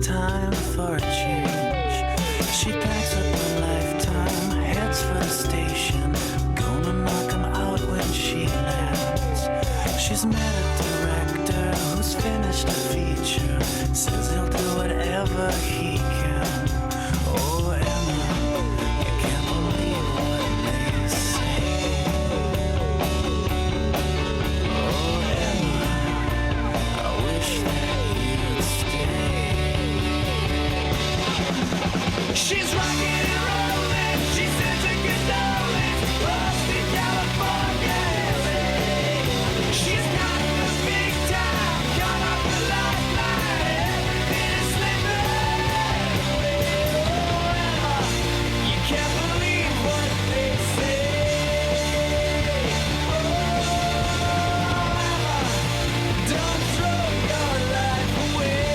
time for a change. She packs up a lifetime, heads for the station. Gonna knock 'em out when she lands. She's met a director who's finished a feature. Says he'll do whatever he can. Oh, Emma, you can't believe what they say. Oh, Emma, I wish that you'd stay. She's rocking and rolling, she's such a good darling. Lost in California, LA. She's got the big time, come up the lifeline. Everything is slipping away. Oh, Emma, you can't believe what they say. Oh, Emma, don't throw your life away.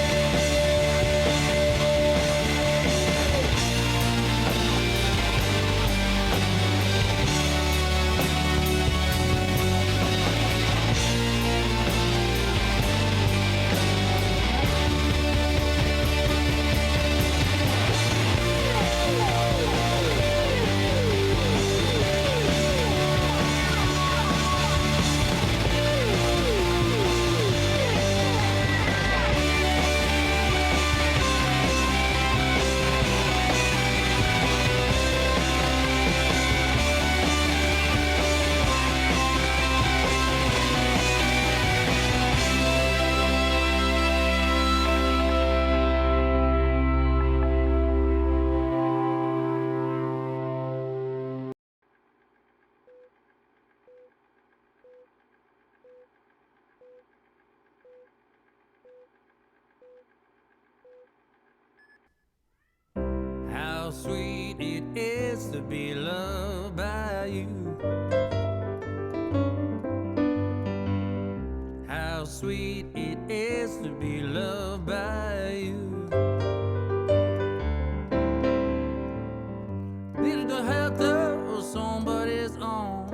How sweet it is to be loved by you. How sweet it is to be loved by you. Needed the help of somebody's arms,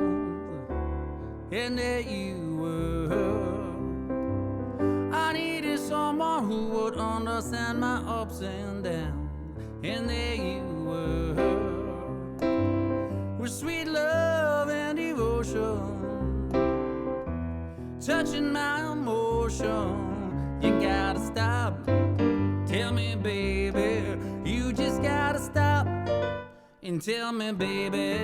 and there you were. I needed someone who would understand my ups and downs, and there you were. With sweet love and devotion, touching my emotion. You gotta stop, tell me baby, you just gotta stop and tell me baby,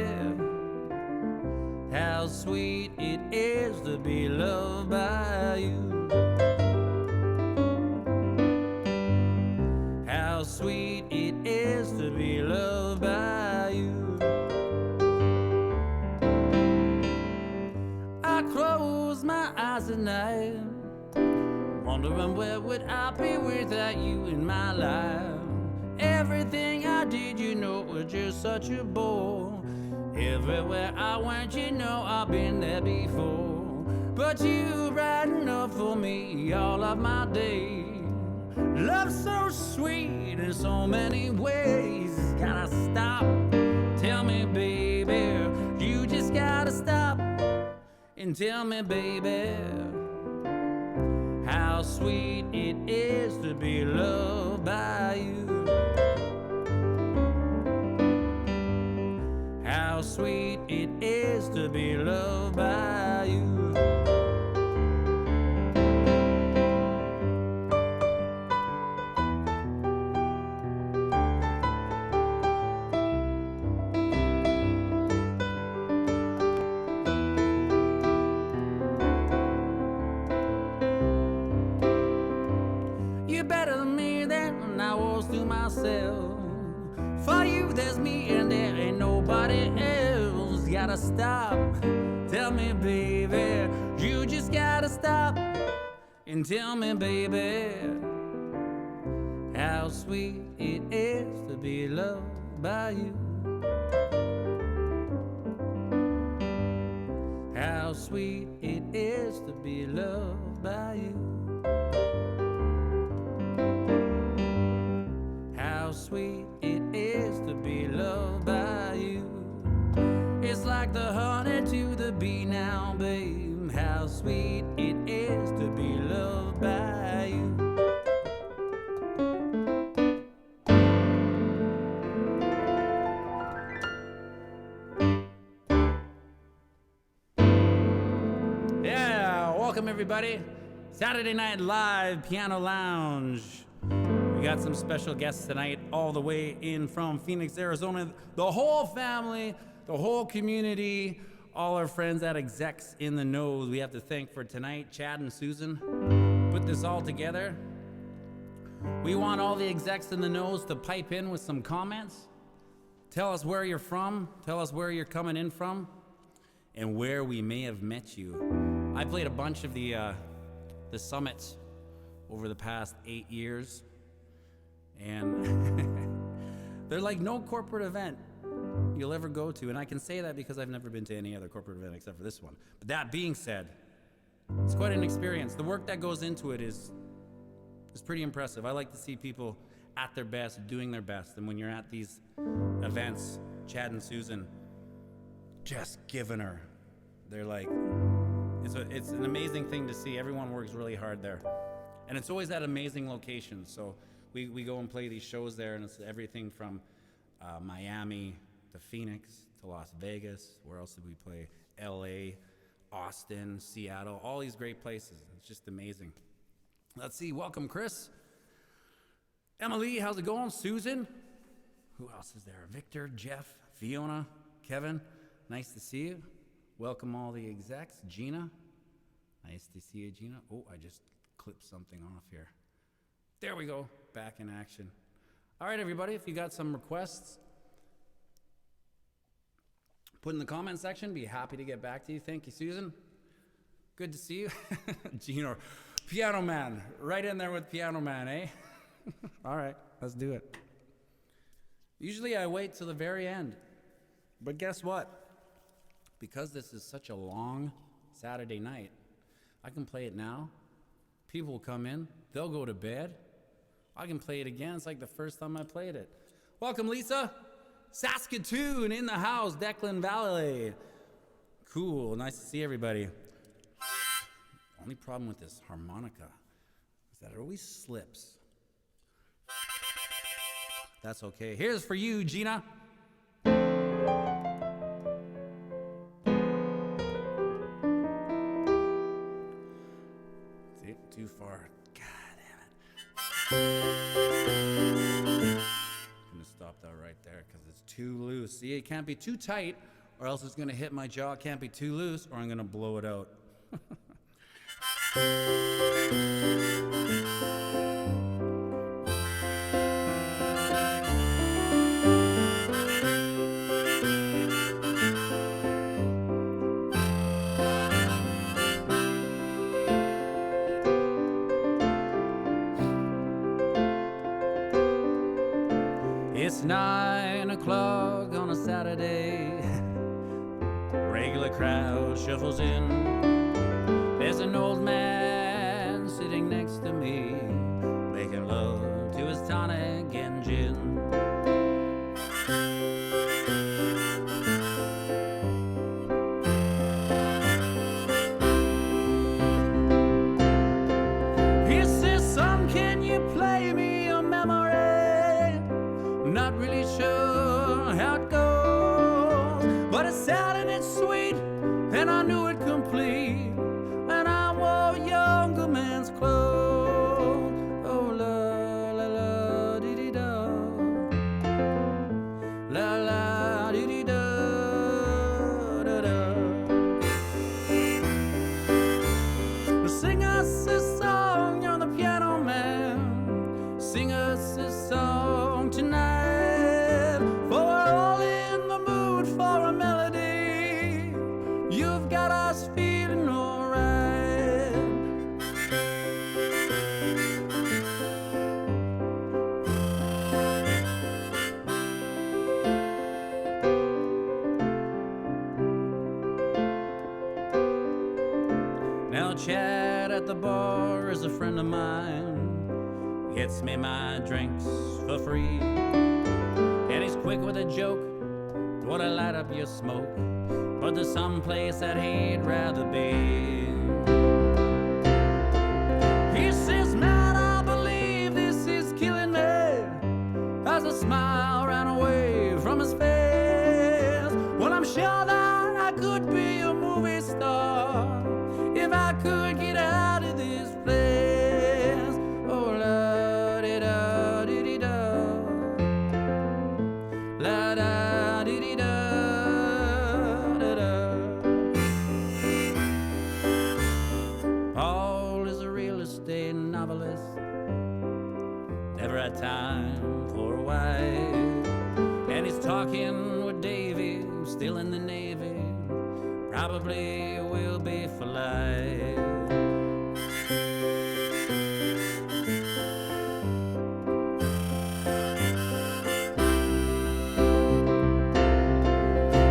how sweet it is to be loved by you. How sweet it is to be loved by you. I close my eyes at night, wondering where would I be without you in my life. Everything I did, you know, was just such a bore. Everywhere I went, you know, I've been there before. But you brighten up for me all of my days. Love so sweet in so many ways. Gotta stop, tell me baby, you just gotta stop and tell me baby, how sweet it is to be loved by you. How sweet it is to be loved by you. You're better than me than I was to myself. For you there's me and there ain't nobody else. Gotta stop, tell me baby, you just gotta stop and tell me baby, how sweet it is to be loved by you. How sweet it is to be loved by you. How sweet it is to be loved by you. It's like the honey to the bee now, babe. How sweet it is to be loved by you. Welcome, everybody. Saturday Night Live Piano Lounge. We got some special guests tonight, all the way in from Phoenix, Arizona. The whole family, the whole community, all our friends at Execs In The Know. We have to thank for tonight. Chad and Susan put this all together. We want all the execs in the knows to pipe in with some comments. Tell us where you're from. Tell us where you're coming in from, and where we may have met you. I played a bunch of the summits over the past 8 years, and they're like no corporate event you'll ever go to, and I can say that because I've never been to any other corporate event except for this one. But that being said, it's quite an experience. The work that goes into it is pretty impressive. I like to see people at their best, doing their best, and when you're at these events, Chad and Susan just giving her. They're like, it's an amazing thing to see. Everyone works really hard there, and it's always at amazing locations. So we go and play these shows there, and it's everything from Miami to Phoenix to Las Vegas. Where else did we play? LA, Austin, Seattle, all these great places. It's just amazing. Let's see. Welcome, Chris. Emily, how's it going? Susan. Who else is there? Victor, Jeff, Fiona, Kevin. Nice to see you. Welcome all the execs. Gina. Nice to see you, Gina. Oh, I just clipped something off here. There we go. Back in action. All right, everybody. If you got some requests, put in the comment section. Be happy to get back to you. Thank you, Susan. Good to see you. Gina, Piano Man. Right in there with Piano Man, eh? All right, let's do it. Usually I wait till the very end, but guess what? Because this is such a long Saturday night, I can play it now. People will come in, they'll go to bed. I can play it again. It's like the first time I played it. Welcome, Lisa. Saskatoon in the house, Declan Valley. Cool, nice to see everybody. Only problem with this harmonica is that it always slips. That's okay. Here's for you, Gina. See, too far. God damn it. I'm gonna stop that right there because it's too loose. See, it can't be too tight or else it's gonna hit my jaw. It can't be too loose or I'm gonna blow it out. It's 9 o'clock on a Saturday. Regular crowd shuffles in. There's an old man sitting next to me, making love to his tonic and gin. He says, son, can you play me a memory? Not really sure how it goes, but it's sad and it's sweet, and I knew it complete, and I wore younger man's clothes. Oh, la la la dee dee da, la la dee dee da da da. Sing us a song, you're the piano man. Sing us a song tonight. You've got us feeling alright. Now Chad at the bar is a friend of mine. Gets me my drinks for free, and he's quick with a joke. Wanna light up your smoke, but there's some place that he'd rather be. He says, man, I believe this is killing me, as a smile ran away from his face. Well, I'm sure that I could be a movie star if I could get right time for a wife. And he's talking with Davy, still in the Navy, probably will be for life.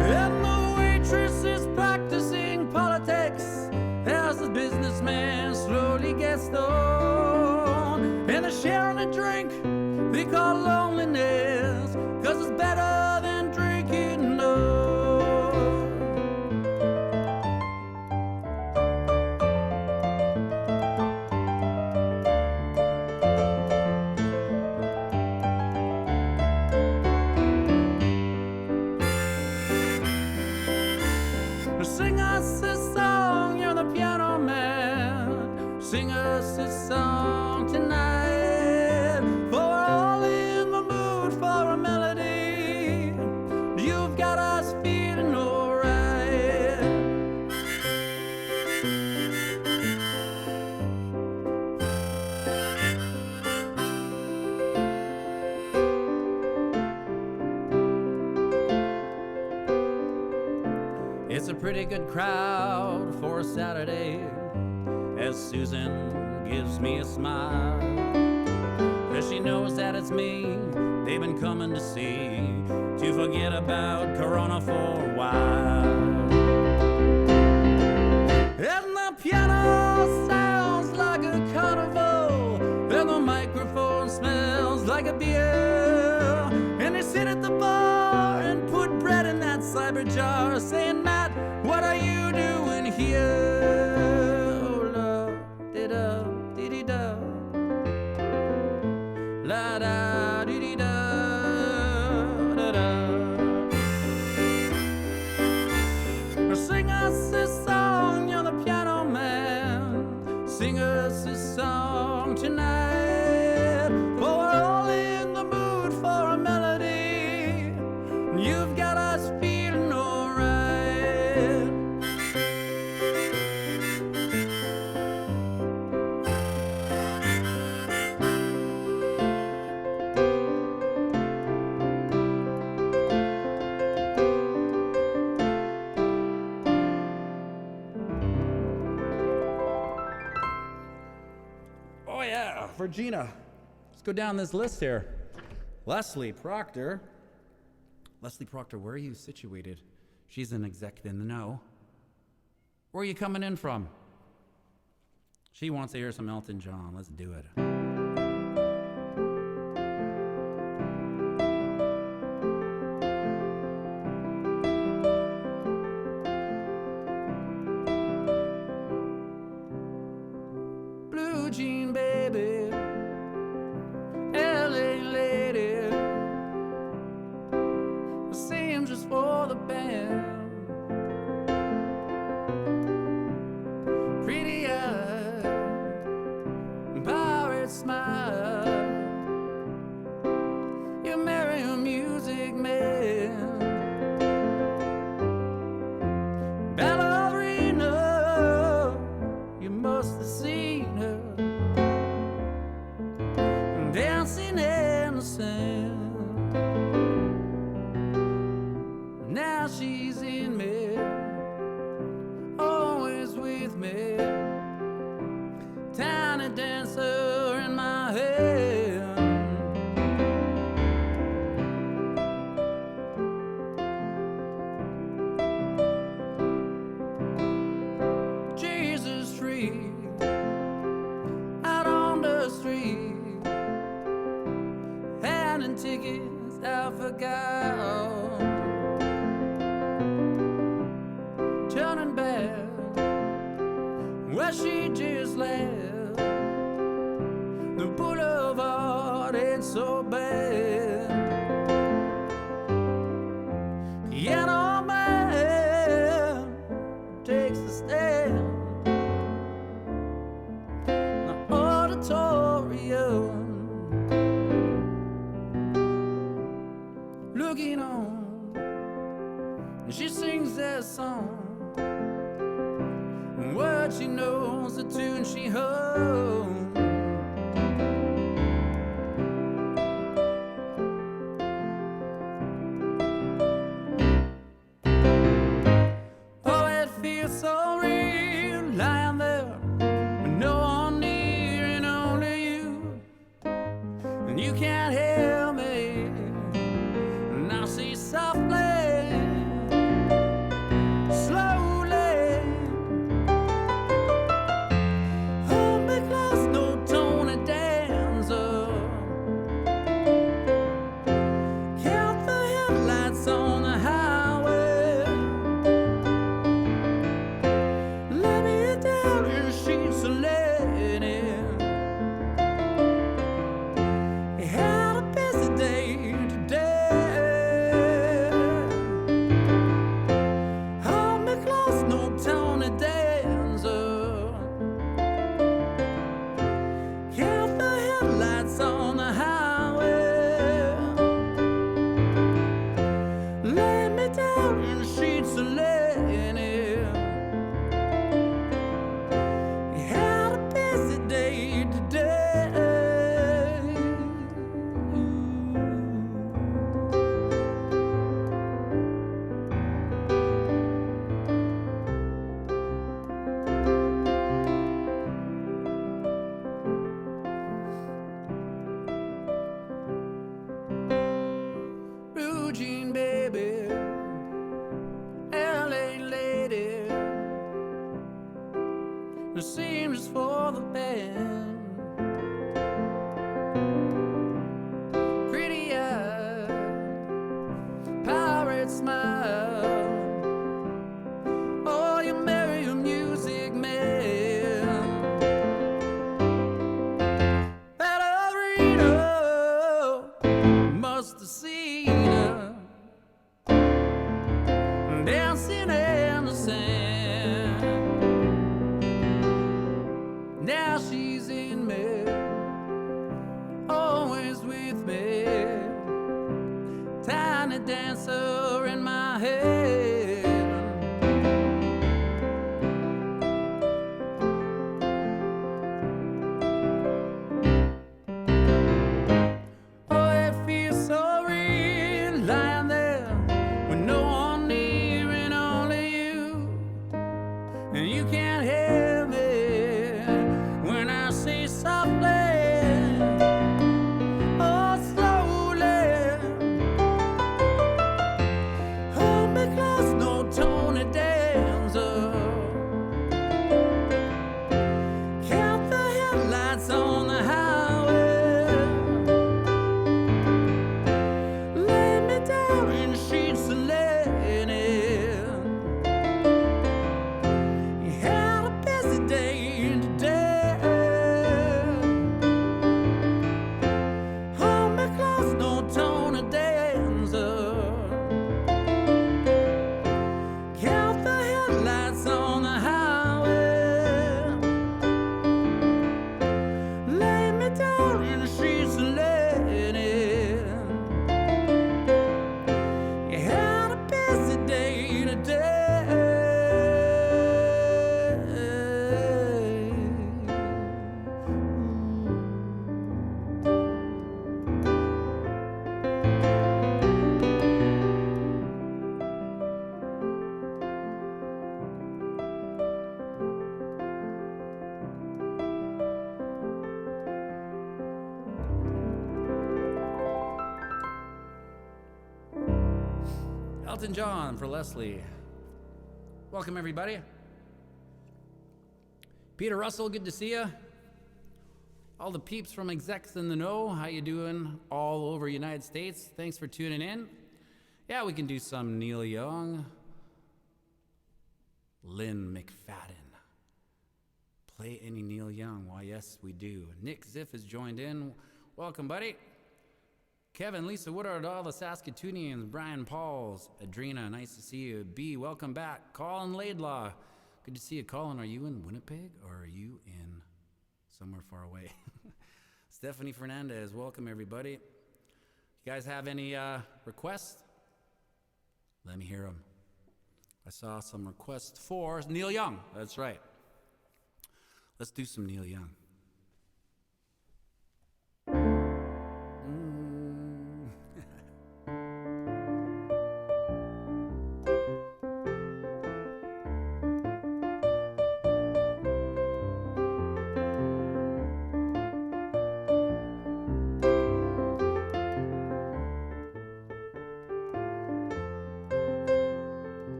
And the waitress is practicing politics as the businessman slowly gets stoned. And they're sharing a drink they call loneliness, 'cause it's better than drinking no. Sing us this song, you're the piano man. Sing us this song tonight, for we're all in the mood for a melody. You've got us feeling alright. It's a pretty good crowd for a Saturday, as Susan gives me a smile, 'cause she knows that it's me they've been coming to see, to forget about Corona for a while. And the piano sounds like a carnival, and the microphone smells like a beer. And they sit at the bar and put bread in that cyber jar, saying, Matt, what are you doing here? Oh, la, di-da, di-di-da, la da, di-di-da, da-da. Sing us this song, you're the piano man. Sing us this song tonight, for we're all in the mood for a melody. You've got us feeling alright. Oh yeah, Virginia. Let's go down this list here. Leslie Proctor. Leslie Proctor, where are you situated? She's an exec in the know. Where are you coming in from? She wants to hear some Elton John. Let's do it. Blue jean baby, LA lady, same just for the band. Pretty eyes, pirate smile. You marry a music man. Ballerina, you must have seen her dancing in the sand. Now she's in me, always with me, tiny dancer in my hand. Jesus Street, out on the street, handing tickets I forgot. Turning back where she just left, the boulevard ain't so bad. Piano man takes the stand, the auditorium looking on, and she sings that song. Word she knows, the tune she hums. It seems just for the best. Pretty eyes, pirate smile. Oh, you marry a music man. That arena must have seen her dancing in the sand. Now she's in me, always with me. Tiny dancer in my head. Oh, it feels so real lying there with no one near and only you. And you can't hear me when I say softly, oh slowly. Hold me close, no Tony dancer. Count the headlights on the highway. Lay me down in sheets of linen. You had a busy day today. Hold me close, no Tony dancer. Count the headlights on the highway. Lay me down in the sheets of linen. You had a busy day today. Elton John for Leslie. Welcome, everybody. Peter Russell, good to see you. All the peeps from Execs In The Know, how you doing all over United States? Thanks for tuning in. Yeah, we can do some Neil Young. Lynn McFadden. Play any Neil Young? Why, yes, we do. Nick Ziff has joined in. Welcome, buddy. Kevin, Lisa Woodard, all the Saskatoonians, Brian Pauls, Adrena, nice to see you. B, welcome back. Colin Laidlaw, good to see you. Colin, are you in Winnipeg or are you in somewhere far away? Stephanie Fernandez, welcome everybody. You guys have any requests? Let me hear them. I saw some requests for Neil Young. That's right. Let's do some Neil Young.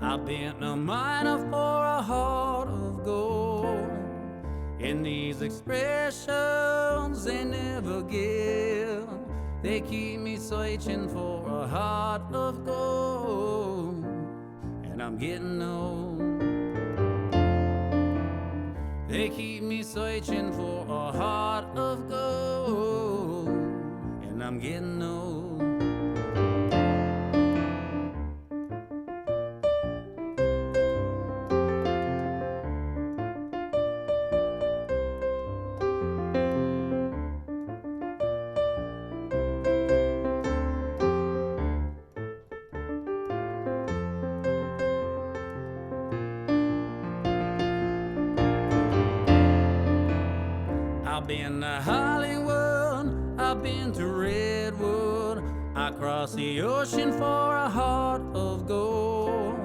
I've been a miner for a heart of gold. In these expressions they never give, they keep me searching for a heart of gold. And I'm getting old. They keep me searching for a heart of gold. And I'm getting old. I've been to Hollywood, I've been to Redwood, I crossed the ocean for a heart of gold.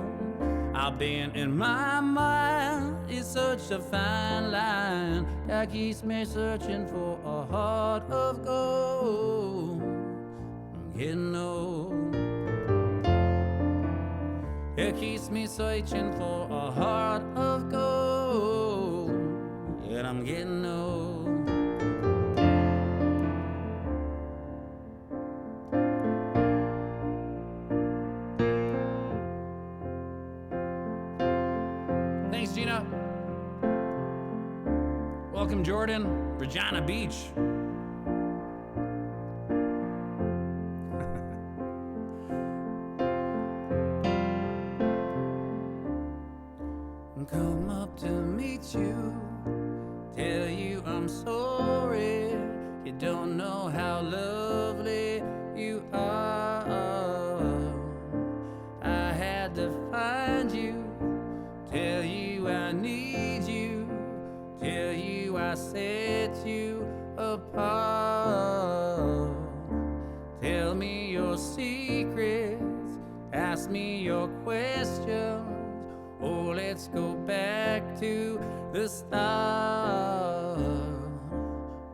I've been in my mind, it's such a fine line that keeps me searching for a heart of gold. searching for a heart of gold, yet I'm getting old. Thanks, Gina. Welcome, Jordan. Regina Beach. Come up to meet you, tell you I'm sorry. You don't know how lovely you are. I had to find you, tell you I need you, tell you I set you apart. Tell me your secrets, ask me your questions. Oh, let's go back to the start.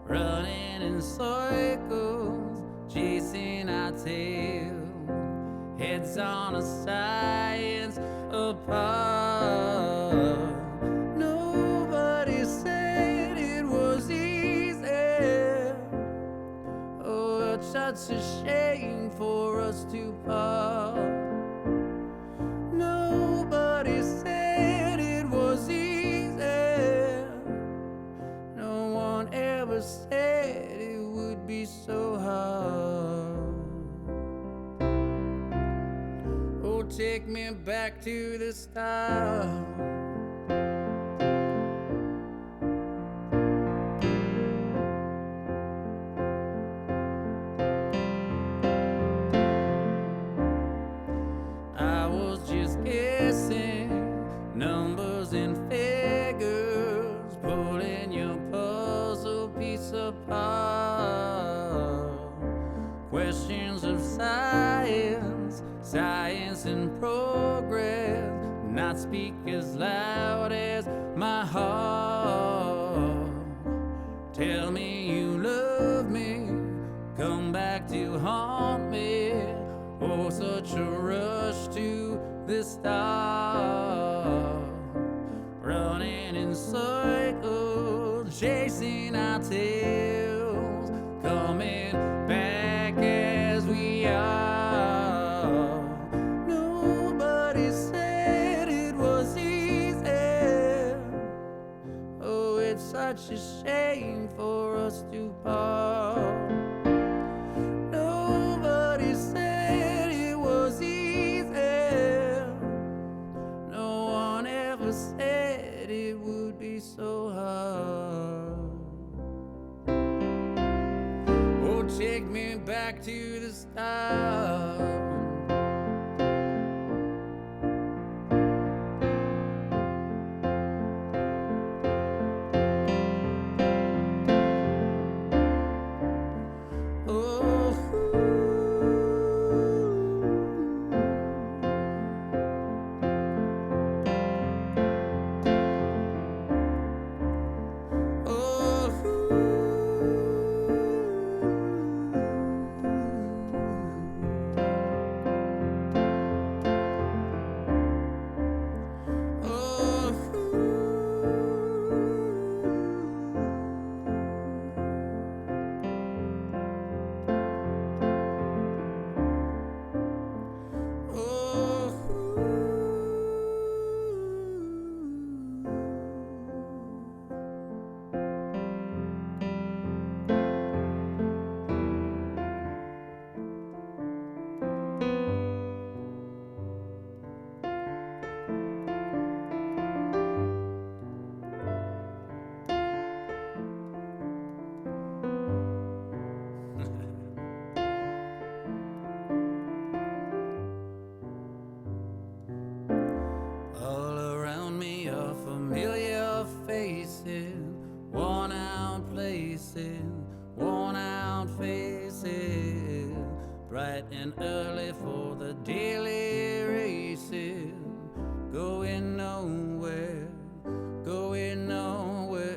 Running in circles, chasing our tail, heads on a science apart. Nobody said it was easy. Oh, it's such a shame for us to part. Nobody said it was easy. No one ever said it would be so hard. Oh, take me back to the start. I was just guessing numbers and figures, pulling your puzzle piece apart. Questions of science, science and progress, not speak as loud as my heart. Tell me you love me, come back to haunt me. Oh, such a rush to the start. Running in circles, chasing our tails, coming back as we are. Nobody said it was easy. Oh, it's such a shame for us to part. Nobody said it was easy. No one ever said it would be so hard. Oh, take me back to the start. All around me are familiar faces, worn out places, worn out faces, bright and early for the daily races, going nowhere, going nowhere.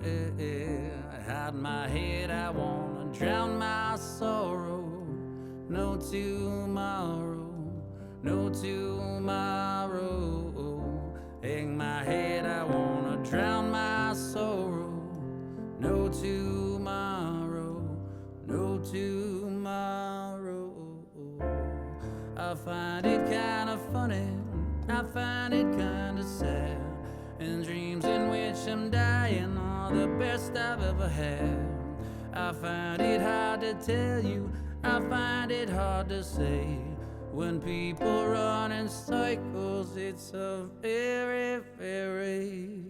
I hide my head, I wanna drown my sorrow. No tomorrow, no tomorrow. tomorrow. I find it kind of funny, I find it kind of sad, and dreams in which I'm dying are the best I've ever had. I find it hard to tell you, I find it hard to say. When people run in cycles, it's a very, very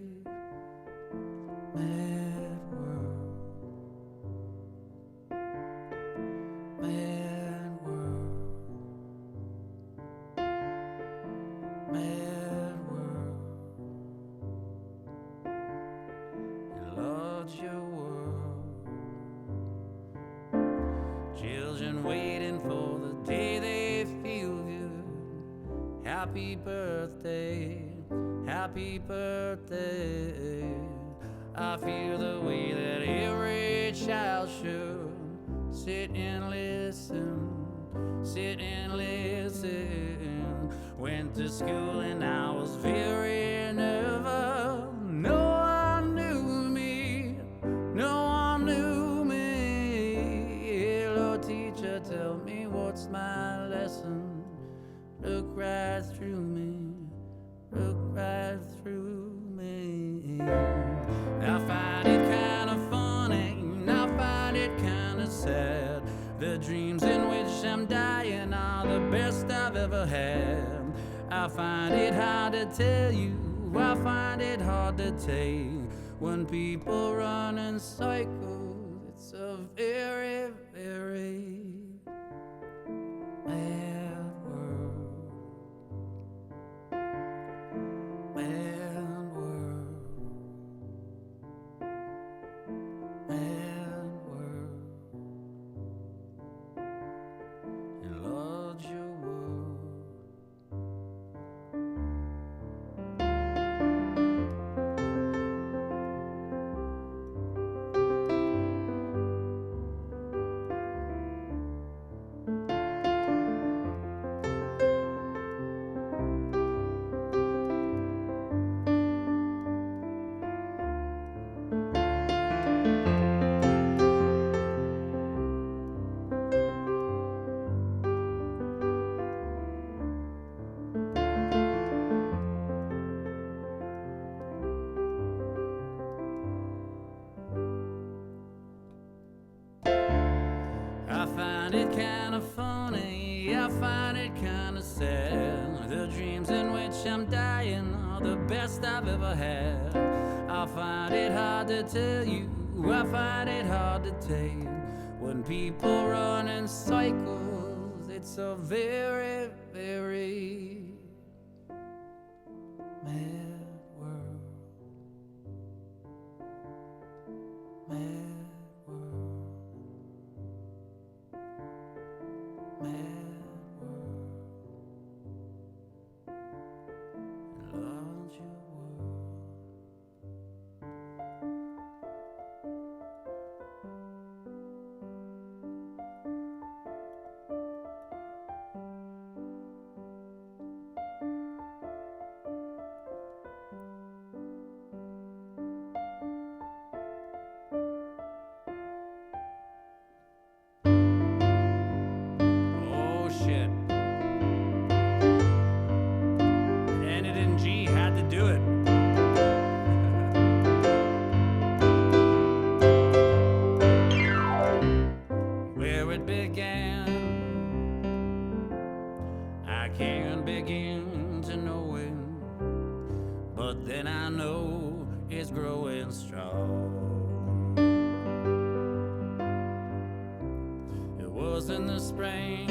mad world. Mad world. Mad world. Enlarge your world. Children waiting for the day they feel good. Happy birthday, happy birthday. I feel the way that every child should. Sit and listen, sit and listen. Went to school and I was very nervous. No one knew me, no one knew me. Hello teacher, tell me what's my lesson. Look right through me, look right through me. I find it kind of funny, I find it kind of sad. The dreams in which I'm dying are the best I've ever had. I find it hard to tell you, I find it hard to take. When people run in cycles, it's a very, very mad world. Mad world. Mad world. Enlarge your world. I find it kind of funny, I find it kind of sad. The dreams in which I'm dying are the best I've ever had. I find it hard to tell you, I find it hard to take. When people run in cycles, it's a very, very mad world. Mad world. Mad world. Enlarge your world. Oh shit. Ended in G, had to do it. Where it began, I can't begin to know it, but then I know it's growing strong. It was in the spring,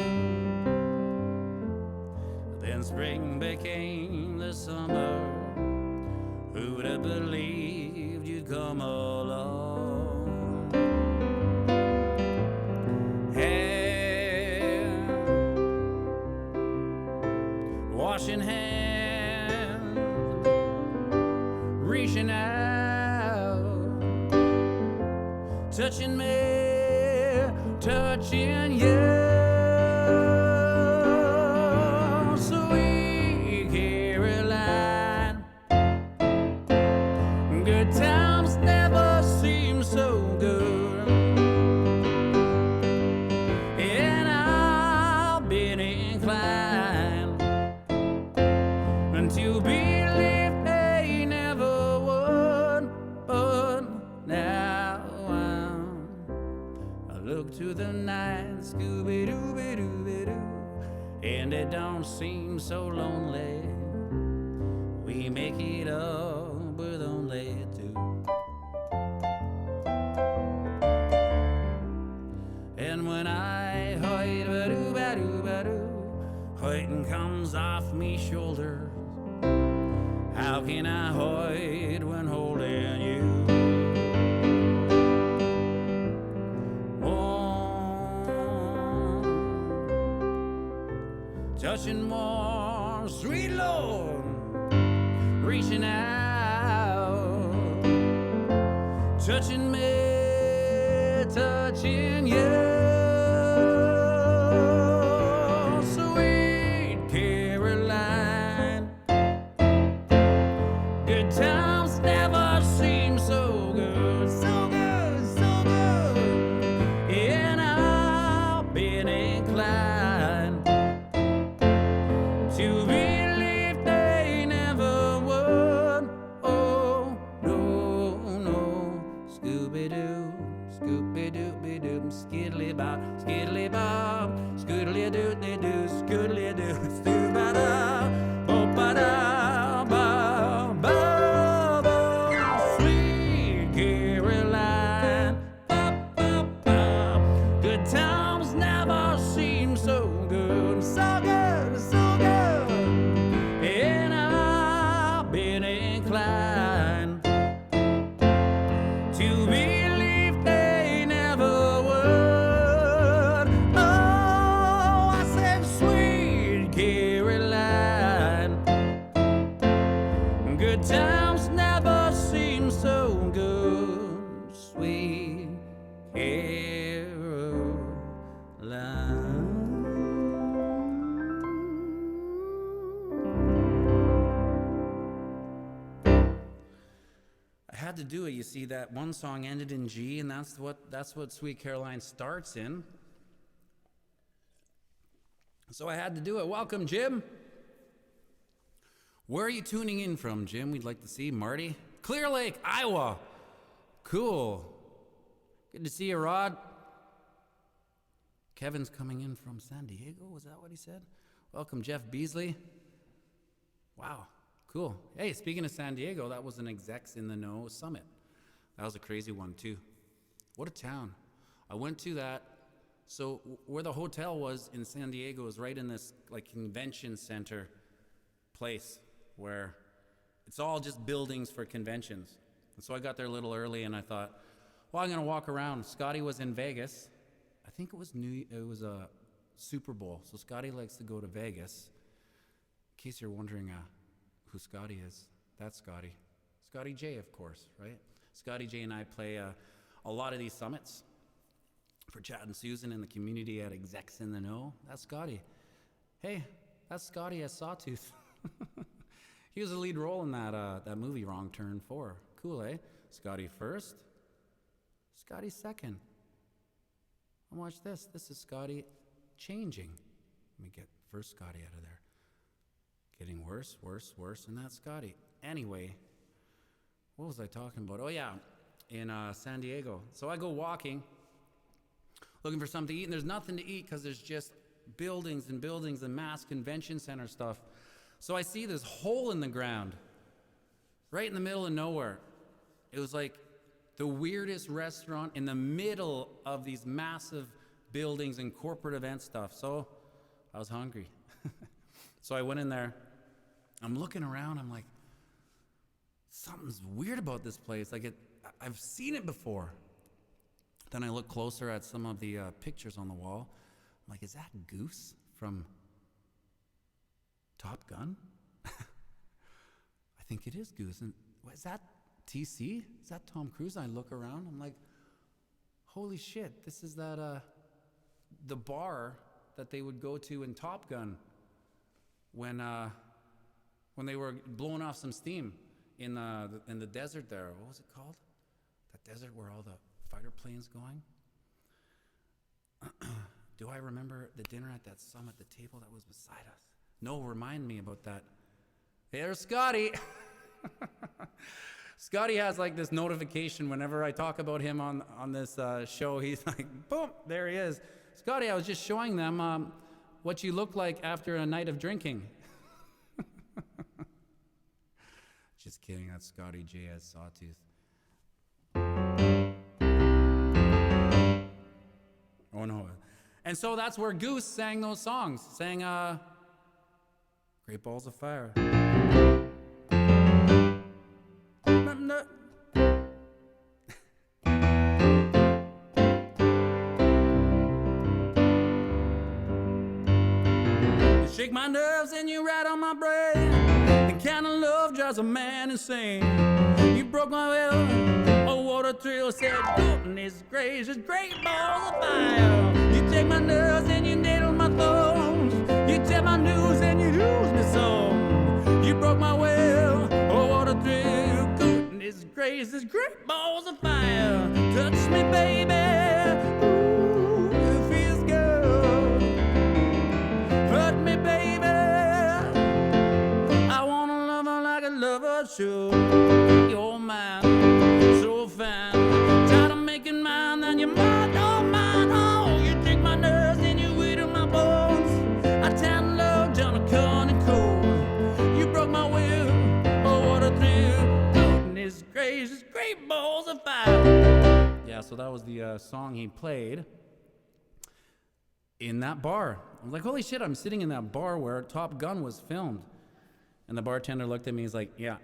then spring became the summer. Who'd have believed you'd come along? Hair, washing hands, reaching out, touching me, touching you. Sweet Caroline, good times never seem so good. Yeah. it don't seem so lonely. We make it up with only two. And when I hide, hiding comes off me shoulders. How can I hide when holding you? Touching more, sweet Lord, reaching out, touching me, touching you. Sweet Caroline, good times never seem so good, so good, so good. And I've been inclined to believe they never would. Oh, no, no. Scooby-Doo, Scooby-Doo-be-doo, skiddly-bop, skiddly-bop, scoodly-doo-dee-doo, scoodly-doo, stoo-ba-da, oh-ba-da, ba-ba-ba. Sweet Caroline, ba-ba-ba. Good times never seem so good, so good, so good. And I've been inclined to believe they never would. Oh, I said, sweet Caroline, good times never seem so good, sweet I had to do it. You see, that one song ended in G, and that's what Sweet Caroline starts in. So I had to do it. Welcome, Jim. Where are you tuning in from, Jim? We'd like to see Marty. Clear Lake, Iowa. Cool. Good to see you, Rod. Kevin's coming in from San Diego. Was that what he said? Welcome, Jeff Beasley. Wow. Cool. Hey, speaking of San Diego, that was an Execs In The Know summit. That was a crazy one, too. What a town. I went to that. So where the hotel was in San Diego is right in this like convention center place where it's all just buildings for conventions. And so I got there a little early and I thought, well, I'm going to walk around. Scotty was in Vegas. I think it was a Super Bowl. So Scotty likes to go to Vegas. In case you're wondering, who Scotty is. That's Scotty. Scotty J, of course, right? Scotty J and I play a lot of these summits for Chad and Susan in the community at Execs In The Know. That's Scotty. Hey, that's Scotty as Sawtooth. He was the lead role in that movie, Wrong Turn 4. Cool, eh? Scotty first, Scotty second. And watch this. This is Scotty changing. Let me get first Scotty out of there. Getting worse, worse, worse, and that's Scotty. Anyway, what was I talking about? Oh yeah, in San Diego. So I go walking, looking for something to eat, and there's nothing to eat because there's just buildings and buildings and mass convention center stuff. So I see this hole in the ground, right in the middle of nowhere. It was like the weirdest restaurant in the middle of these massive buildings and corporate event stuff. So I was hungry. So I went in there. I'm looking around. I'm like, something's weird about this place. Like I've seen it before. Then I look closer at some of the pictures on the wall. I'm like, is that Goose from Top Gun? I think it is Goose. And is that TC? Is that Tom Cruise? I look around. I'm like, holy shit! This is that the bar that they would go to in Top Gun when they were blowing off some steam in the desert there. What was it called? That desert where all the fighter planes going? Do I remember the dinner at that summit, the table that was beside us? No, remind me about that. There's Scotty. Scotty has like this notification whenever I talk about him on this show. He's like, boom, there he is. Scotty, I was just showing them what you look like after a night of drinking. Just kidding, that's Scotty J as Sawtooth. Oh no. And so that's where Goose sang those songs, sang Great Balls of Fire. You shake my nerves and you rat on my brain. The kind of love drives a man insane. You broke my will, oh what a thrill. Said goodness gracious, great balls of fire. You take my nerves and you nail my thumbs. You tell my news and you lose me some. You broke my will, oh what a thrill. Goodness gracious, great balls of fire. Touch me baby, ooh, it feels good. Hurt me baby, I wanna love her like a lover should. You're mine, so fine. Try to make it mine, then you're mine, oh mine, oh. You take my nerves and you whittle my bones. I tan love down a corn and cold. You broke my will, oh what a thrill. Goodness gracious, great balls of fire. Yeah, so that was the song he played in that bar. I was like, holy shit, I'm sitting in that bar where Top Gun was filmed. And the bartender looked at me, he's like, yeah,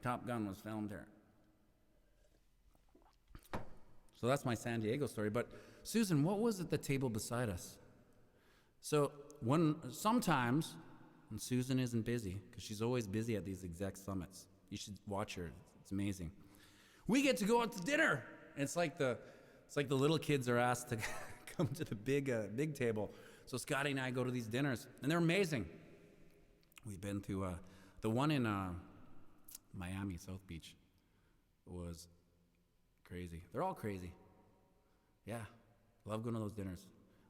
Top Gun was filmed here. So that's my San Diego story. But Susan, what was at the table beside us? So sometimes when Susan isn't busy, because she's always busy at these exec summits, you should watch her. It's amazing. We get to go out to dinner. It's like the little kids are asked to come to the big table. So Scotty and I go to these dinners, and they're amazing. We've been to the one in Miami, South Beach, was crazy. They're all crazy. Yeah, love going to those dinners.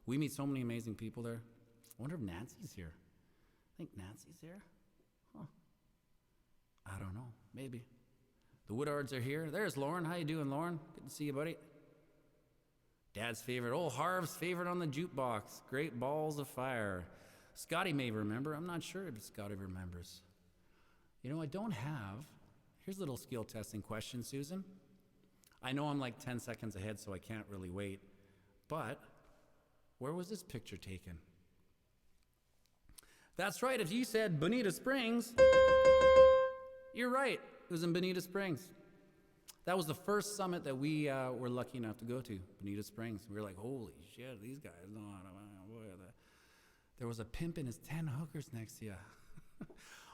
We meet so many amazing people there. I wonder if Nancy's here. I think Nancy's here. Huh. I don't know. Maybe. The Woodards are here. There's Lauren. How you doing, Lauren? Good to see you, buddy. Dad's favorite. Old Harv's favorite on the jukebox. Great Balls of Fire. Scotty may remember. I'm not sure if Scotty remembers. You know, I don't have... Here's a little skill testing question, Susan. I know I'm like 10 seconds ahead, so I can't really wait. But where was this picture taken? That's right. If you said Bonita Springs, you're right. It was in Bonita Springs. That was the first summit that we were lucky enough to go to, Bonita Springs. We were like, holy shit, these guys know how to... There was a pimp and his 10 hookers next to you.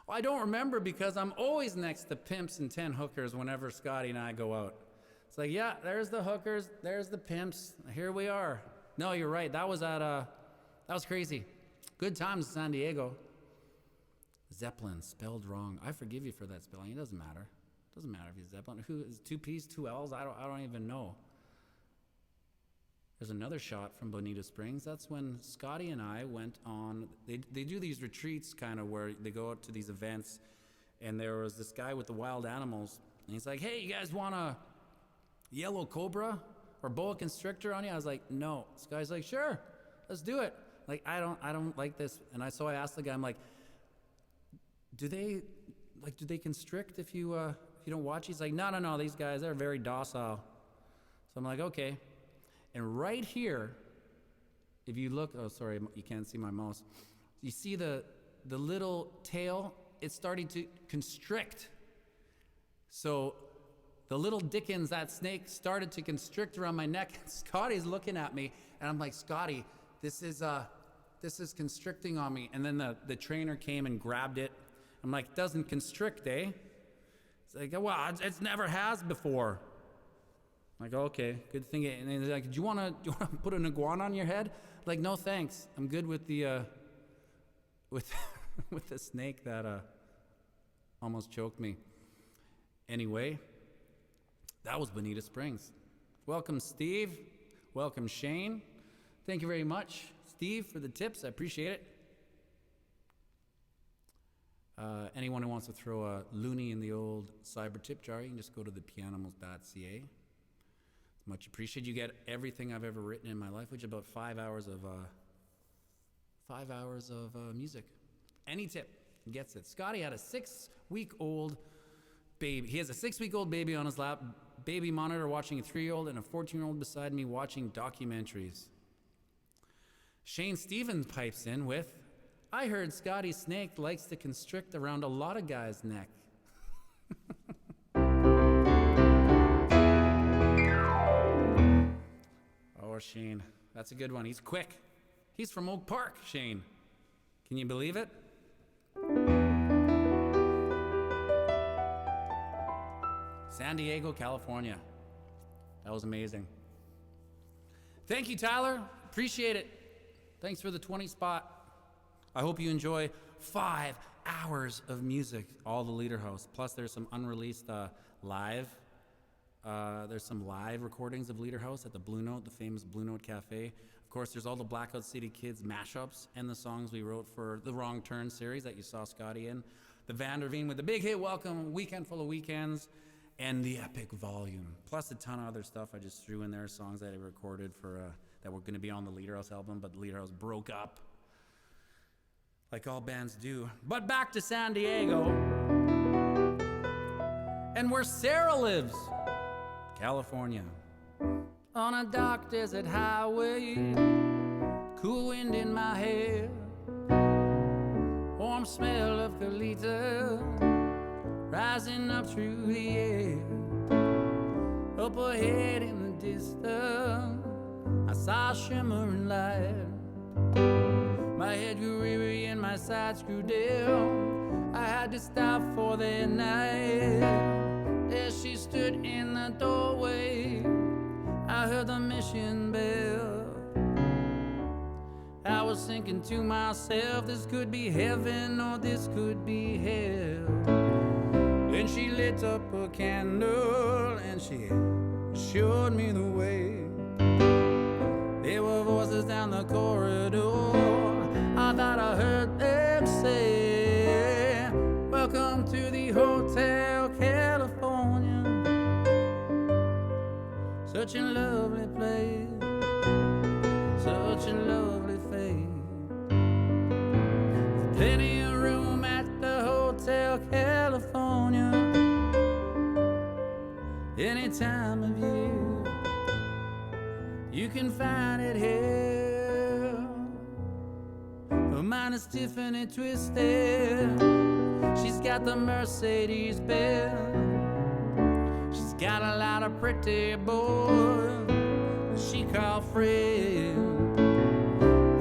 Well, I don't remember because I'm always next to pimps and 10 hookers whenever Scotty and I go out. It's like, yeah, there's the hookers, there's the pimps, here we are. No, you're right, that was crazy. Good times in San Diego. Zeppelin, spelled wrong. I forgive you for that spelling, it doesn't matter. It doesn't matter if he's Zeppelin. Who is 2 P's, 2 L's? I don't even know. There's another shot from Bonita Springs. That's when Scotty and I went on, they do these retreats kind of where they go out to these events, and there was this guy with the wild animals, and he's like, hey, you guys want a yellow cobra or boa constrictor on you? I was like, no. This guy's like, sure, let's do it. Like, I don't like this. And so I asked the guy, I'm like, do they constrict if you don't watch? He's like, no, these guys, they're very docile. So I'm like, okay. And right here, if you look, oh, sorry, you can't see my mouse. You see the little tail? It's starting to constrict. So the little Dickens, that snake, started to constrict around my neck. Scotty's looking at me, and I'm like, Scotty, this is constricting on me. And then the trainer came and grabbed it. I'm like, it doesn't constrict, eh? It's like, well, it's never has before. I'm like, okay, good thing. And then he's like, do you want to put an iguana on your head? Like, no, thanks. I'm good with the with the snake that almost choked me. Anyway, that was Bonita Springs. Welcome, Steve. Welcome, Shane. Thank you very much, Steve, for the tips. I appreciate it. Anyone who wants to throw a loonie in the old cyber tip jar, you can just go to thepianimals.ca. Much appreciated. You get everything I've ever written in my life, which is about 5 hours of 5 hours of music. Any tip gets it. Scotty had a 6-week-old baby. He has a 6-week-old baby on his lap, baby monitor watching a 3-year-old, and a 14-year-old beside me watching documentaries. Shane Stevens pipes in with, I heard Scotty Snake likes to constrict around a lot of guys' neck. Oh, Shane, that's a good one. He's quick. He's from Oak Park, Shane. Can you believe it? San Diego, California. That was amazing. Thank you, Tyler. Appreciate it. Thanks for the 20 spot. I hope you enjoy 5 hours of music, all the Leader House. Plus, there's some unreleased live. There's some live recordings of Leader House at the Blue Note, the famous Blue Note Cafe. Of course, there's all the Blackout City Kids mashups and the songs we wrote for the Wrong Turn series that you saw Scotty in. The Vanderveen with the big hit Welcome, Weekend Full of Weekends, and the Epic Volume. Plus a ton of other stuff I just threw in there, songs that I recorded for that were going to be on the Leader House album, but the Leader House broke up. Like all bands do. But back to San Diego. And where Sarah lives, California. On a dark desert highway, cool wind in my hair, warm smell of Calita rising up through the air. Up ahead in the distance, I saw a shimmering light. My head grew weary and my sides grew dim. I had to stop for the night. There she stood in the doorway, I heard the mission bell. I was thinking to myself, this could be heaven or this could be hell. Then she lit up a candle and she showed me the way. There were voices down the corridor, I thought I heard them say, welcome to the Hotel California. Such a lovely place, such a lovely face. There's plenty of room at the Hotel California, any time of year. You can find it here. Her mind is Tiffany twisted. She's got the Mercedes Benz. She's got a lot of pretty boys that she call friends.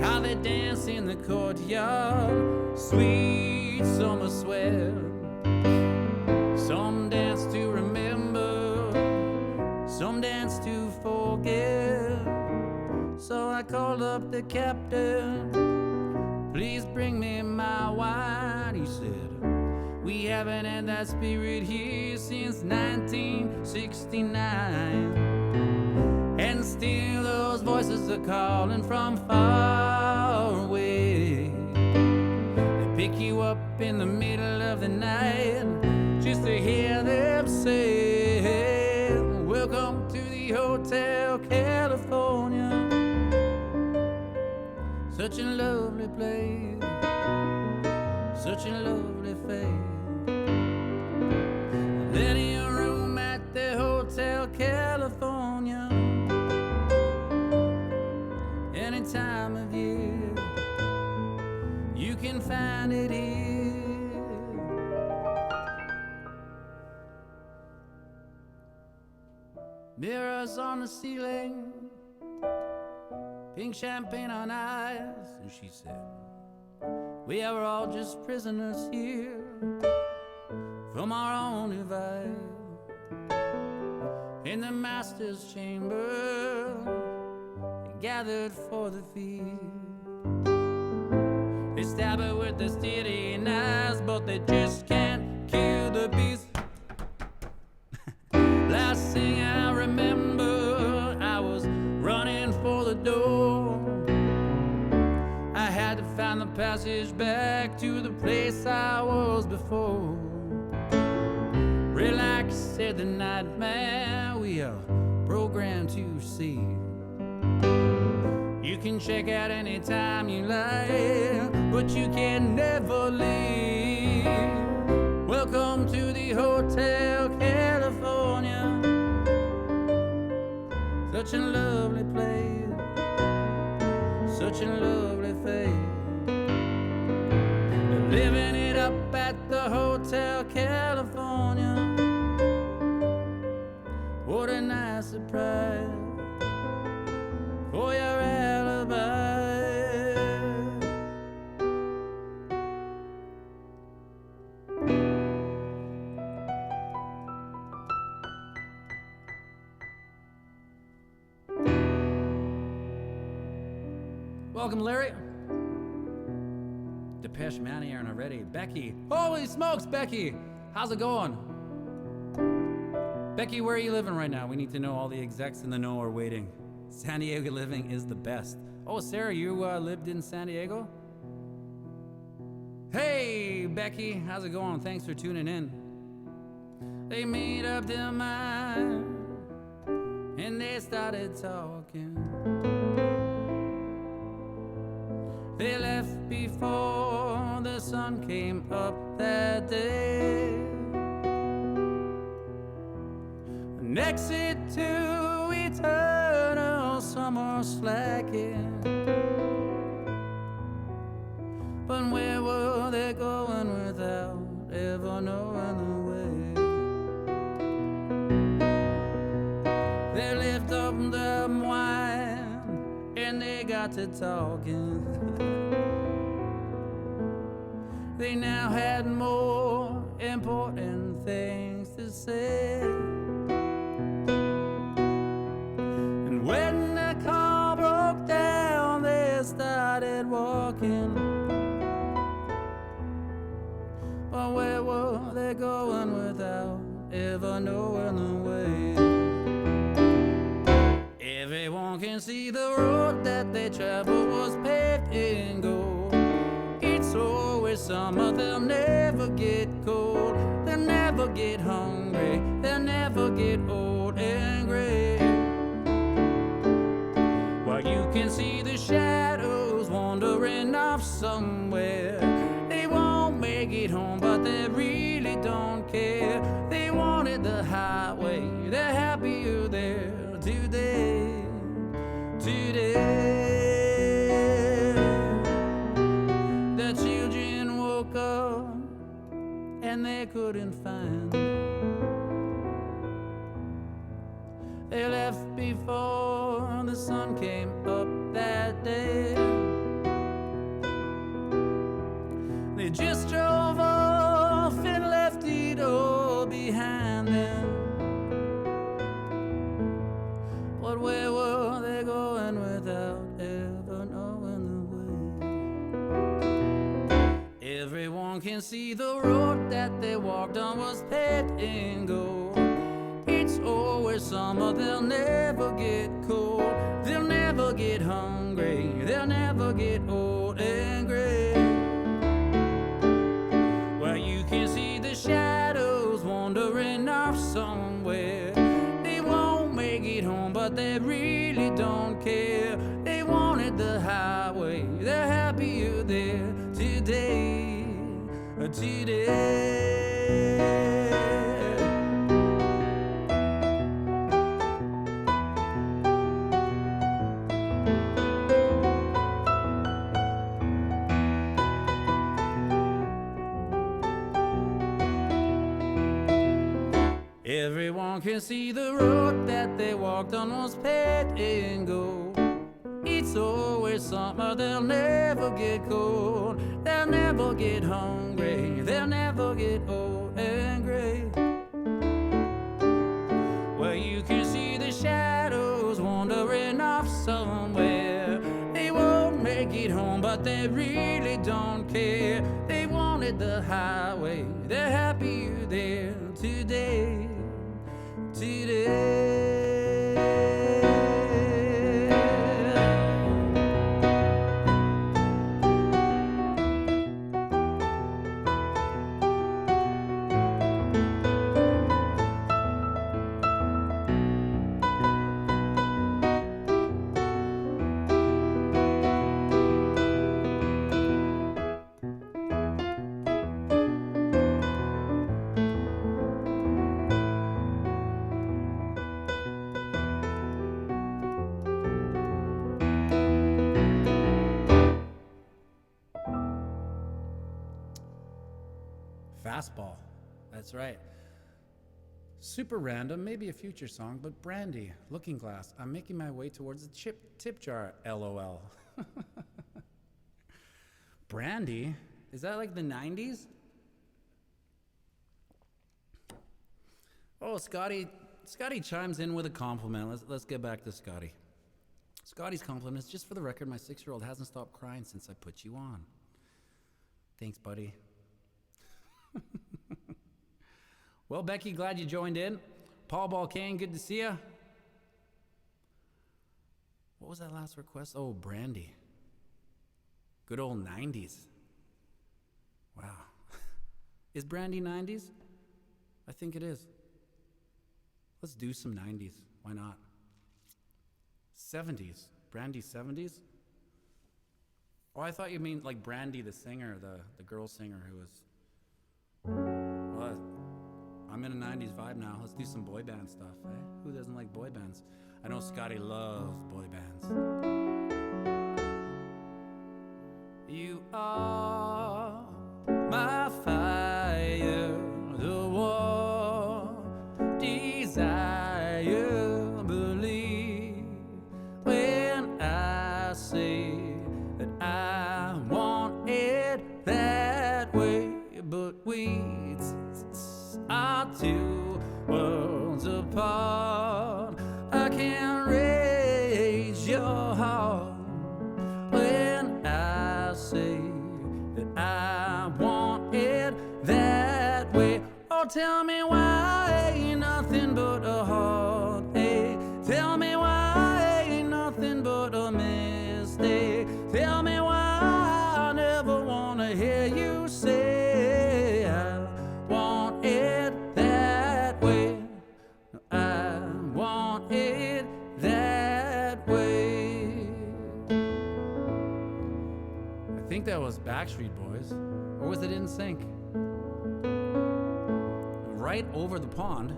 How they dance in the courtyard, sweet summer sweat. Some dance to remember, some dance to forget. So I called up the captain, please bring me my wine. He said, we haven't had that spirit here since 1969. And still those voices are calling from far away. They pick you up in the middle of the night just to hear them say, welcome to the Hotel California. Such a lovely place, such a lovely face. Plenty of room at the Hotel California, any time of year. You can find it here. Mirrors on the ceiling, pink champagne on ice. And she said, we are all just prisoners here from our own divide. In the master's chamber, gathered for the feast. They stab her with the steady knives, but they just can't kill the beast. Last thing I remember, I was running for the door. I had to find the passage back to the place I was before. Relax, said the nightmare, we are programmed to see. You can check out anytime you like. but you can never leave. Welcome to the Hotel California, such a lovely place, such a lovely face. Living it up at the Hotel California, what a nice surprise for your alibi. Welcome, Larry. Depeche Mode aren't already. Becky. Holy smokes, Becky. How's it going? Becky, where are you living right now? We need to know. All the execs in the know are waiting. San Diego living is the best. Oh, Sarah, you lived in San Diego? Hey, Becky, how's it going? Thanks for tuning in. They made up their mind and they started talking. They left before the sun came up that day. An exit to eternal summer slacking. But where were they going without ever knowing the way? They lifted up the wine and they got to talking. They now had more important things to say. And when the car broke down, they started walking. But where were they going without ever knowing the way? Everyone can see the road that they traveled was paved in gold. It's always summer, they'll never get cold. They'll never get hungry, they'll never get old and gray. While you can see the shadows wandering off somewhere. They won't make it home, but they really don't care. They wanted the highway, they're happier there today, today. The children woke up and they couldn't find. They left before the sun came up that day. They just drove off and left it all behind them. But where were they going without ever knowing the way? Everyone can see the road that they walked on was paved in gold. It's always summer, they'll never get cold. They'll never get hungry, they'll never get old and gray. Well, you can see the shadows wandering off somewhere. They won't make it home, but they really don't care. They wanted the highway, they're happier there today, today. Everyone can see the road that they walked on was paved in gold. It's always summer, they'll never get cold. They'll never get hungry, they'll never get old and gray. Well, you can see the shadows wandering off somewhere. They won't make it home, but they really don't care. They wanted the highway, they're happier there today, today. Fastball. That's right. Super random, maybe a future song, but Brandy, Looking Glass. I'm making my way towards the tip jar, LOL. Brandy? Is that like the 90s? Oh, Scotty chimes in with a compliment. Let's get back to Scotty. Scotty's compliment is, just for the record, my 6-year-old hasn't stopped crying since I put you on. Thanks, buddy. Well, Becky, glad you joined in. Paul Balkane, good to see you. What was that last request? Oh, Brandy. Good old 90s. Wow. Is Brandy 90s? I think it is. Let's do some 90s. Why not? 70s. Brandy 70s? Oh, I thought you mean like Brandy the singer, the girl singer who was... Well, I'm in a 90s vibe now. Let's do some boy band stuff, eh? Who doesn't like boy bands? I know Scotty loves boy bands. You are my fire, the one desire. Believe when I say that I want it that way, but we are two worlds apart. I can't raise your heart when I say that I want it that way. Oh, tell me why ain't nothing but a heartache. Tell me why ain't nothing but a mistake. Tell me why I never wanna hear you say I want it that way. I want it that way. I think that was Backstreet Boys, or was it NSYNC? Right over the pond,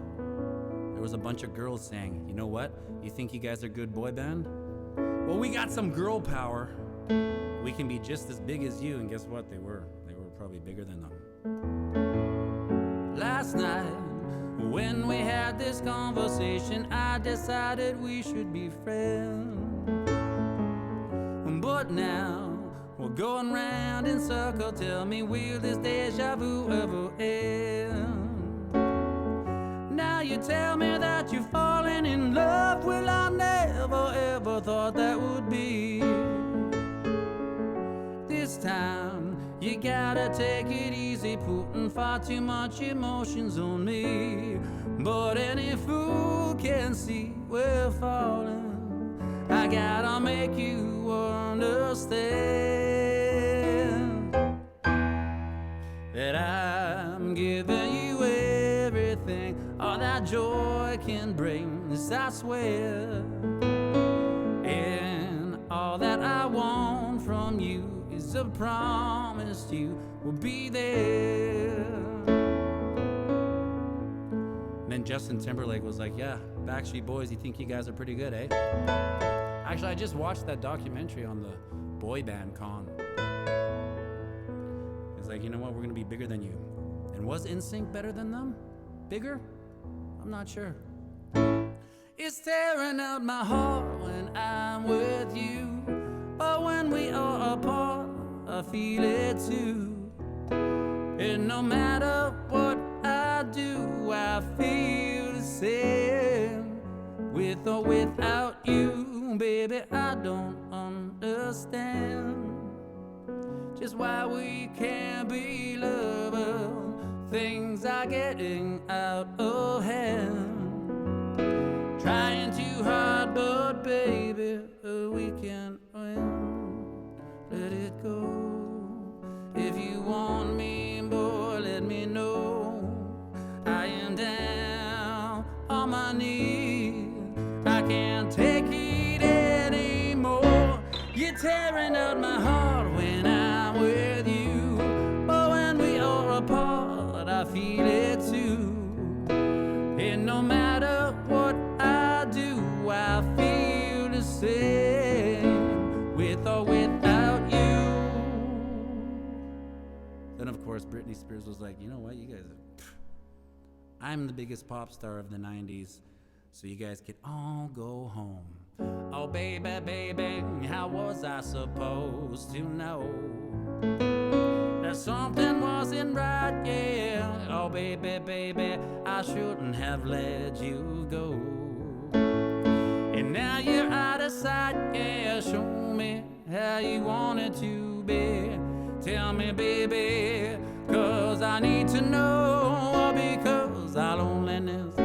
there was a bunch of girls saying, you know what? You think you guys are a good boy band? Well, we got some girl power. We can be just as big as you, and guess what? They were probably bigger than them. Last night, when we had this conversation, I decided we should be friends. But now, we're going round in circle. Tell me, will this deja vu ever end? Now you tell me that you're falling in love. Well, I never ever thought that would be. This time, you gotta take it easy, putting far too much emotions on me. But any fool can see we're falling. I gotta make you understand that I'm giving you everything, all that joy can bring, this I swear. And all that I want from you is a promise you will be there. And then Justin Timberlake was like, yeah, Backstreet Boys, you think you guys are pretty good, eh? Actually, I just watched that documentary on the boy band con. It's like, you know what, we're gonna be bigger than you. And was NSYNC better than them? Bigger? I'm not sure. It's tearing out my heart when I'm with you, but when we are apart, I feel it too. And no matter what I do, I feel the same. With or without you, baby, I don't understand just why we can't be lovers. Things are getting out of hand. Trying too hard, but baby, we can't win. Let it go. If you want me, boy, let me know. I am down on my knees. I can't take it anymore. You're tearing out my heart when I'm with you, but when we are apart, I feel it too. And no matter what I do, I feel the Then, of course, Britney Spears was like, you know what, you guys, I'm the biggest pop star of the 90s, so you guys can all go home. Oh, baby, baby, how was I supposed to know that something wasn't right, yeah? Oh, baby, baby, I shouldn't have let you go. And now you're out of sight, yeah, show me how you want it to be. Tell me, baby, 'cause I need to know, because our loneliness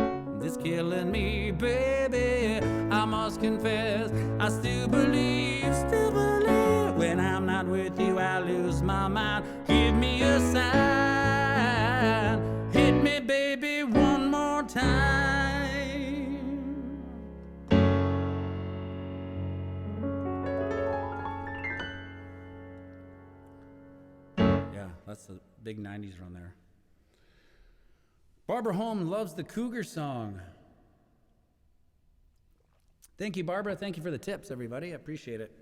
is killing me, baby. I must confess, I still believe, when I'm not with you, I lose my mind. Give me a sign, hit me, baby, one more time. Yeah, that's a big 90s run there. Barbara Holm loves the Cougar song. Thank you, Barbara. Thank you for the tips, everybody. I appreciate it.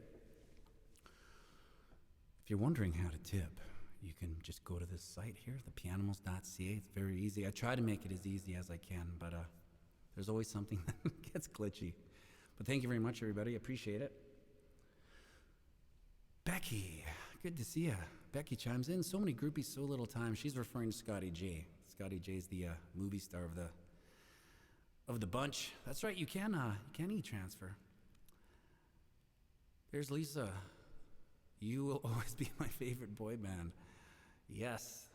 If you're wondering how to tip, you can just go to this site here, thepianimals.ca. It's very easy. I try to make it as easy as I can, but there's always something that gets glitchy. But thank you very much, everybody. I appreciate it. Becky, good to see you. Becky chimes in. So many groupies, so little time. She's referring to Scotty J. Scotty J's the movie star of the bunch. That's right. You can e-transfer. There's Lisa. You will always be my favorite boy band. Yes.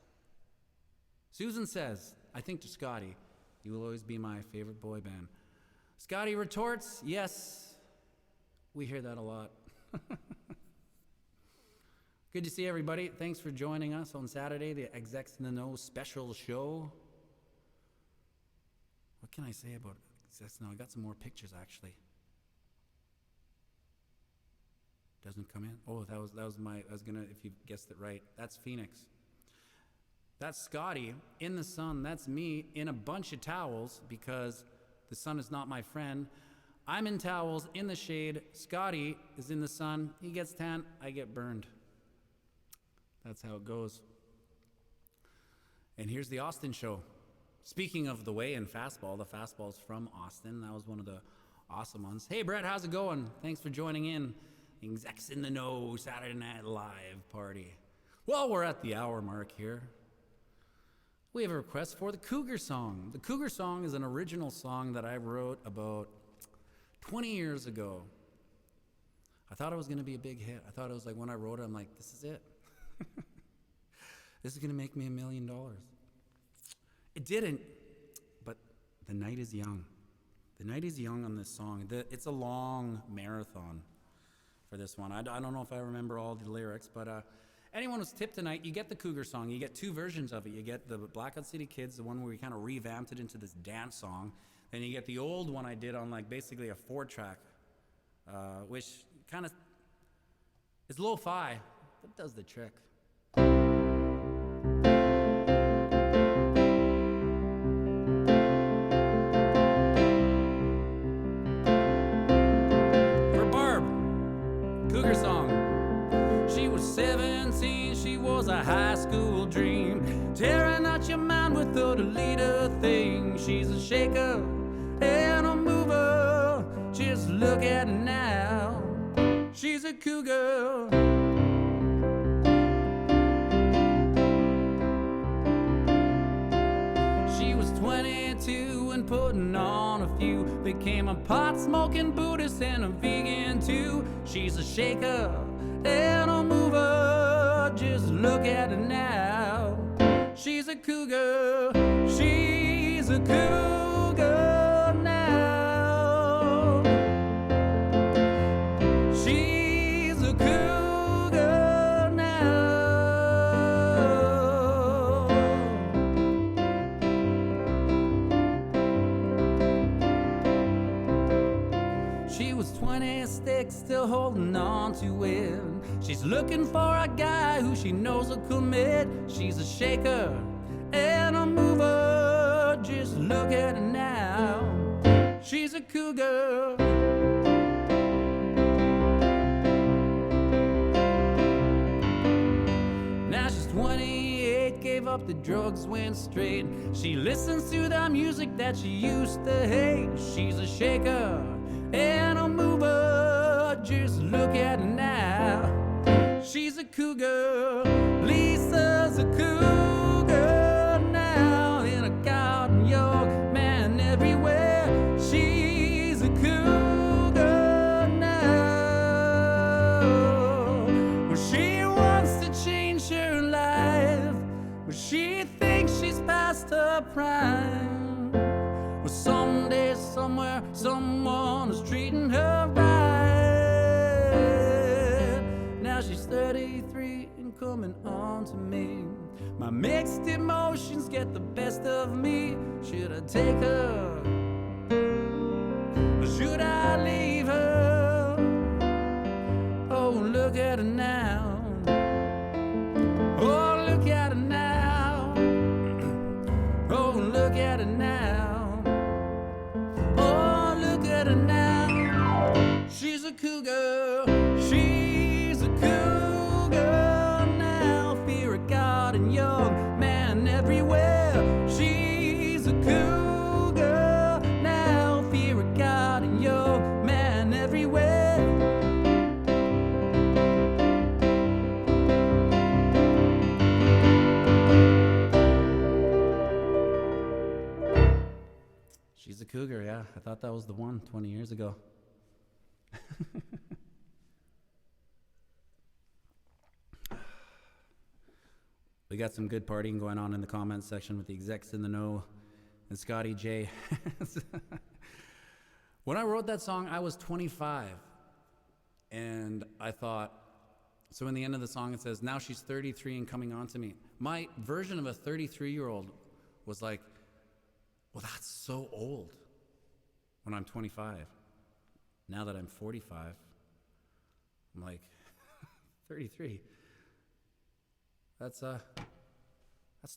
Susan says, I think to Scotty, you will always be my favorite boy band. Scotty retorts, yes. We hear that a lot. Good to see everybody. Thanks for joining us on Saturday, the Execs In The Know special show. What can I say about Execs In The Know? I got some more pictures, actually. Doesn't come in? Oh, that was my, I was gonna, if you guessed it right, that's Phoenix. That's Scotty in the sun. That's me in a bunch of towels because the sun is not my friend. I'm in towels in the shade. Scotty is in the sun. He gets tan, I get burned. That's how it goes. And here's the Austin show. Speaking of the weigh-in fastball, the fastball's from Austin. That was one of the awesome ones. Hey, Brett, how's it going? Thanks for joining in. Execs In The Know Saturday Night Live party. Well, we're at the hour mark here. We have a request for the Cougar song. The Cougar song is an original song that I wrote about 20 years ago. I thought it was going to be a big hit. I thought it was like when I wrote it, I'm like, this is it. This is going to make me $1 million. It didn't, but the night is young. The night is young on this song. It's a long marathon for this one. I don't know if I remember all the lyrics, but anyone who's tipped tonight, you get the Cougar song. You get two versions of it. You get the Blackout City Kids, the one where we kind of revamped it into this dance song. Then you get the old one I did on like basically a 4-track, which kind of is lo-fi, but does the trick. Cougar song. She was 17, she was a high school dream, tearing out your mind without a leader thing. She's a shaker and a mover, just look at her now. She's a cougar. She was 22 and putting on a few, became a pot-smoking Buddhist and a vegan too. She's a shaker and a mover, just look at her now. She's a cougar, she's a cougar now. She's a cougar now. She was 26, still holding on to it. She's looking for a guy who she knows will commit. She's a shaker and a mover, just look at her now. She's a cougar. Now she's 28 gave up the drugs, went straight. She listens to the music that she used to hate. She's a shaker and a mover, just look at her now. She's a cougar, Lisa's a cougar now. In a garden, York, man everywhere. She's a cougar now. Well, she wants to change her life, but she thinks she's past her prime. Well, someday, somewhere, someone is treating her right. Now she's 33 and coming on to me. My mixed emotions get the best of me. Should I take her? Or should I leave her? Oh, look at her now. Oh, look at her now. Oh, look at her now. Oh, look at her now. She's a cougar. She's a cougar now. Fear of God and young man everywhere. She's a cougar now. Fear of God and young man everywhere. She's a cougar, yeah. I thought that was the one 20 years ago. We got some good partying going on in the comments section with the Execs In The Know and Scotty J. When I wrote that song, I was 25. And I thought, so in the end of the song it says, now she's 33 and coming on to me. My version of a 33-year-old was like, well, that's so old when I'm 25. Now that I'm 45, I'm like, 33. That's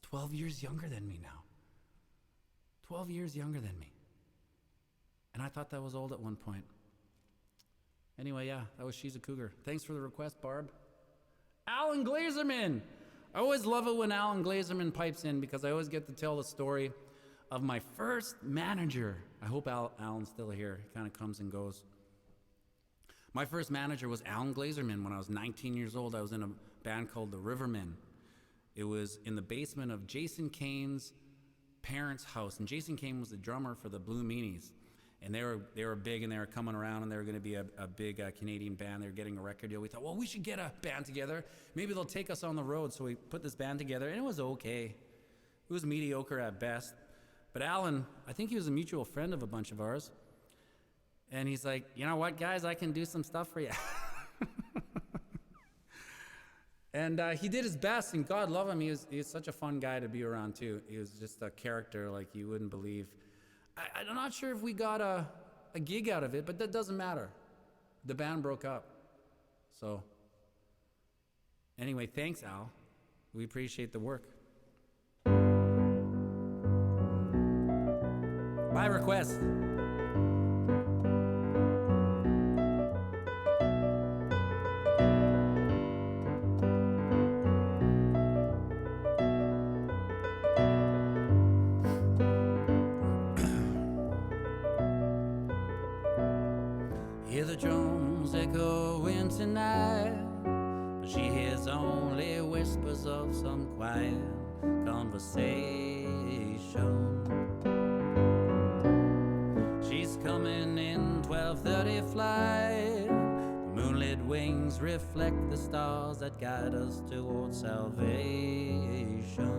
12 years younger than me now. 12 years younger than me. And I thought that was old at one point. Anyway, yeah, that was She's a Cougar. Thanks for the request, Barb. Alan Glazerman. I always love it when Alan Glazerman pipes in because I always get to tell the story of my first manager. I hope Alan's still here. He kind of comes and goes. My first manager was Alan Glazerman. When I was 19 years old, I was in a band called the Rivermen. It was in the basement of Jason Kane's parents' house. And Jason Kane was the drummer for the Blue Meanies. And they were big, and they were coming around, and they were going to be a big Canadian band. They were getting a record deal. We thought, well, we should get a band together. Maybe they'll take us on the road. So we put this band together, and it was okay. It was mediocre at best. But Alan, I think he was a mutual friend of a bunch of ours. And he's like, you know what, guys, I can do some stuff for you. And he did his best, and God love him. He was such a fun guy to be around, too. He was just a character like you wouldn't believe. I'm not sure if we got a gig out of it, but that doesn't matter. The band broke up. So, anyway, thanks, Al. We appreciate the work. By request. Hear the drums echoing tonight, but she hears only whispers of some quiet conversation. She's coming in 12:30 flight. The moonlit wings reflect the stars that guide us towards salvation.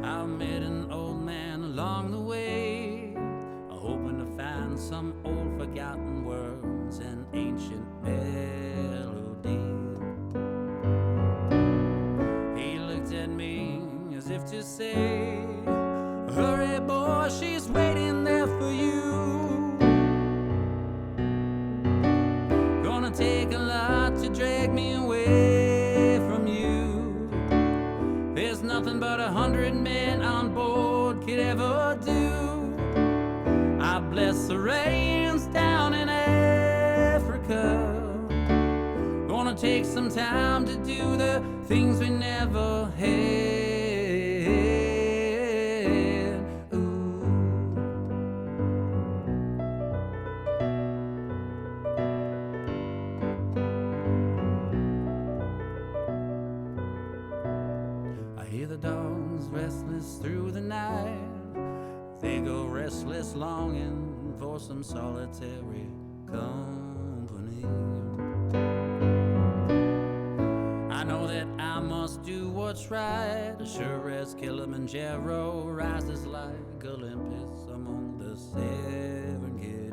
I met an old man along the way, hoping to find some old forgotten words and ancient melody. He looked at me as if to say, hurry boy, she's waiting there for you. Gonna take a lot to drag me away from you. There's nothing but 100 men on board could ever do. I bless the rains down in Africa. Gonna Gonna take some time to do the things we never had. Ooh. I hear the dogs restless through the night. They go restless longing for some solitary company. I know that I must do what's right, sure as Kilimanjaro rises like Olympus among the Serengeti.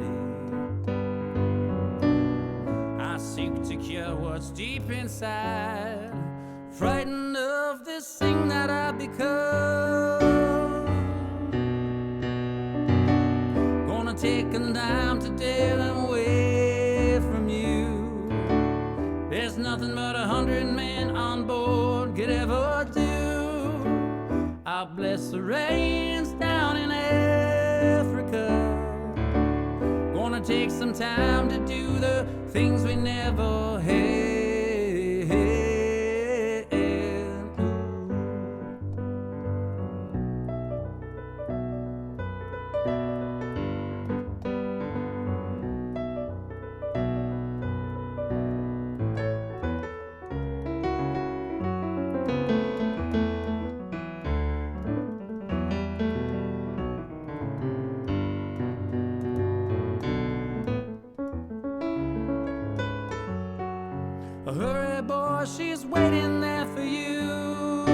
I seek to cure what's deep inside, frightened of this thing that I've become. Gonna take a time today and away from you. There's nothing but 100 men on board could ever do. I'll bless the rains down in Africa. Gonna take some time to do the things we never had. Hurry, boy, she's waiting there for you.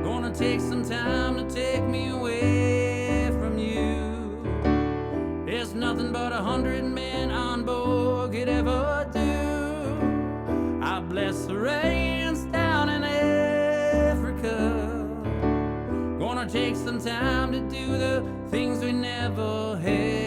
Gonna take some time to take me away from you. There's nothing but 100 men on board could ever do. I bless the rains down in Africa. Gonna take some time to do the things we never had.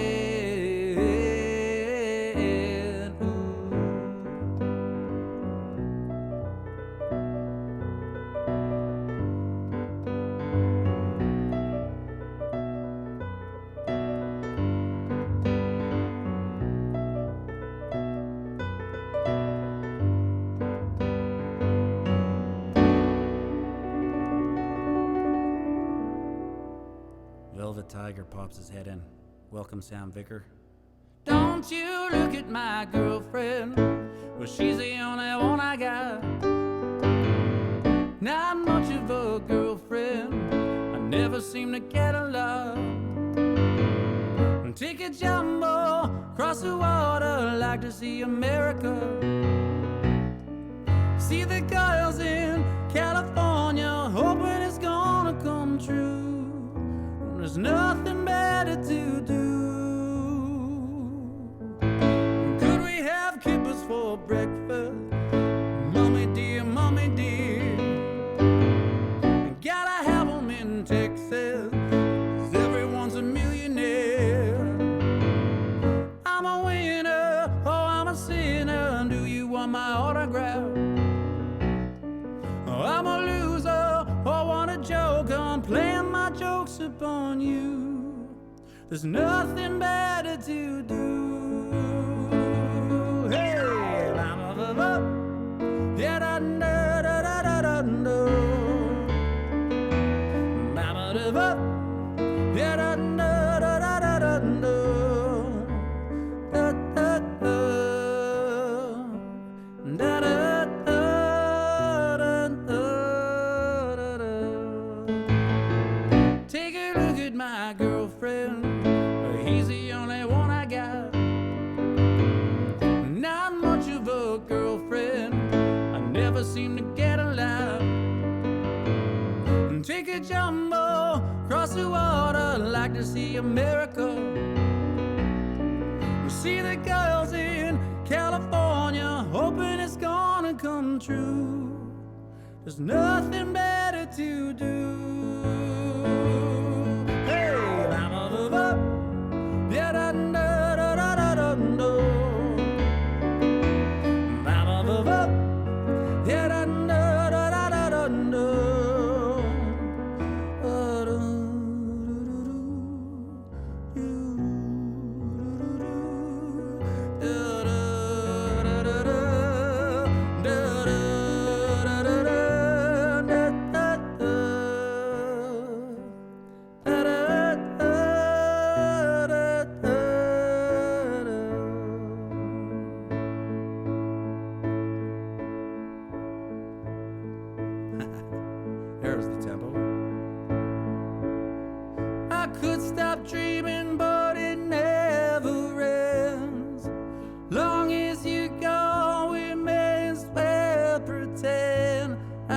Velvet Tiger pops his head in. Welcome, Sam Vicker. Don't you look at my girlfriend. Well, she's the only one I got. Not much of a girlfriend. I never seem to get a lot. Take a jumbo across the water, like to see America. See the girls in California, hoping it's gonna come true. There's nothing better to do. Could we have kippers for breakfast? Mommy dear, gotta have them in Texas, 'cause everyone's a millionaire. I'm a winner, oh I'm a sinner, do you want my autograph? Oh, I'm a loser, oh want a joke, I'm playing my jokes upon you. There's nothing better to do. Hey, I'm a yeah da da da da da da da. I'm a yeah da da da da da da da. Da da da da da. My girlfriend, he's the only one I got. Not much of a girlfriend, I never seem to get a lot. Take a jumbo across the water, like to see America. See the girls in California, hoping it's gonna come true. There's nothing better to do. Yeah, da da da da da da da. Yeah, da da da da da da da. Da da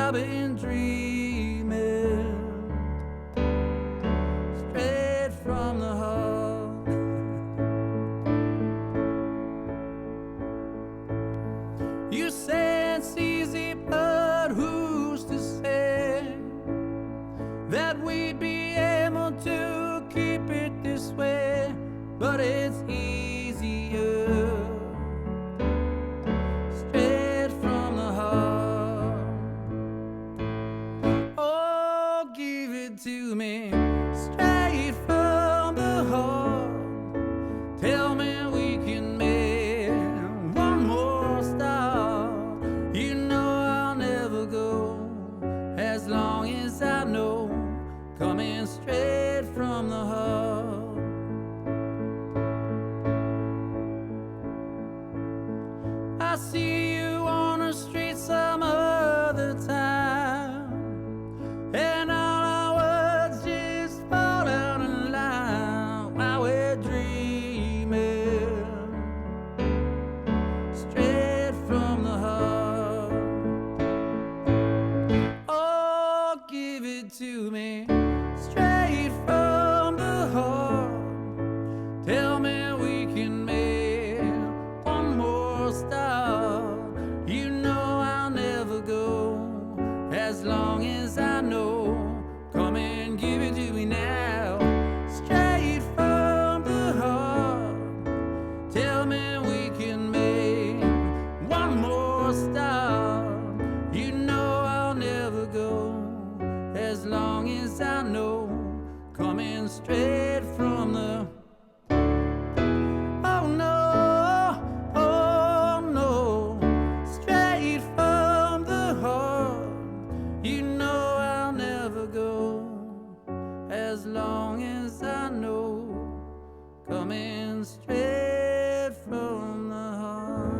I've been dreaming straight from the heart. You say it's easy, but who's to say that we'd be able to keep it this way? But it's easier straight from the heart. Oh, give it to me straight from the heart. Tell me we can make one more start. You know I'll never go as long as I know, coming straight from the heart. I see you on the street some other time, and all our words just fall out in line while we're dreaming straight from the heart. Oh, give it to me straight from the heart. Tell me we can make one more start. You know I'll never go as long as I know. Come and give it to me now, straight from the heart. Tell me we can make one more start. You know I'll never go as long as I know, coming straight from the. Oh no, oh no, straight from the heart. You know I'll never go as long as I know, coming straight from the heart.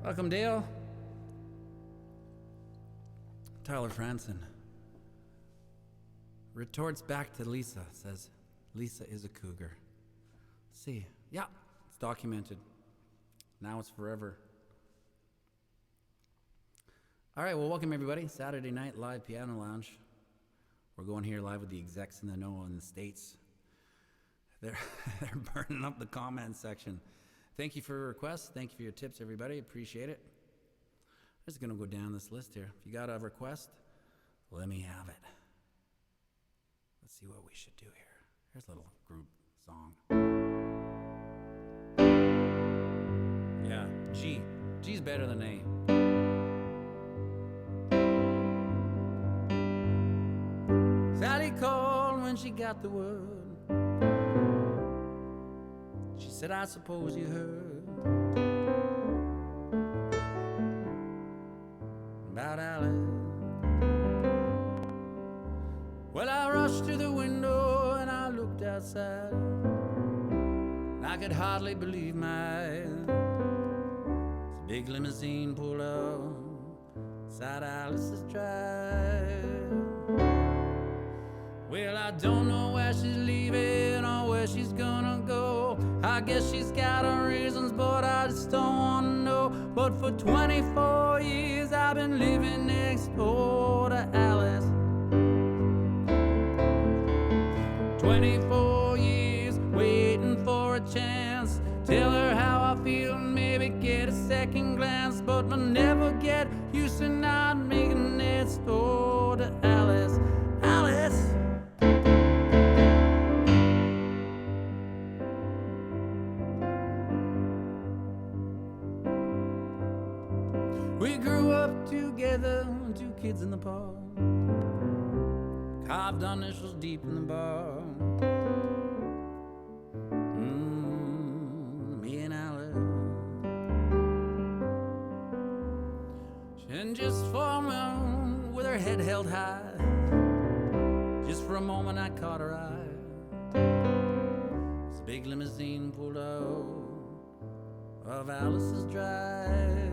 Welcome, Dale. Tyler Franson retorts back to Lisa, says, Lisa is a cougar. Let's see. Yeah, it's documented. Now it's forever. All right, well, welcome everybody. Saturday night live piano lounge. We're going here live with the Execs In The Know in the States. They're burning up the comment section. Thank you for your requests. Thank you for your tips, everybody. Appreciate it. I'm just going to go down this list here. If you got a request, let me have it. Let's see what we should do here. Here's a little group song. Yeah, G. G's better than A. Sally called when she got the word. She said, I suppose you heard about Alice. Well, I rushed to the window and I looked outside. I could hardly believe my eyes. This big limousine pulled up beside Alice's drive. Well, I don't know where she's leaving or where she's gonna go. I guess she's got her reasons, but I just don't wanna know. But for 24 years I've been living next door to Alice. 24 years waiting for a chance. Tell her how I feel and maybe get a second glance. But I'll never get used to not making next door to Alice. Alice. We grew up together, 2 kids in the park. Carved our initials deep in the bar. Me and Alice. And just for a moment, with her head held high, just for a moment I caught her eye. This big limousine pulled out of Alice's drive.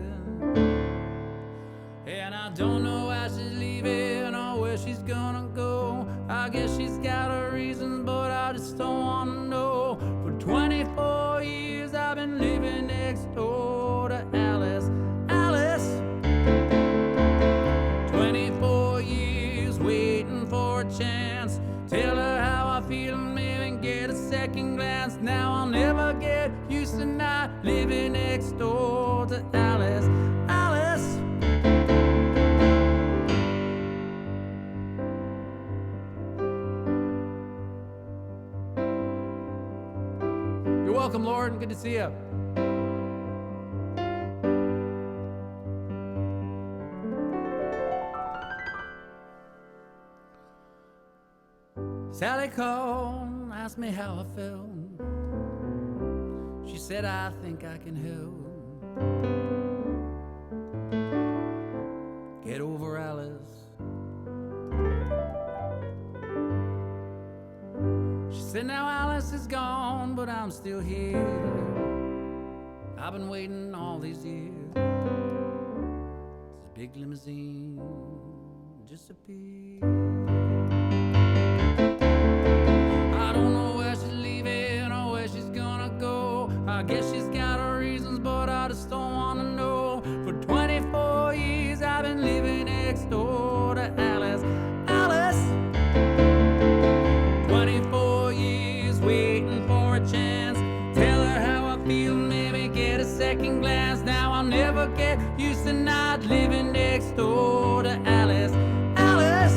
And I don't know why she's leaving or where she's gonna go. I guess she's got her reasons, but I just don't wanna know. For 24 years feel, maybe get a second glance. Now I'll never get used to not living next door to Alice. Alice. You're welcome, Lord. Good to see you. Sally called, asked me how I felt. She said, I think I can help. Get over Alice. She said, now Alice is gone, but I'm still here. I've been waiting all these years. This big limousine disappeared. I guess she's got her reasons, but I just don't want to know. For 24 years I've been living next door to Alice. Alice. 24 years waiting for a chance. Tell her how I feel, maybe get a second glance. Now I'll never get used to not living next door to Alice. Alice.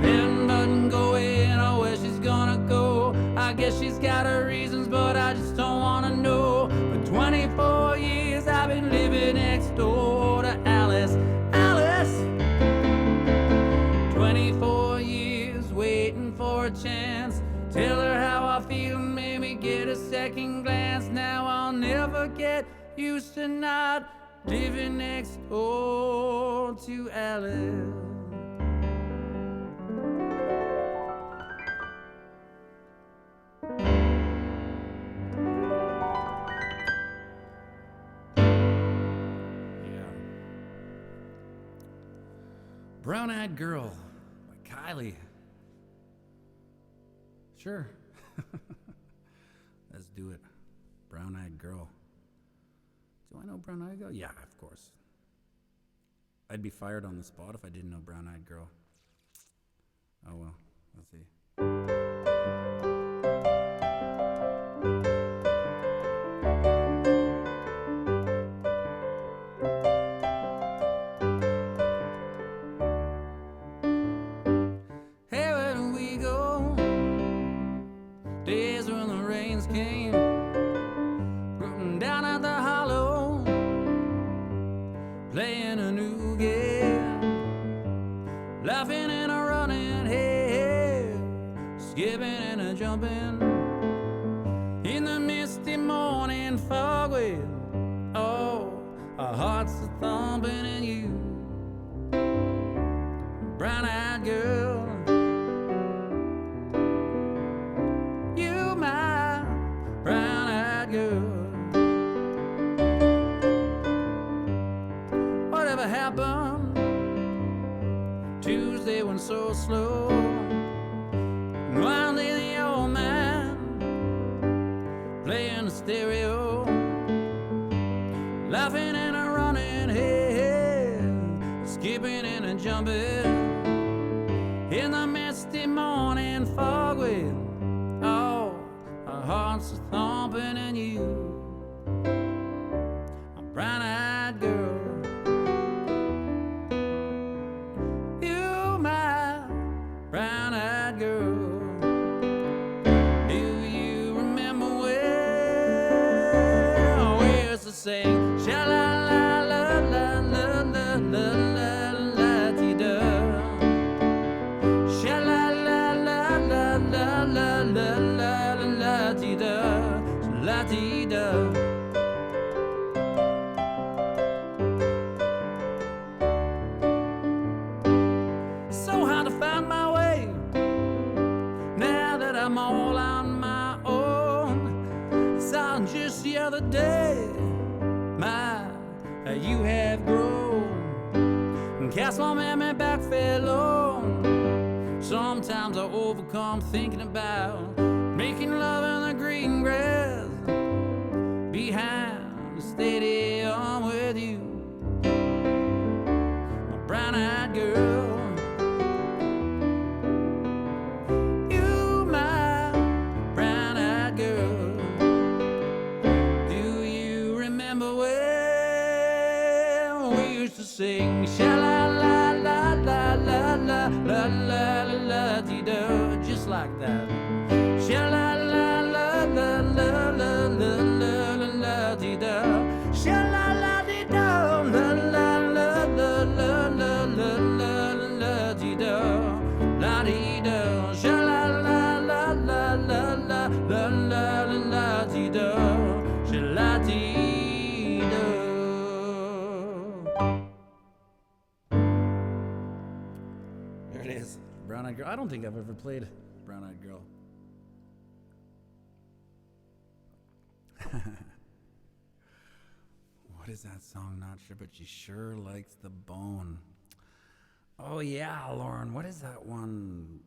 Then button go in, oh, where she's gonna go. I guess she's got her reasons, but I just don't want to know. For 24 years I've been living next door to Alice. Alice. 24 years waiting for a chance. Tell her how I feel, maybe get a second glance. Now I'll never get used to not living next door to Alice. Brown-Eyed Girl by Kylie. Sure. Let's do it. Brown-Eyed Girl. Do I know Brown-Eyed Girl? Yeah, of course. I'd be fired on the spot if I didn't know Brown-Eyed Girl. Oh well, let's see. Laughing and a running, hey, hey, skipping and a jumping in the misty morning fog with, oh, our hearts are thumping and you, brown-eyed girl, you my brown-eyed girl. Whatever happened Tuesday went so slow. Wound in the old man playing the stereo, laughing and a running, hey, hey, skipping and a jumping in the misty morning fog with, oh, our hearts are thumping and you, a brown-eyed girl. Brown-eyed girl, do you remember where we used to sing sha-la-la-la-la-la-la-la-la-la-la-dee-da, sha-la-la-la-la-la-la-la-la-la-dee-da, la-dee-da. So hard to find my way now that I'm all on my own. Saw just the other day, my, you have grown. Cast my memory back fair low. Sometimes I overcome thinking about making love in the green grass behind the stadium with you, my brown-eyed girl. sha-la-la-dee-do, just like that. Sha-la-la-la-la-la-la-la-la-la-dee-do, sha-la-la-dee-do, la-la-la-la-la-la-la-la-la-dee-do, la-dee-do, sha-la-la-la-la-la-la-la-la-dee-do, sha-la-dee-do. There it is, Brown Eyed Girl. I don't think I've ever played Brown Eyed Girl. What is that song? Not sure, but she sure likes the bone. Oh yeah, Lauren, what is that one?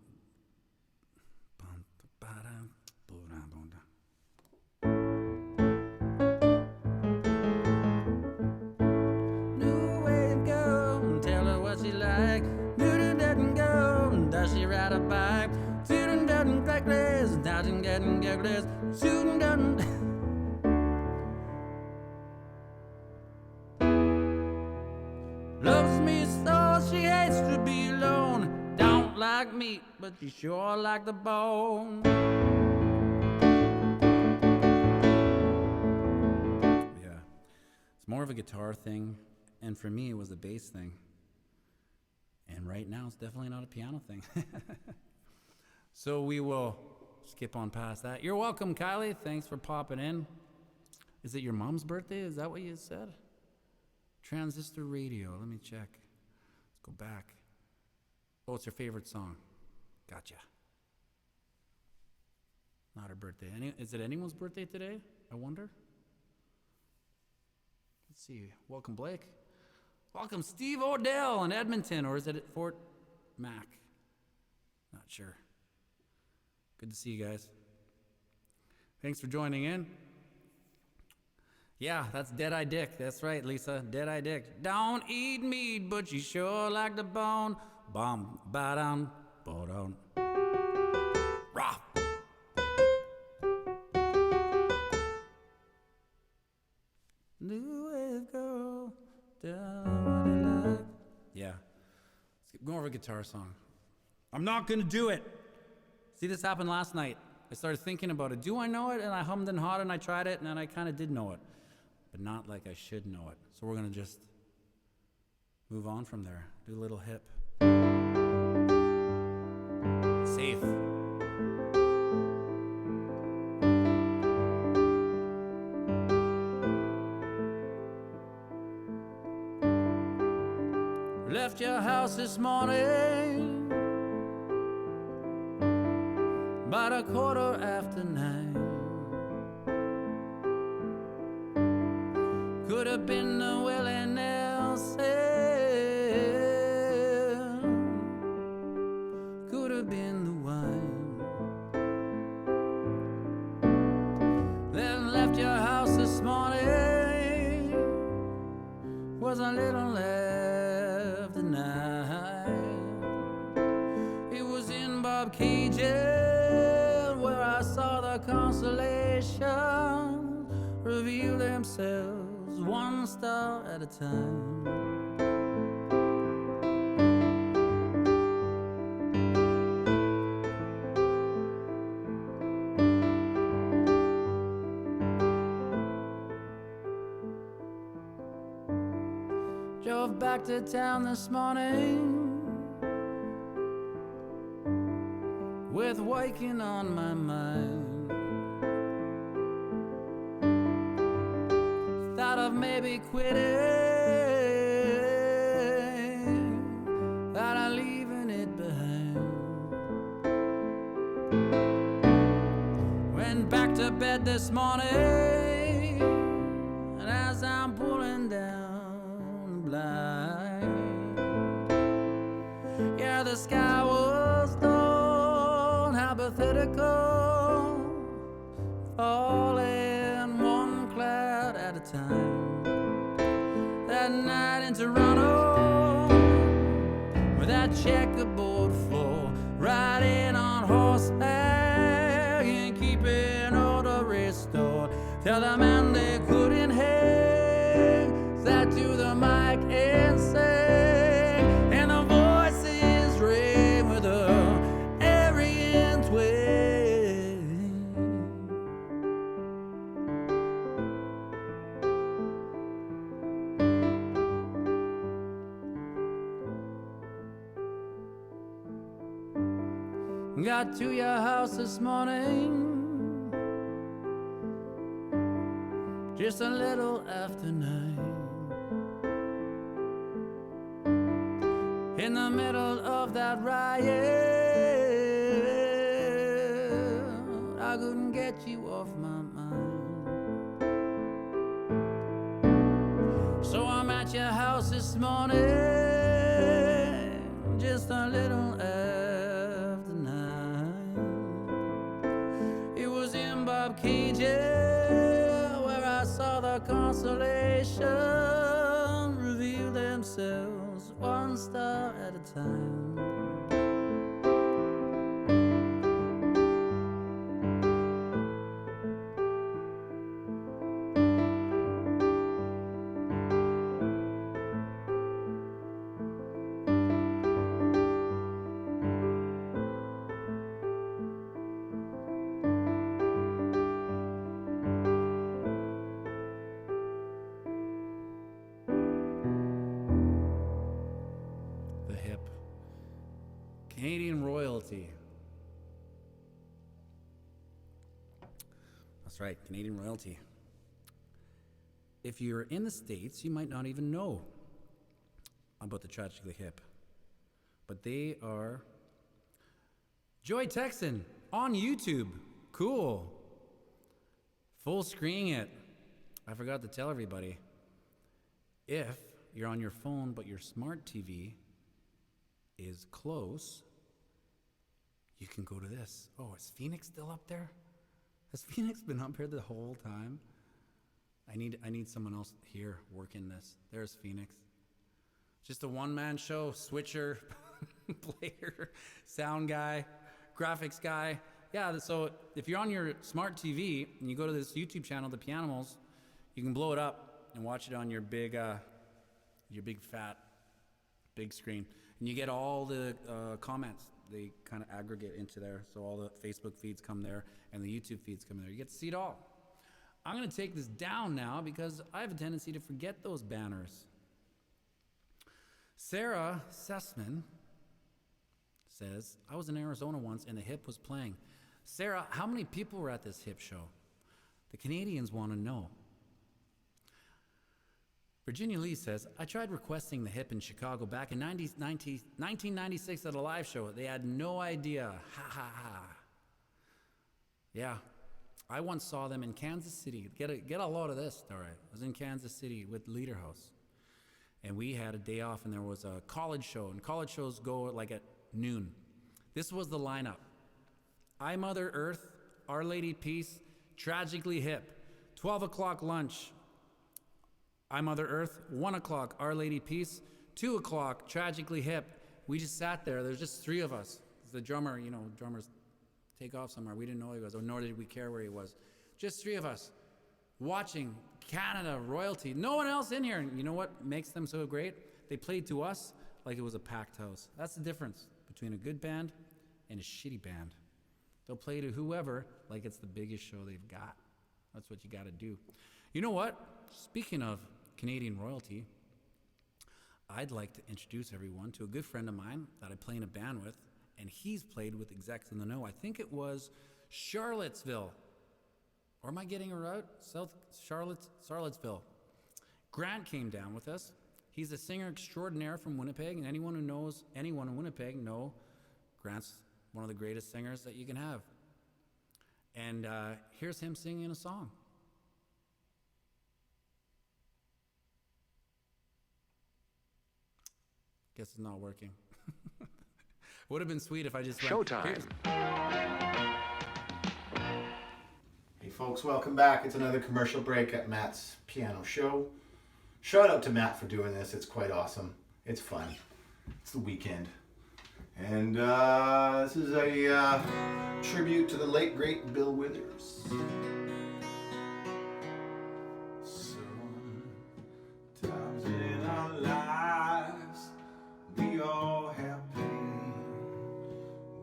New wave go, tell her what she like. Newton doesn't go, does she ride a bike? Newton doesn't crack this, doesn't get this. Newton doesn't. Loves me so she hates to be alone. Don't like meat, but she sure like the bone. Yeah, it's more of a guitar thing, and for me it was a bass thing. And right now it's definitely not a piano thing. So we will skip on past that. You're welcome, Kylie. Thanks for popping in. Is it your mom's birthday? Is that what you said? Transistor radio. Let me check. Let's go back. Oh, it's her favorite song. Gotcha. Not her birthday. Is it anyone's birthday today? I wonder. Let's see. Welcome, Blake. Welcome, Steve Odell in Edmonton. Or is it at Fort Mac? Not sure. Good to see you guys. Thanks for joining in. Yeah, that's Dead-Eye Dick. That's right, Lisa. Dead-Eye Dick. Don't eat meat, but you sure like the bone. Bum, ba-dum, ba-dum. Rah! New wave girl, down what you like. Yeah. Let's go over a guitar song. I'm not gonna do it. See, this happened last night. I started thinking about it. Do I know it? And I hummed and hawed and I tried it, and then I kind of did know it. But not like I should know it. So we're going to just move on from there. Do a little hip. Safe. Left your house this morning about 9:15. Could have been the Willie Nelson, could have been the wine. Then left your house this morning, was a little left tonight. It was in Bob Cajun where I saw the constellations reveal themselves one star at a time. Drove back to town this morning with waking on my mind. Thought of maybe quitting, thought of leaving it behind. Went back to bed this morning, and as I'm pulling down the blind, yeah, the sky was dawn, hypothetical, falling one cloud at a time. That night in Toronto, with that checkerboard floor, riding on horseback and keeping all the restored. Tell the man they couldn't hang, sat to the mic and sang, and the voices ring with a Got to your house this morning just a little after 9. In the middle of that riot, I couldn't get you off my mind. So I'm at your house this morning just a little after 9. It was in Bob Cage's where I saw the constellation reveal themselves one star at a time. The hip. Canadian royalty. That's right, Canadian royalty. If you're in the States, you might not even know about the Tragically Hip. But they are Joy Texan on YouTube. Cool. Full screen it. I forgot to tell everybody. If you're on your phone but your smart TV is close, you can go to this. Oh, is Phoenix still up there? Has Phoenix been up here the whole time? I need someone else here working this. There's Phoenix. Just a one-man show, switcher, player, sound guy, graphics guy. Yeah, so if you're on your smart TV and you go to this YouTube channel, The Pianimals, you can blow it up and watch it on your big fat screen. And you get all the comments. They kind of aggregate into there. So all the Facebook feeds come there and the YouTube feeds come there. You get to see it all. I'm going to take this down now because I have a tendency to forget those banners. Sarah Sessman says, I was in Arizona once and the Hip was playing. Sarah, how many people were at this Hip show? The Canadians want to know. Virginia Lee says, I tried requesting the Hip in Chicago back in 1996 at a live show. They had no idea. Ha ha ha. Yeah, I once saw them in Kansas City. Get a lot of this story. I was in Kansas City with Leaderhouse. And we had a day off and there was a college show. And college shows go like at noon. This was the lineup. I Mother Earth, Our Lady Peace, Tragically Hip. 12 o'clock lunch. I Mother Earth, 1 o'clock, Our Lady Peace, 2 o'clock, Tragically Hip. We just sat there. There's just three of us. The drummer, drummers take off somewhere. We didn't know he was, or nor did we care where he was. Just three of us watching Canada royalty. No one else in here. And you know what makes them so great? They played to us like it was a packed house. That's the difference between a good band and a shitty band. They'll play to whoever like it's the biggest show they've got. That's what you got to do. You know what? Speaking of Canadian royalty, I'd like to introduce everyone to a good friend of mine that I play in a band with, and he's played with Execs In The Know. I think it was Charlottesville. Or am I getting her out? Charlottesville. Grant came down with us. He's a singer extraordinaire from Winnipeg, and anyone who knows anyone in Winnipeg know Grant's one of the greatest singers that you can have. And here's him singing a song. Guess it's not working. Would have been sweet if I just went, Showtime. Hey folks, welcome back. It's another commercial break at Matt's Piano Show. Shout out to Matt for doing this. It's quite awesome. It's fun. It's the weekend. And this is a tribute to the late, great Bill Withers. Sometimes in our lives, we all have pain.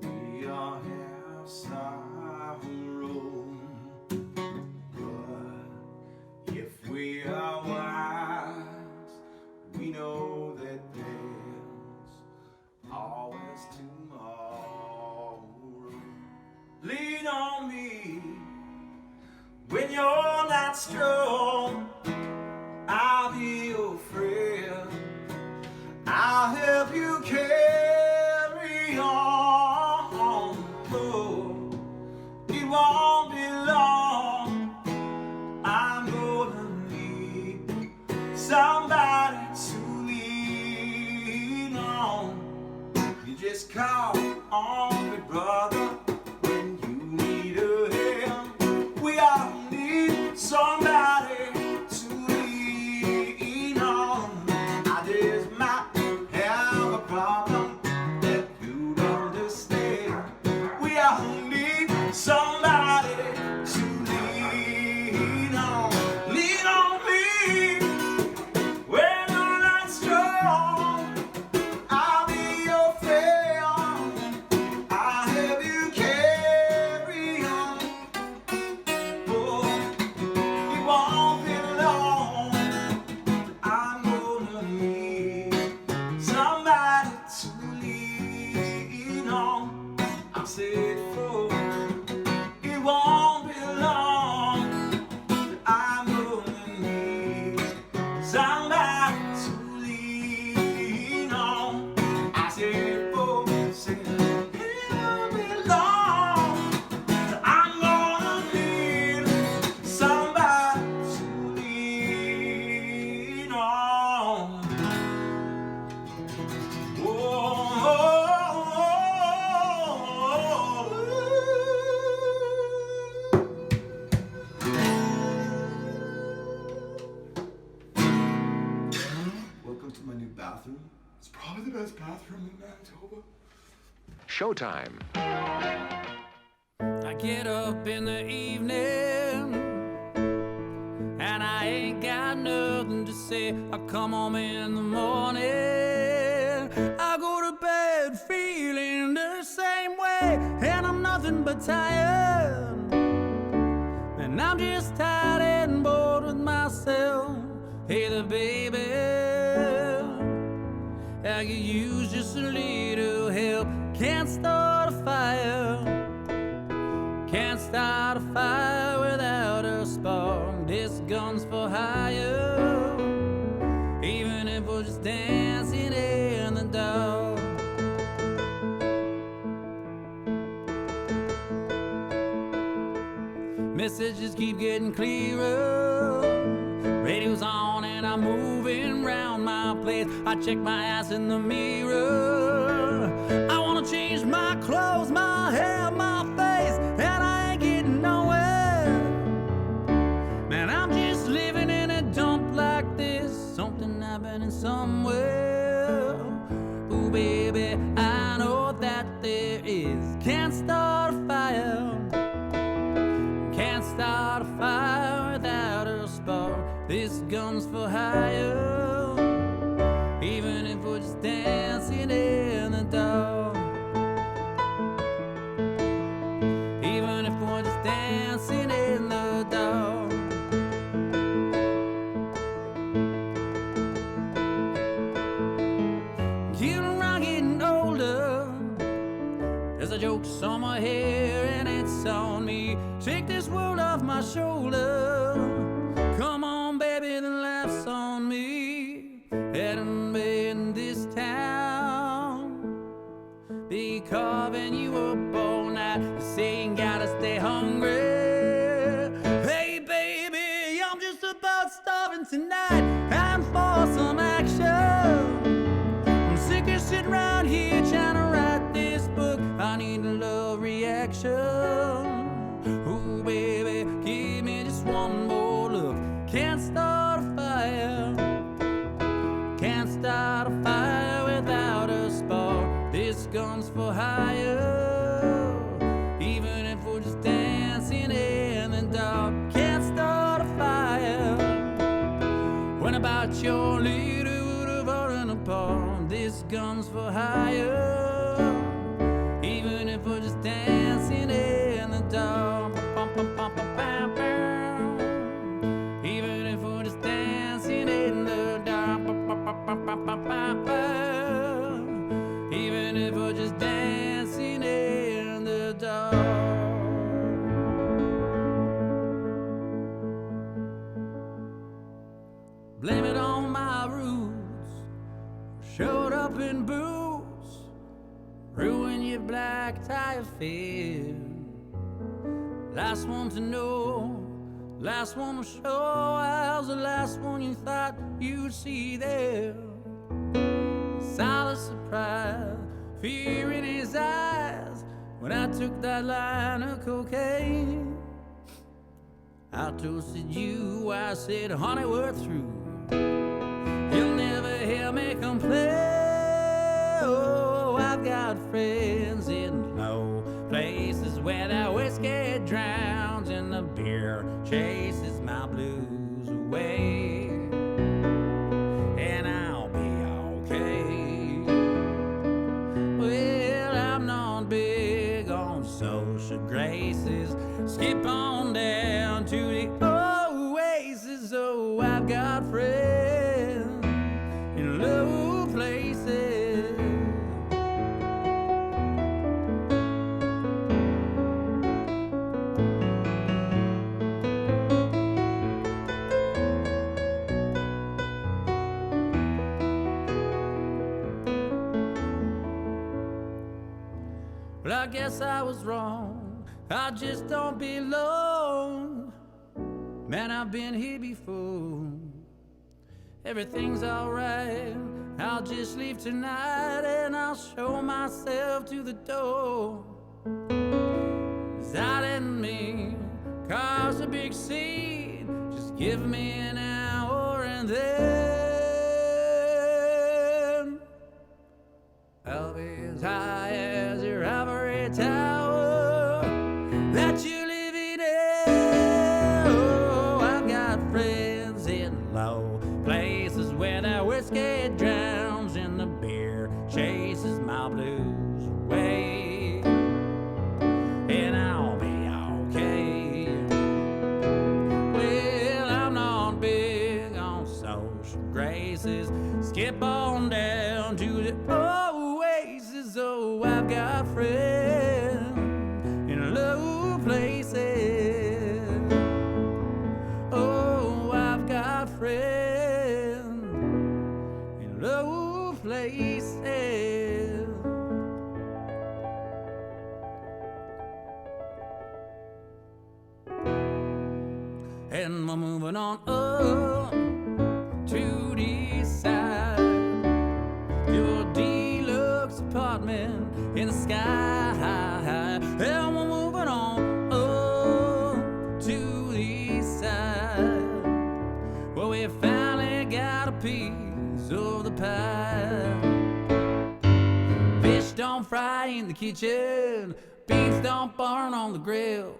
We all have sorrow. But if we are wise, we know that there's always tomorrow. lean on me when you're not strong. I'll be your friend. I'll help you carry on. Oh, it won't be long. I'm gonna need somebody to lean on. You just call on me, brother, when you need a hand. We all need somebody to lean on. I just might have a problem that you'd understand. We all need somebody to lean on. Lean on me when you're not strong. I'll be your friend. I'll help you carry on. Oh, it won't be long. I'm gonna need somebody to lean on. I said, oh, it won't be long. I'm gonna need somebody to lean on. I said, oh, it won't be long. I'm gonna need somebody to lean on. Welcome to my new bathroom. It's probably the best bathroom in Manitoba. Showtime. I get up in the evening and I ain't got nothing to say. I come home in the morning, I go to bed feeling the same way, and I'm nothing but tired, and I'm just tired and bored with myself. Hey there, baby, I could use just a little help. Can't start a fire, can't start a fire without a spark. This gun's for hire, even if we're just dancing in the dark. Messages keep getting clearer, radio's on and I'm moving round my place. I check my ass in the mirror, I wanna change my clothes, my hair, my face, and I ain't getting nowhere. Man, I'm just living in a dump like this, something happening somewhere. Ooh, baby, I know that there is. Can't start a fire, can't start a fire without a spark. This gun's for hire, even if we're just dancing in the dark. Even if we're just dancing in the dark. Keep around getting older, there's a joke somewhere here and it's on me. Take this world off my shoulder, come on baby, the laughs on me. Hadn't been in this town, be carving you up all night, saying gotta stay hungry. Hey baby, I'm just about starving tonight, time for some action. I'm sick of sitting around here trying to write this book, I need a love reaction. Ooh baby, give me just one more look. Can't start a fire, can't start a fire without a spark. This gun's for hire, even if we're just dancing in the dark. Can't start a fire when about your leader would have fallen apart. This gun's for hire, even if we're just dancing in the dark. Even if we're just dancing in the dark. Even if we're just dancing in the dark. asked how you feel. Last one to know, last one to show. How's the last one you thought you'd see there? Silent surprise, fear in his eyes when I took that line of cocaine. I toasted you, I said, honey, we're through. You'll never hear me complain. Oh, I've got friends in low places where that whiskey drowns and the beer chases my blues away. And I'll be okay. Well, I'm not big on social graces. Skip on down to the oasis. Oh, I've got friends in low places. Well, I guess I was wrong. I just don't belong. Man, I've been here before. Everything's alright. I'll just leave tonight and I'll show myself to the door. 'Cause I didn't mean cause a big scene. Just give me an hour and then I'll be as high as your ivory tower that you live in. Oh, I've got friends in low places where the whiskey drowns and the beer chases my blues away. And I'll be okay. Well, I'm not big on social graces. Skip on down to the oasis. Oh, I've got friends in low places. Oh, I've got friends in low places. And we're moving on up to the side. Your deluxe apartment in the sky. And we're moving on up to the side, where we finally got a piece of the pie. Fish don't fry in the kitchen, beans don't burn on the grill.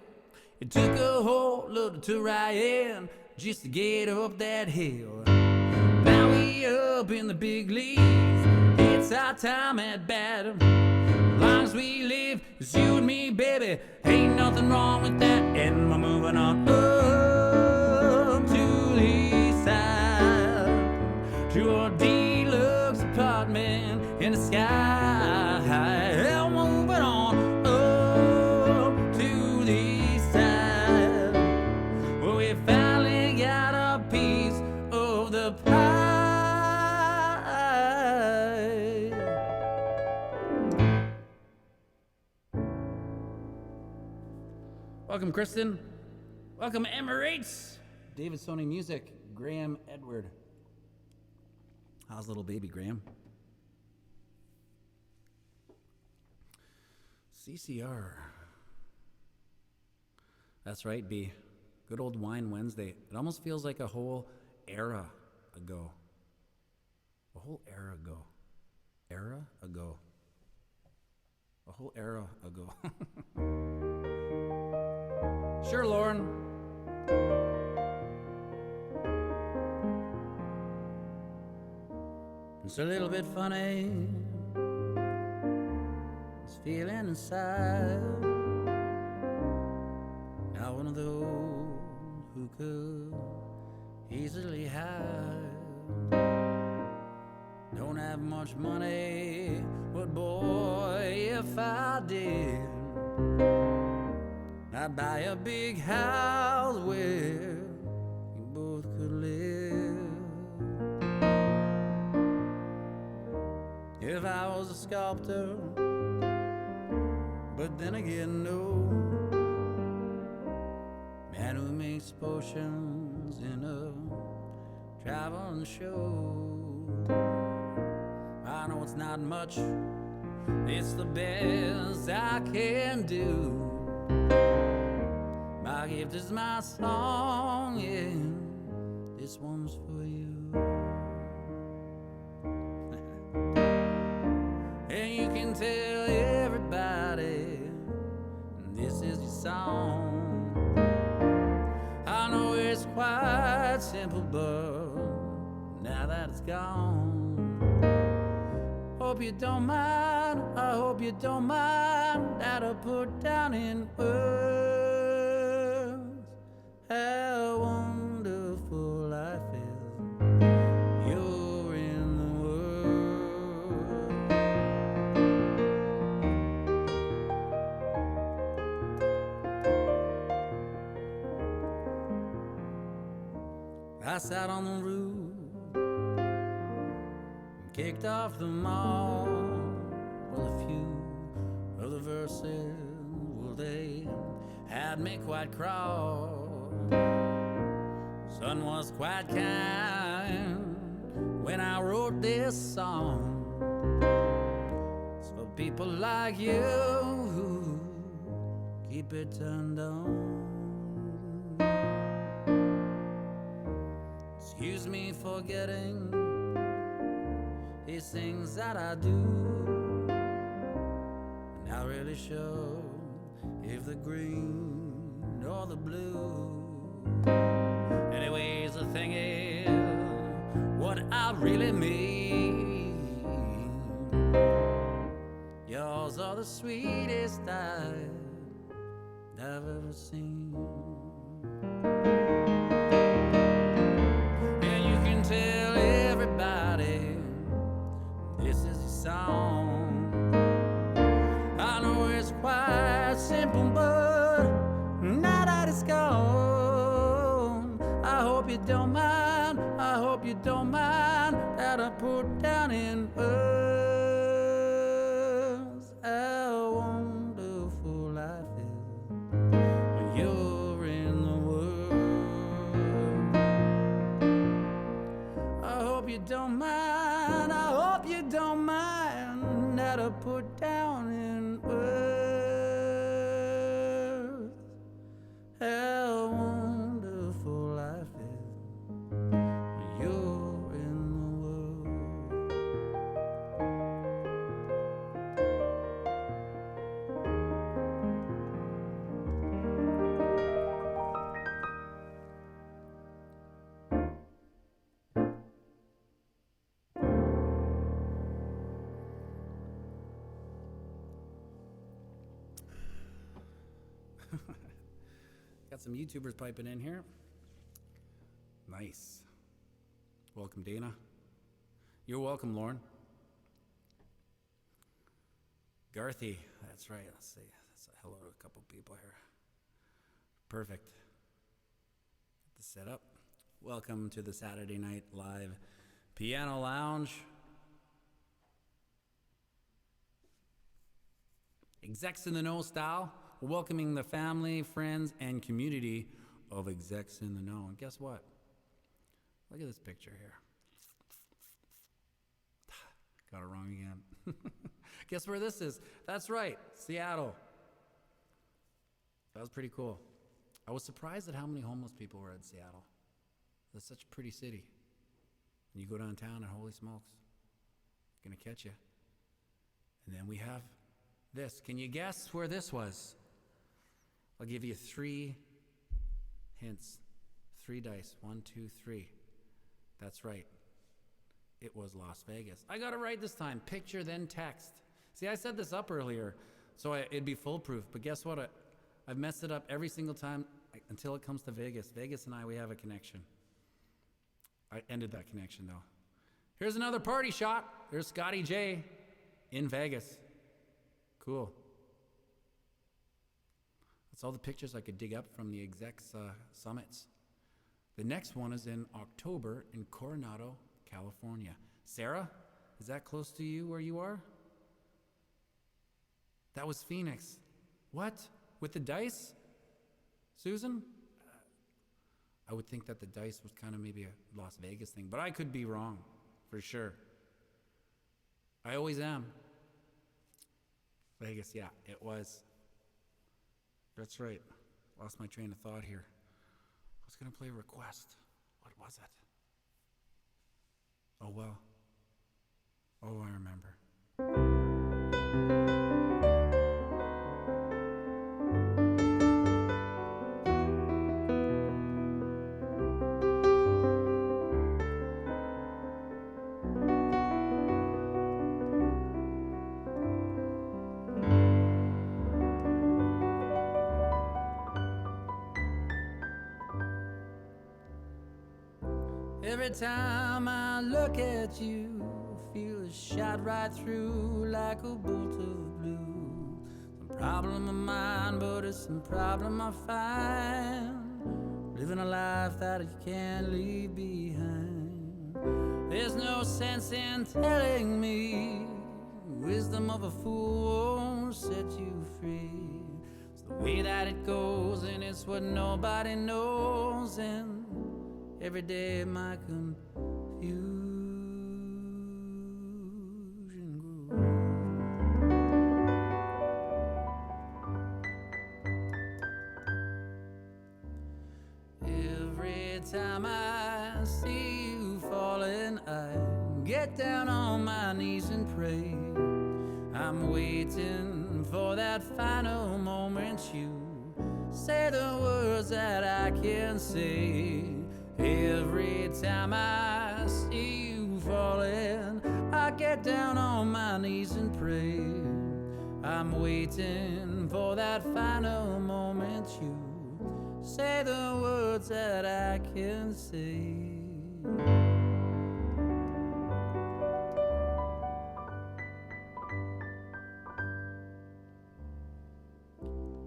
It took a whole lot to Ryan just to get up that hill. Now we up in the big leagues. It's our time at bat. As long as we live, it's you and me, baby. Ain't nothing wrong with that. And we're moving on up to the side, to a deluxe apartment in the sky. And we're moving on up to the side, where we finally got a piece of the pie. Welcome, Kristen. Welcome, Emirates. David Sony Music, Graham Edward. How's little baby Graham? CCR. That's right, B. Good old Wine Wednesday. It almost feels like a whole era ago. A whole era ago. Era ago. A whole era ago. Sure, Lauren. It's a little bit funny, this feeling inside. Not one of those who could easily hide. Don't have much money, but boy, if I did, I'd buy a big house where we both could live. If I was a sculptor, But then again, no. Man who makes potions in a traveling show. I know it's not much, it's the best I can do. My gift is my song, and this one's for you. And you can tell everybody this is your song. I know it's quite simple, but now that it's gone, hope you don't mind, I hope you don't mind that I put down in words how wonderful life is. You're in the world. I sat on the roof and kicked off the mall. Well, a few of the verses, well, they had me quite cross. Sun was quite kind when I wrote this song. It's for people like you who keep it turned on. Excuse me for getting these things that I do. Not really sure if the green or the blue. Anyways, the thing is, what I really mean, yours are the sweetest I've ever seen. And you can tell everybody this is your song. I know it's quite simple, but now that it's gone, I hope you don't mind, I hope you don't mind that I put down in words how wonderful life is when you're in the world. I hope you don't mind, I hope you don't mind that I put down in words how wonderful life is when you're in the world. Got some YouTubers piping in here. Nice. Welcome, Dana. You're welcome, Lauren. Garthy, that's right. Let's see. That's a hello to a couple people here. Perfect. Get this set up. Welcome to the Saturday Night Live Piano Lounge. Execs in the Know style. Welcoming the family, friends, and community of Execs in the Know. And guess what? Look at this picture here. Got it wrong again. Guess where this is? That's right, Seattle. That was pretty cool. I was surprised at how many homeless people were in Seattle. It's such a pretty city. And you go downtown and holy smokes, gonna catch you. And then we have this. Can you guess where this was? I'll give you 3 hints. 3 dice. 1, 2, 3. That's right. It was Las Vegas. I got it right this time. Picture, then text. See, I set this up earlier, so it'd be foolproof. But guess what? I've messed it up every single time until it comes to Vegas. Vegas and I, we have a connection. I ended that connection, though. Here's another party shot. There's Scotty J in Vegas. Cool. That's all the pictures I could dig up from the execs summits. The next one is in October in Coronado, California. Sarah, is that close to you where you are? That was Phoenix. What? With the dice? Susan? I would think that the dice was kind of maybe a Las Vegas thing, but I could be wrong, for sure. I always am. Vegas, yeah, it was. That's right. Lost my train of thought here. I was going to play Request. What was it? Oh, well. Oh, I remember. Every time I look at you, I feel a shot right through like a bolt of blue. Some problem of mine, but it's some problem I find. Living a life that you can't leave behind. There's no sense in telling me wisdom of a fool won't set you free. It's the way that it goes, and it's what nobody knows. And every day my confusion grows. Every time I see you falling, I get down on my knees and pray. I'm waiting for that final moment you say the words that I can't say. Every time I see you falling, I get down on my knees and pray. I'm waiting for that final moment you say the words that I can say.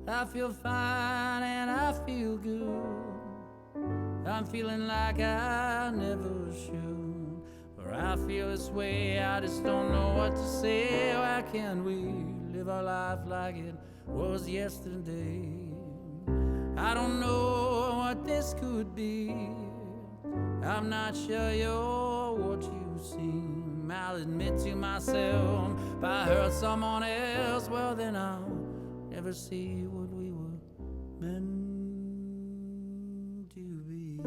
I feel fine and I feel good. I'm feeling like I never should. Or I feel this way, I just don't know what to say. Why can't we live our life like it was yesterday? I don't know what this could be. I'm not sure you're what you seem. I'll admit to myself, if I hurt someone else, well then I'll never see what we were meant to be.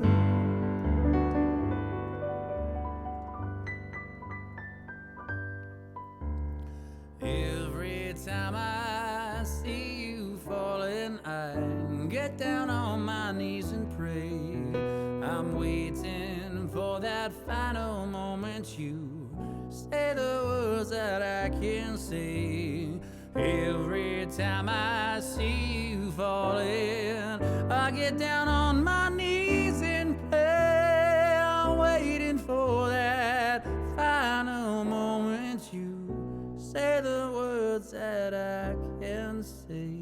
Every time I see you falling, I get down on my knees and pray. I'm waiting for that final moment you say the words that I can't say. Every time I see you falling, I get down on my knees and pray. I'm waiting for that final moment you say the words that I can say.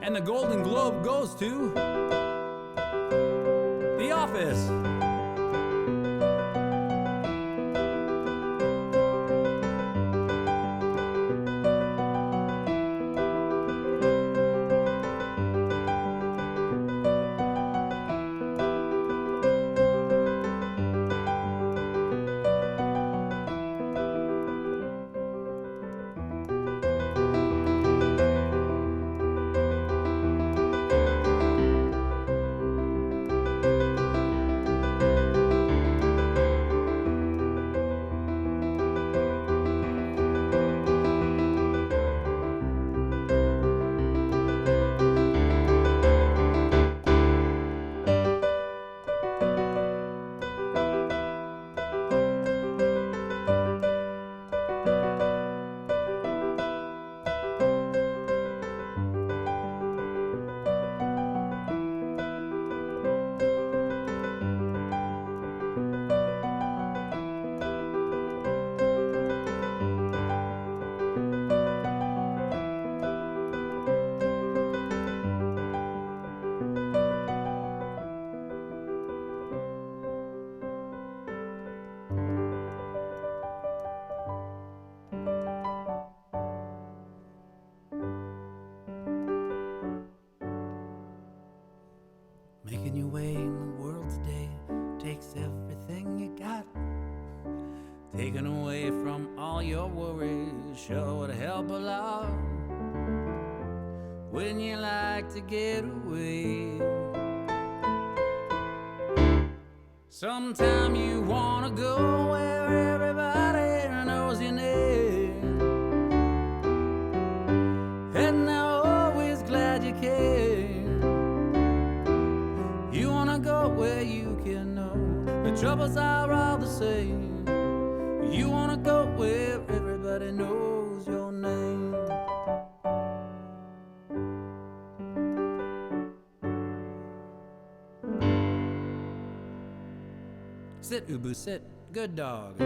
And the Golden Globe goes to The Office. taken away from all your worries sure would help a lot. Wouldn't you like to get away? Sometime you wanna go where everybody knows your name, and I'm always glad you came. You wanna go where you can know the troubles are all the same. You wanna go where everybody knows your name. Sit, Ubu, sit. Good dog.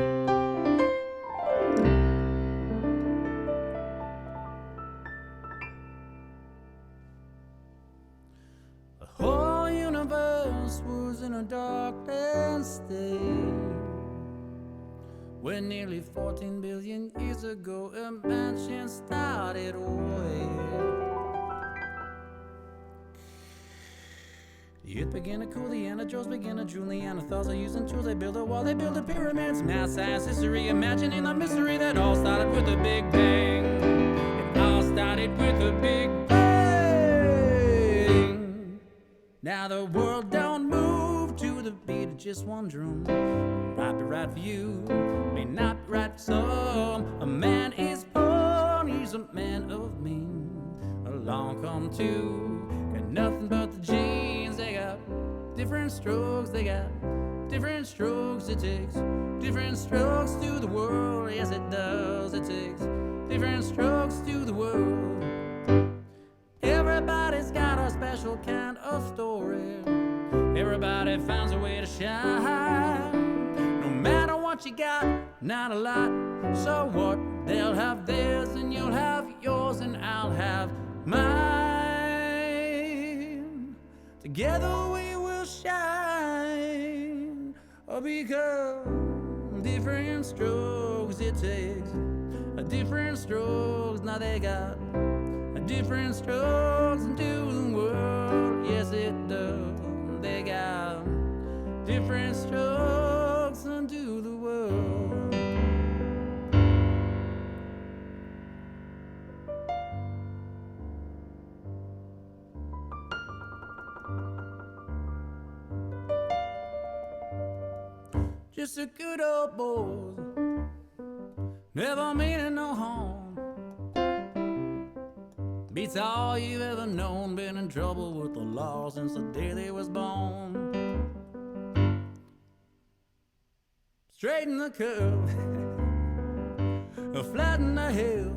The whole universe was in a darkness state when nearly 14 billion years ago invention started away. The earth began to cool, the Neanderthals began to drool, Neanderthals are using tools, they build a wall, they build the pyramids, math, science, history, imagining the mystery that all started with a big bang. It all started with a big bang. Now the world don't move to the beat of just one drum. Might be right for you, may not be right for some. A man is born, he's a man of means. Along come two, got nothing but the genes. They got different strokes, they got different strokes. It takes different strokes to the world. Yes, it does. It takes different strokes to the world. Everybody's got a special kind of story. Everybody finds a way to shine. No matter what you got, not a lot. So what? They'll have theirs and you'll have yours and I'll have mine. Together we will shine. Or become different strokes. It takes a different strokes. Now they got a different strokes into the world. Yes, it does. They got different strokes into the world. Just a good old boy, never meaning no harm. Beats all you've ever known, been in trouble with the law since the day they was born. Straighten the curve, flatten the hill.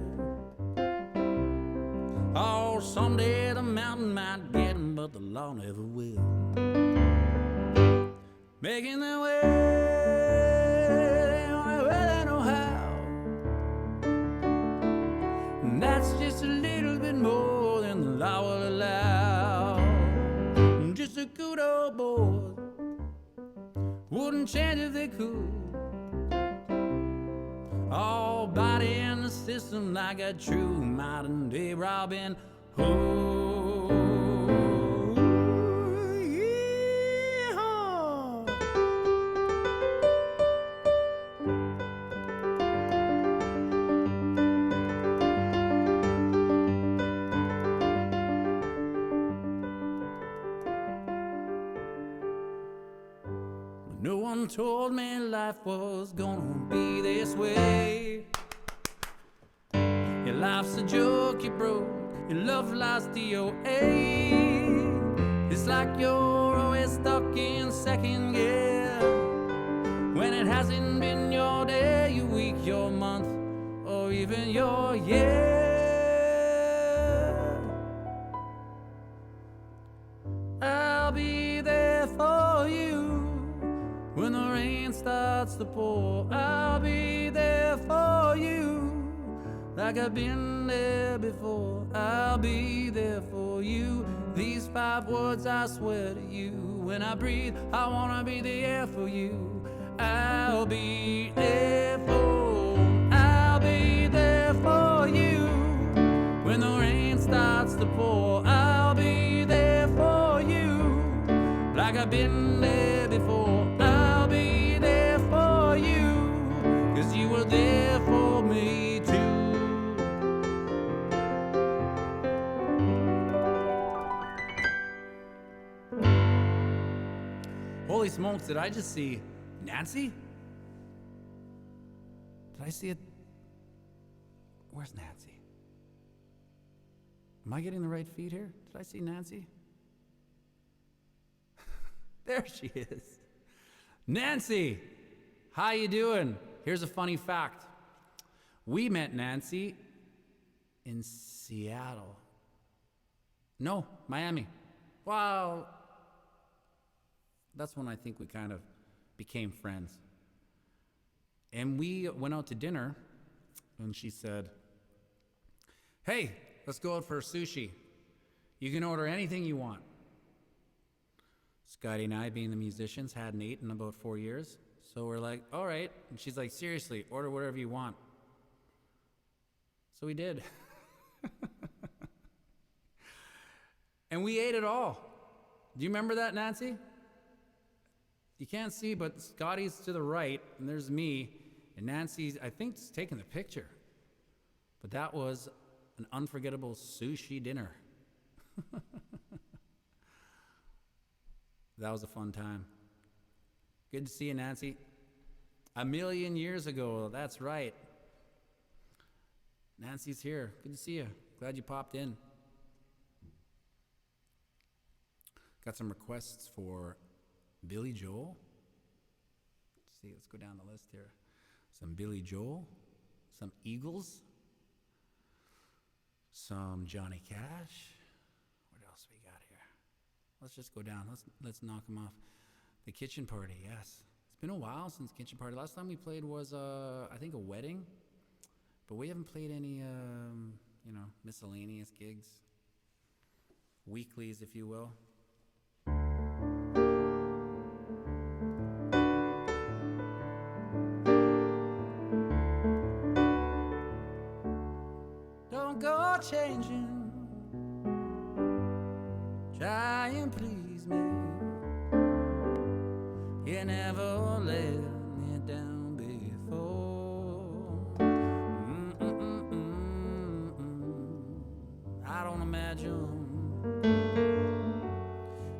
Oh, someday the mountain might get 'em, but the law never will. Making their way, the only way they know how. And that's just a little bit more than the law will allow. Just a good old boy, wouldn't change if they could. All body in the system like a true modern day Robin Hood. No one told me life was gonna be this way. Your life's a joke, you broke. Your love life's DOA. It's like you're always stuck in second gear when it hasn't been your day, your week, your month, or even your year. I'll be there for you when the rain starts to pour. I'll be there for you like I've been there before. I'll be there for you. These 5 words I swear to you. When I breathe, I wanna be there for you. I'll be there for you when the rain starts to pour. I'll be there for you like I've been there before. I'll be there for you, 'cause you Holy smokes, did I just see Nancy? Did I see it? Where's Nancy? Am I getting the right feed here? Did I see Nancy? There she is. Nancy, how you doing? Here's a funny fact. We met Nancy in Seattle. No, Miami. Wow. That's when I think we kind of became friends. And we went out to dinner, and she said, hey, let's go out for sushi. You can order anything you want. Scotty and I, being the musicians, hadn't eaten in about 4 years. So we're like, all right. And she's like, seriously, order whatever you want. So we did. And we ate it all. Do you remember that, Nancy? You can't see, but Scotty's to the right, and there's me, and Nancy's, I think, is taking the picture. But that was an unforgettable sushi dinner. That was a fun time. Good to see you, Nancy. 1,000,000 years ago, that's right. Nancy's here. Good to see you. Glad you popped in. Got some requests for Billy Joel. Let's see, let's go down the list here. Some Billy Joel, some Eagles, some Johnny Cash. What else we got here? Let's just go down. Let's knock them off. The Kitchen Party, yes. It's been a while since Kitchen Party. Last time we played was, I think, a wedding. But we haven't played any, miscellaneous gigs. Weeklies, if you will. Don't go changing, try and please me. You never let me down before. I don't imagine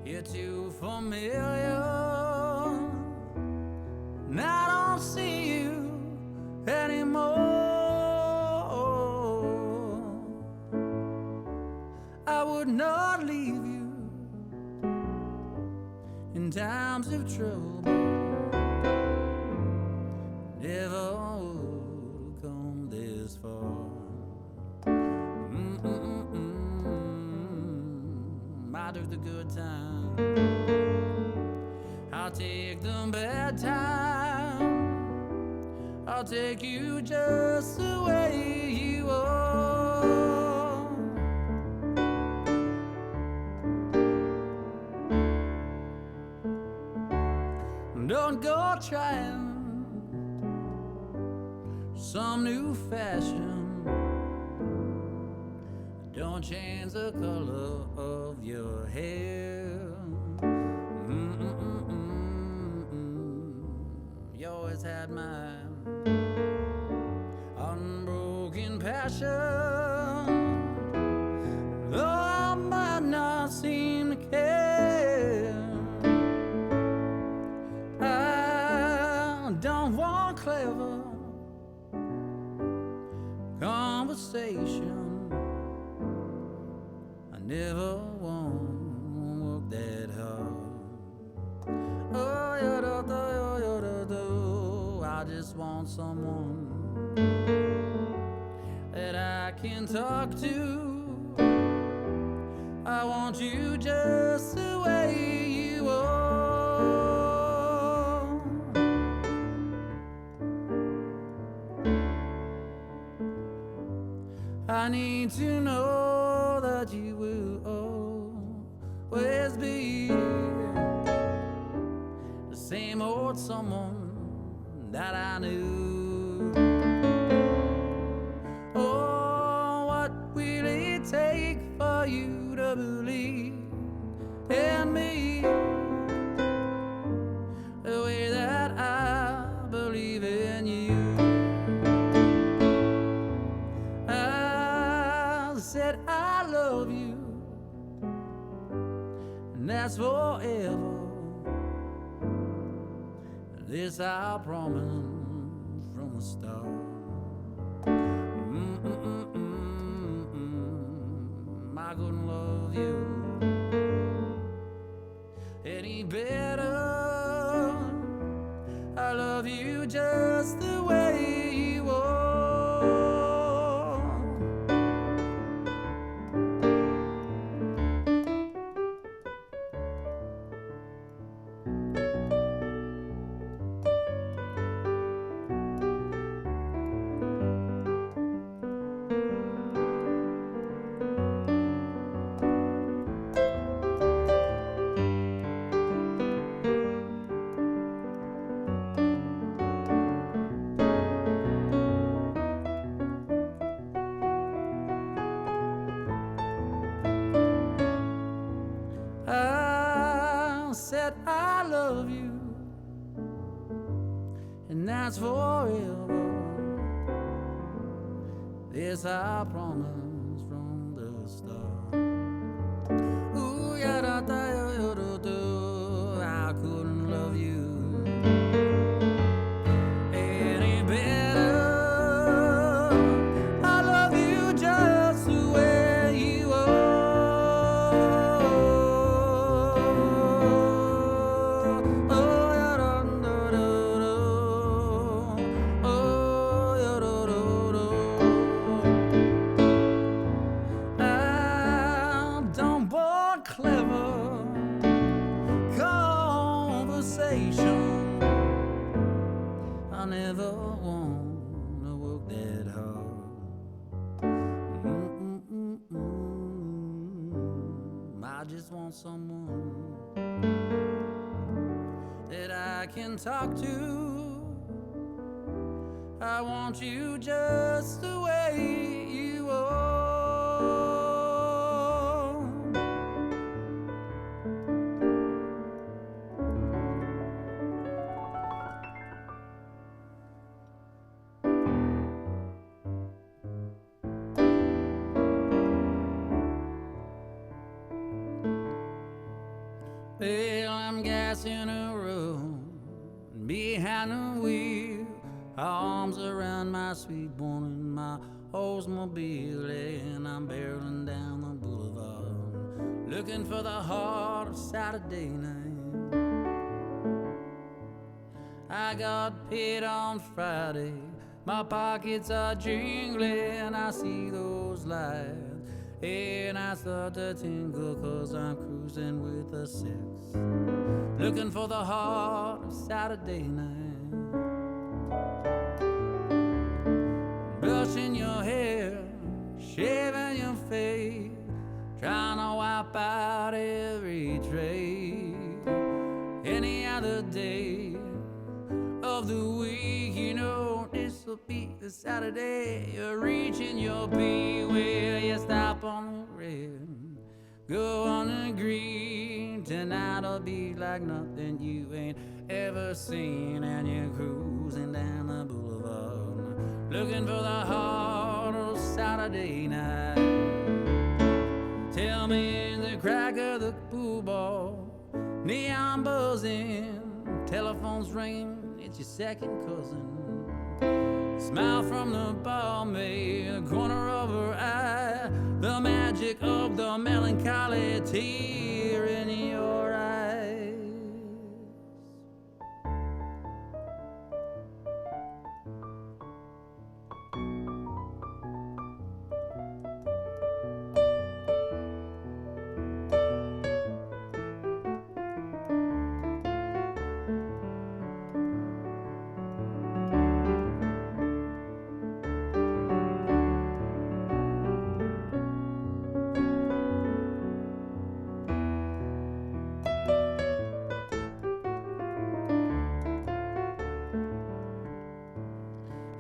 you're too familiar, and I don't see you anymore. I would not leave you in times of trouble. Never would come this far. I took the good time, I'll take the bad time. I'll take you just the way you are. Don't go trying some new fashion. Don't change the color of your hair. You always had my unbroken passion. Though I might not seem to care, I don't want clever conversation. I never want to work that hard. I just want someone that I can talk to. I want you just the way you are. I need to know that you will always be the same old someone that I knew. Oh, what will it take for you to believe in me the way that I believe in you? I said I love you, and that's forever. This I promise from the start. I couldn't love you any better. I love you just the way you are. I said I love you, and that's forever. This I promise from the start. Ooh, ya da da ya da da. I couldn't love you any better. I love you just the way you are. Oh, ya da da da da. Oh, ya da da da. I don't want clever conversation. I never wanna work that hard. I just want someone that I can talk to. I want you just the way you are. Well, I'm gassing a road behind the wheel, arms around my sweet one in my Oldsmobile, and I'm barreling down the boulevard, looking for the heart of Saturday night. I got paid on Friday, my pockets are jingling, I see those lights, and I start to tingle, 'cause I'm cruising with the six, looking for the heart of Saturday night. Brushing your hair, shaving your face, trying to wipe out every trace. Any other day of the week, you know this'll be the Saturday. You're reaching your peak, where you stop on the red, go on the green. Tonight'll be like nothing you ain't ever seen, and you're cruising down the boulevard, looking for the heart of Saturday night. Tell me the crack of the pool ball, neon buzzing, telephone's ringing, it's your second cousin. Smile from the barmaid, the corner of her eye, the magic of the melancholy tear in your eyes.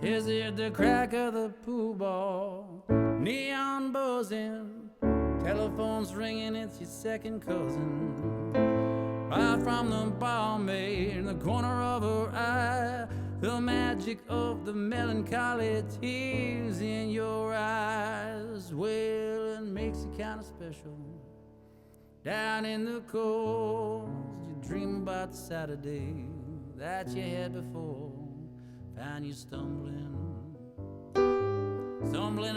Is it the crack of the pool ball, neon buzzing, telephone's ringing, it's your second cousin. Right from the barmaid in the corner of her eye, the magic of the melancholy tears in your eyes. Well, it makes you kind of special. Down in the cold, you dream about Saturday, that you had before. Find you stumbling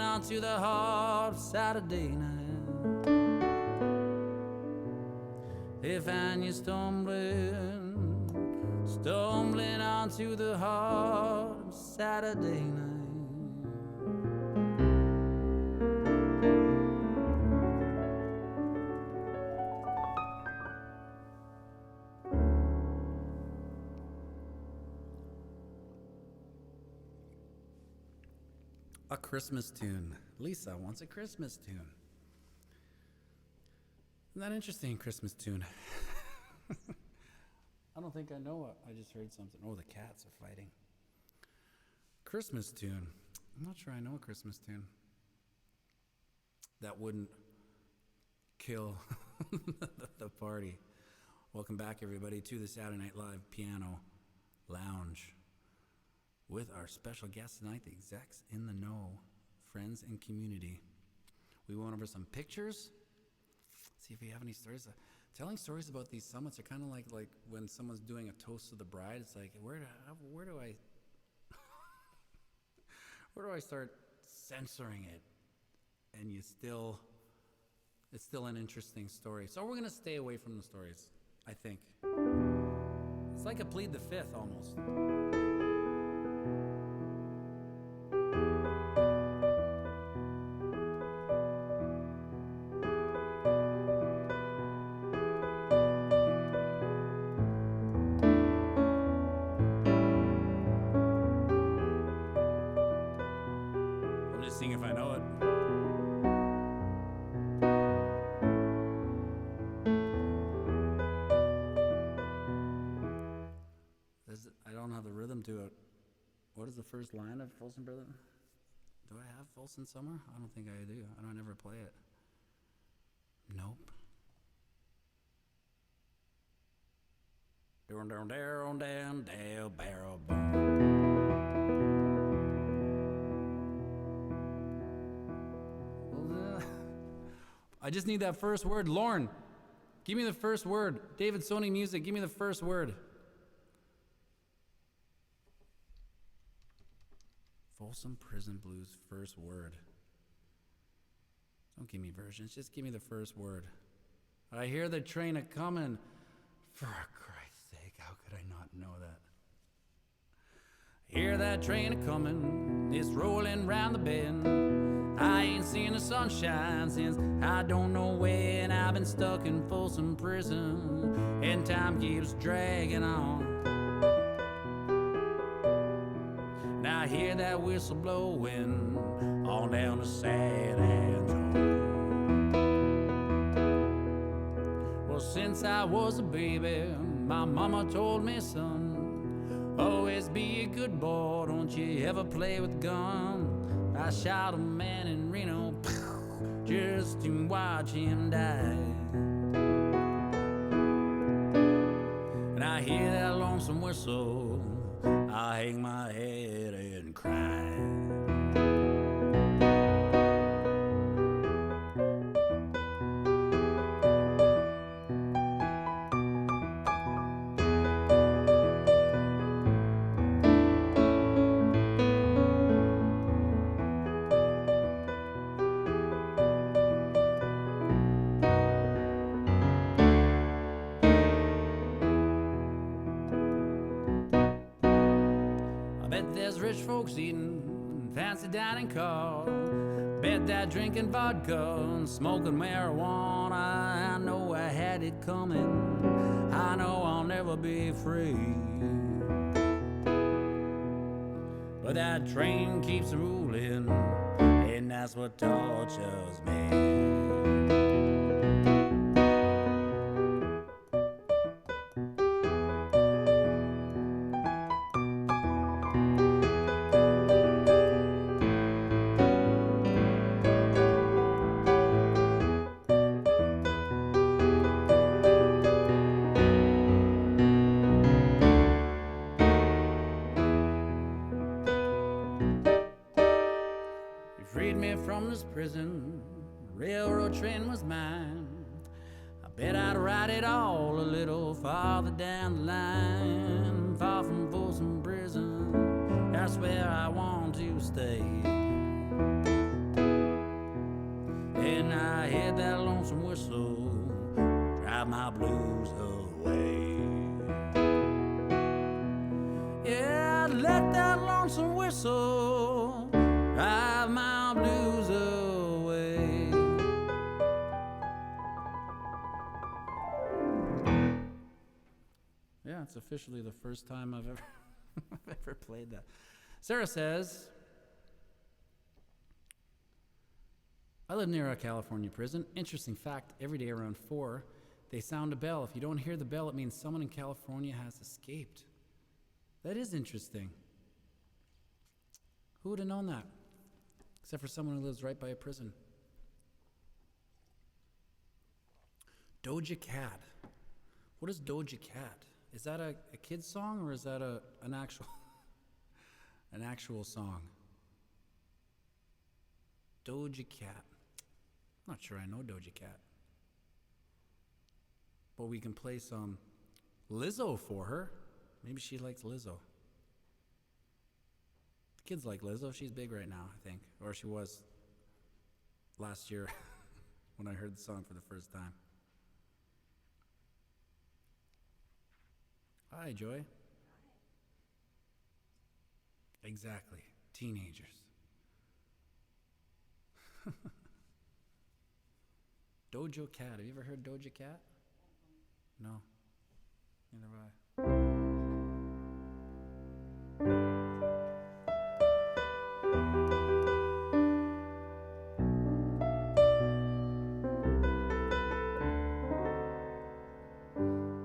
onto the hard Saturday night. They find you stumbling onto the hard Saturday night. A Christmas tune. Lisa wants a Christmas tune. Isn't that interesting, Christmas tune? I don't think I know it. I just heard something. Oh, the cats are fighting. Christmas tune. I'm not sure I know a Christmas tune that wouldn't kill the party. Welcome back, everybody, to the Saturday Night Live Piano Lounge with our special guest tonight, the Execs In The Know, friends and community. We went over some pictures. See if we have any stories. Telling stories about these summits are kind of like when someone's doing a toast to the bride. It's like, where do I start censoring it? And it's still an interesting story. So we're gonna stay away from the stories, I think. It's like a plead the fifth almost. Seeing if I know it. I don't have the rhythm to it. What is the first line of Folsom Brother? Do I have Folsom Summer? I don't think I do. I don't ever play it. Nope. Down, down, down, down, down, barrel bone. I just need that first word. Lauren, give me the first word. David Sony Music, give me the first word. Folsom Prison Blues, first word. Don't give me versions, just give me the first word. I hear the train a-comin'. For Christ's sake, how could I not know that? Hear that train a-comin', it's rolling round the bend. I ain't seen the sunshine since I don't know when. I've been stuck in Folsom Prison, and time keeps dragging on. Now I hear that whistle blowing on down to San Antonio. Well, since I was a baby, my mama told me, son, always be a good boy, don't you ever play with a gun. I shot a man in Reno just to watch him die. And I hear that lonesome whistle, I hang my head and cry. There's rich folks eating fancy dining car. Bet that drinking vodka and smoking marijuana. I know I had it coming. I know I'll never be free. But that train keeps rolling, and that's what tortures me. Freed me from this prison, railroad train was mine. I bet I'd ride it all a little farther down the line, far that's where I want to stay. And I hear that lonesome whistle drive my blues away. Yeah, let that lonesome whistle drive my blues away. Yeah, it's officially the first time I've ever played that. Sarah says, I live near a California prison. Interesting fact, every day around 4, they sound a bell. If you don't hear the bell, it means someone in California has escaped. That is interesting. Who would have known that? Except for someone who lives right by a prison. Doja Cat. What is Doja Cat? Is that a kid's song, or is that an actual an actual song? Doja Cat. I'm not sure I know Doja Cat. But we can play some Lizzo for her. Maybe she likes Lizzo. Kids like Lizzo. She's big right now, I think. Or she was last year when I heard the song for the first time. Hi, Joy. Exactly. Teenagers. Doja Cat. Have you ever heard Doja Cat? No. Neither have I.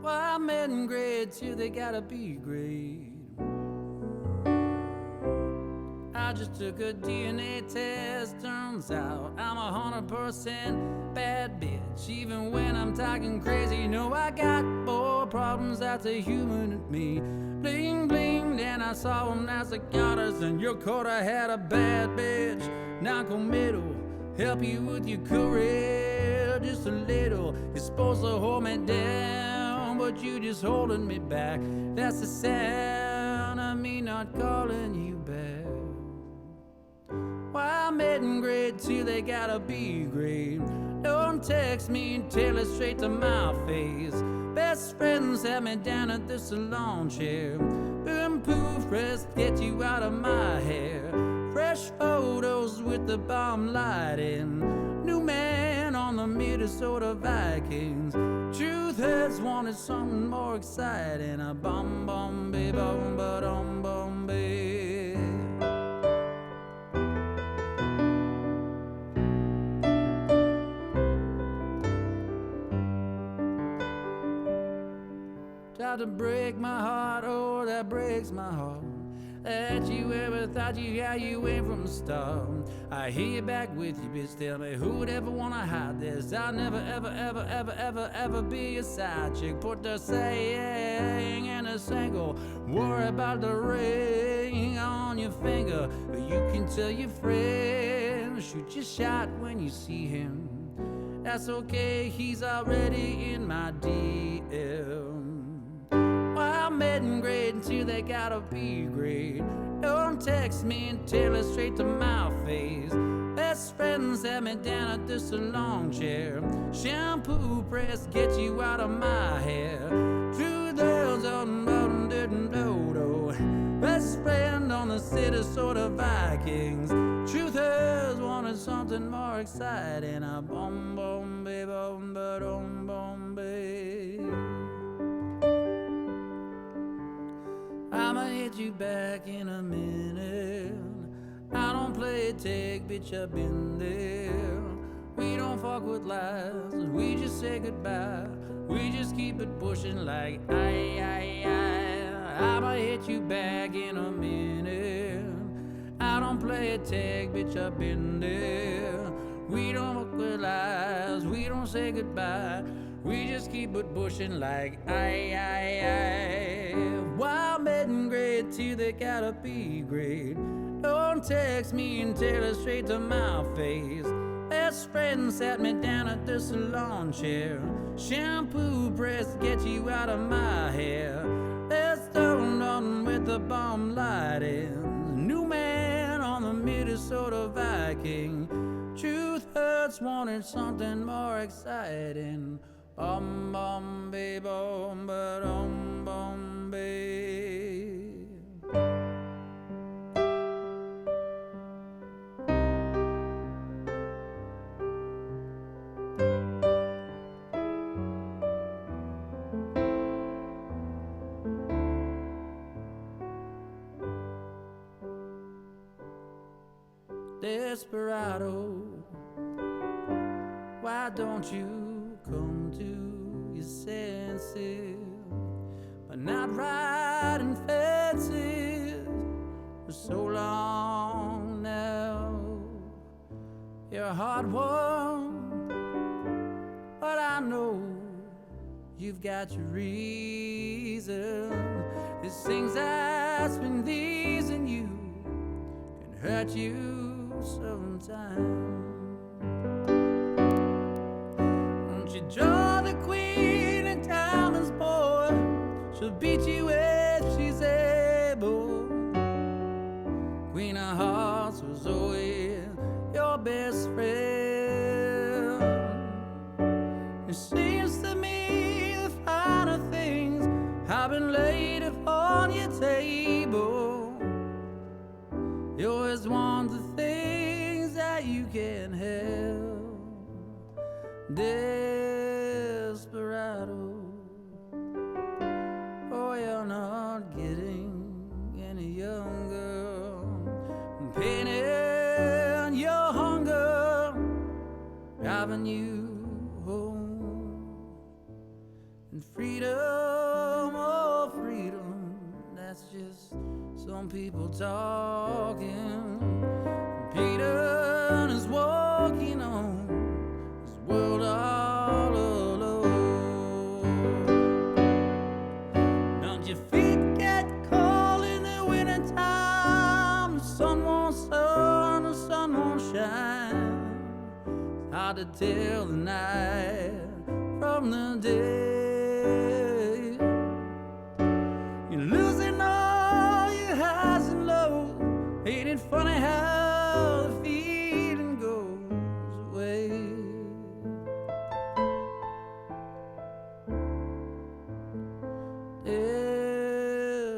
Well, men in grade 2, they gotta be great. I just took a DNA test, turns out I'm 100% bad bitch. Even when I'm talking crazy, know I got more problems that's a human in me. Bling bling, then I saw him as a goddess, and your coda had a bad bitch. Now committal, help you with your career just a little. You're supposed to hold me down, but you just holding me back. That's the sound of me not calling you back. Why mid in grade 2, they gotta be great. Don't text me and tell it straight to my face. Best friends have me down at the salon chair. Boom poof press, get you out of my hair. Fresh photos with the bomb lighting. New man on the Minnesota Vikings. Truth has wanted something more exciting. A bum bum be bum ba dum bum be. Tried to break my heart, oh, that breaks my heart. That you ever thought you how you went from the start. I hear you back with you, bitch. Tell me who would ever wanna hide this? I'll never, ever, ever, ever, ever, ever be a side chick. Put the saying in a single. Worry about the ring on your finger. But you can tell your friend, shoot your shot when you see him. That's okay, he's already in my DM. While mid in grade 2, they gotta be great. Don't text me and tell it straight to my face. Best friends have me down at the salon chair. Shampoo press, get you out of my hair. True girls on bottom didn't dodo. Best friend on the city sort of Vikings. Truthers wanted something more exciting. A bum bum be bum ba dum bum be. I'ma hit you back in a minute. I don't play tag, bitch, I've been there. We don't fuck with lies, we just say goodbye. We just keep it pushing like I'ma hit you back in a minute. I don't play tag, bitch, I've been there. We don't fuck with lies, we don't say goodbye. We just keep it pushing like While mid in grade 2, they gotta be great. Don't text me and tell it straight to my face. Best friend sat me down at the salon chair. Shampoo press, get you out of my hair. Let's throw on with the bomb lighting. Minnesota Viking. Truth hurts, wanted something more exciting. Bum be bum ba bum be. Desperado, why don't you come to your senses? But not riding fences for so long now. You're a hard one, but I know you've got your reason. There's things that's been pleasing you can hurt you sometimes. Won't you draw the queen and diamonds, boy? She'll beat you if she's able. Queen of Hearts was always your best friend. It seems to me the finer things have been laid upon your table. You always want the things that you can't help. Desperado, oh, you're not getting any younger. Pain and your hunger driving you home. And freedom, oh freedom, that's just some people talking. Peter is walking on this world all alone. Don't your feet get cold in the wintertime? The sun won't sun, the sun won't shine. It's hard to tell the night from the day. You're losing all your highs and lows. Ain't it funny how the feeling goes away?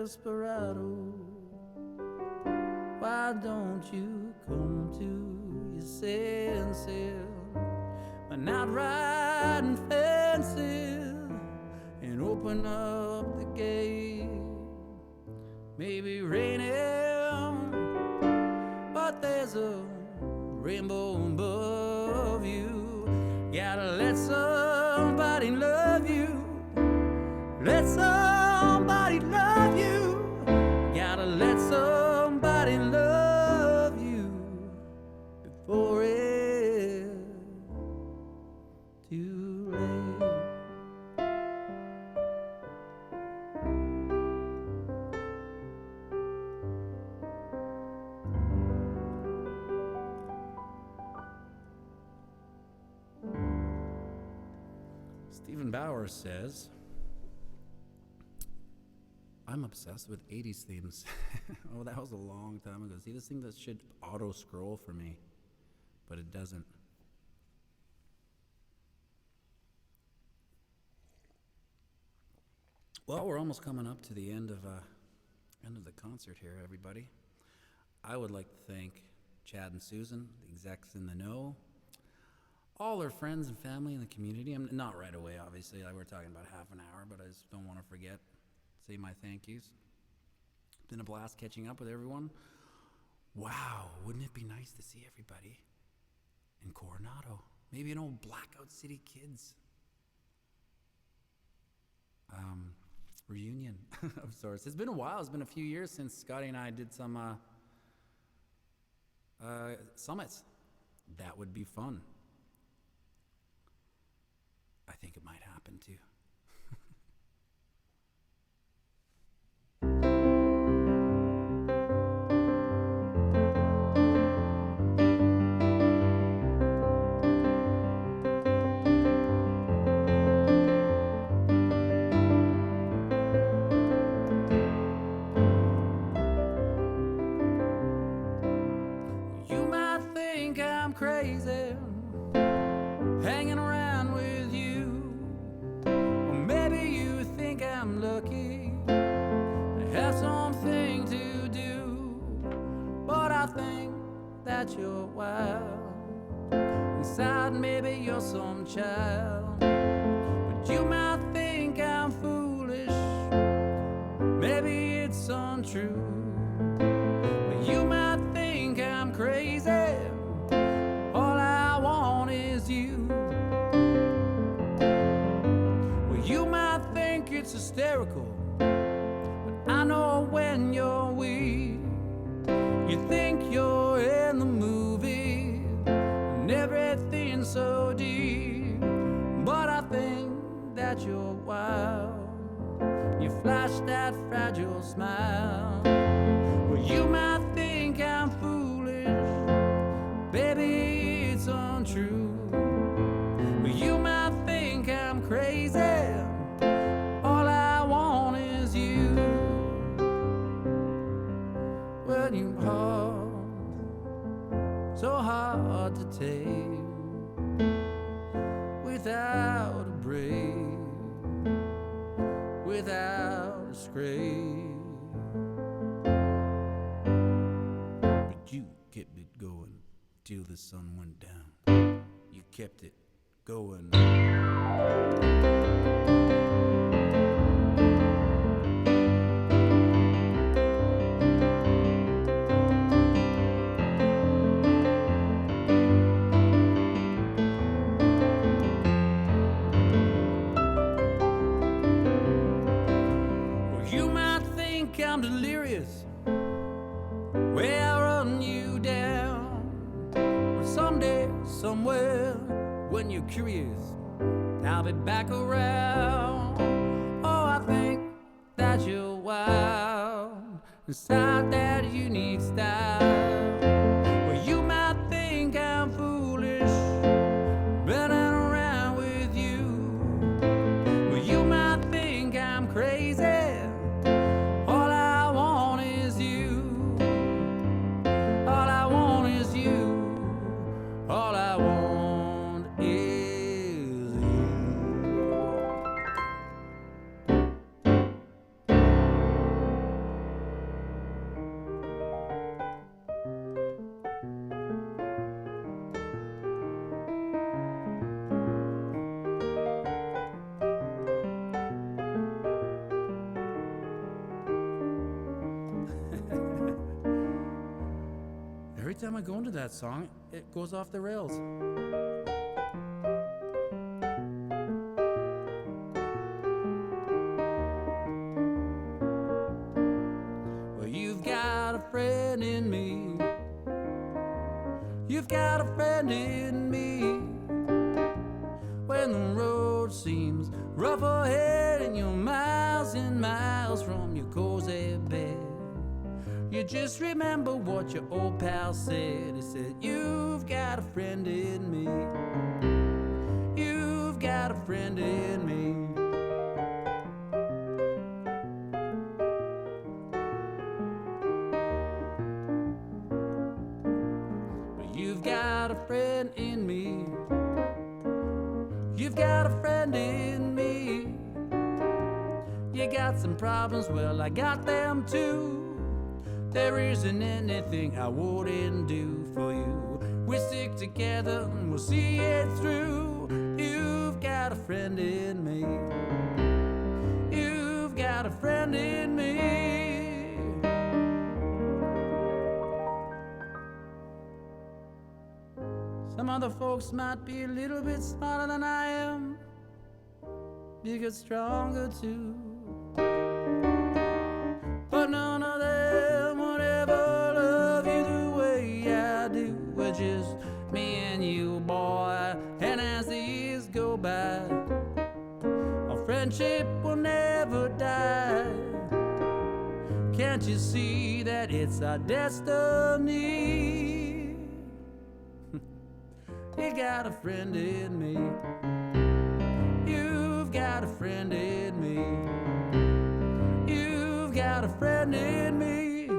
Desperado, why don't you come to your senses? But not riding fences and open up the gate. Maybe raining, but there's a rainbow above you. Gotta let somebody love you. Let somebody love you. Gotta let somebody love you before it's too late. Stephen Bauer says, I'm obsessed with 80s themes. Oh, that was a long time ago. See, this thing that should auto scroll for me, but it doesn't. Well, we're almost coming up to the end of the concert here, everybody. I would like to thank Chad and Susan, the Execs In The Know, all their friends and family in the community. I'm not right away, obviously. We're talking about half an hour, but I just don't want to forget. Say my thank yous. It's been a blast catching up with everyone. Wow, wouldn't it be nice to see everybody in Coronado? Maybe an old Blackout City Kids reunion of sorts. It's been a while. It's been a few years since Scotty and I did some summits. That would be fun. I think it might happen too. that you're wild. Inside maybe you're some child, but you might think I'm foolish. Maybe it's untrue, but you might think I'm crazy. All I want is you. Well, you might think it's hysterical, but I know when you're weak. You think you're in the movie and everything's so deep, but I think that you're wild. You flash that fragile smile. Well, you might think I'm foolish, baby, it's untrue. Well, you might think I'm crazy. All I want is you. When you hard, so hard to take, without a break, without a scrape. But you kept it going till the sun went down. You kept it going. I'm delirious, way I run you down. But someday, somewhere, when you're curious, I'll be back around. Oh, I think that you're wild, inside that unique style. Well, you might think I'm foolish, running around with you. Well, you might think I'm crazy. All I want is you. Every time I go into that song, it goes off the rails. Well, you've got a friend in me. You've got a friend in me. When the road seems rough ahead and you're miles and miles from your cozy bed, you just remember what your old pal said. He said, you've got a friend in me. You've got a friend in me. But you've got a friend in me. You've got a friend in me. You got some problems, well, I got them too. There isn't anything I wouldn't do for you. We stick together and we'll see it through. You've got a friend in me. You've got a friend in me. Some other folks might be a little bit smarter than I am. You get stronger too. But none of them would ever love you the way I do. We're just me and you, boy. And as the years go by, our friendship will never die. Can't you see that it's our destiny? You got a friend in me. You've got a friend in me. You've got a friend in me.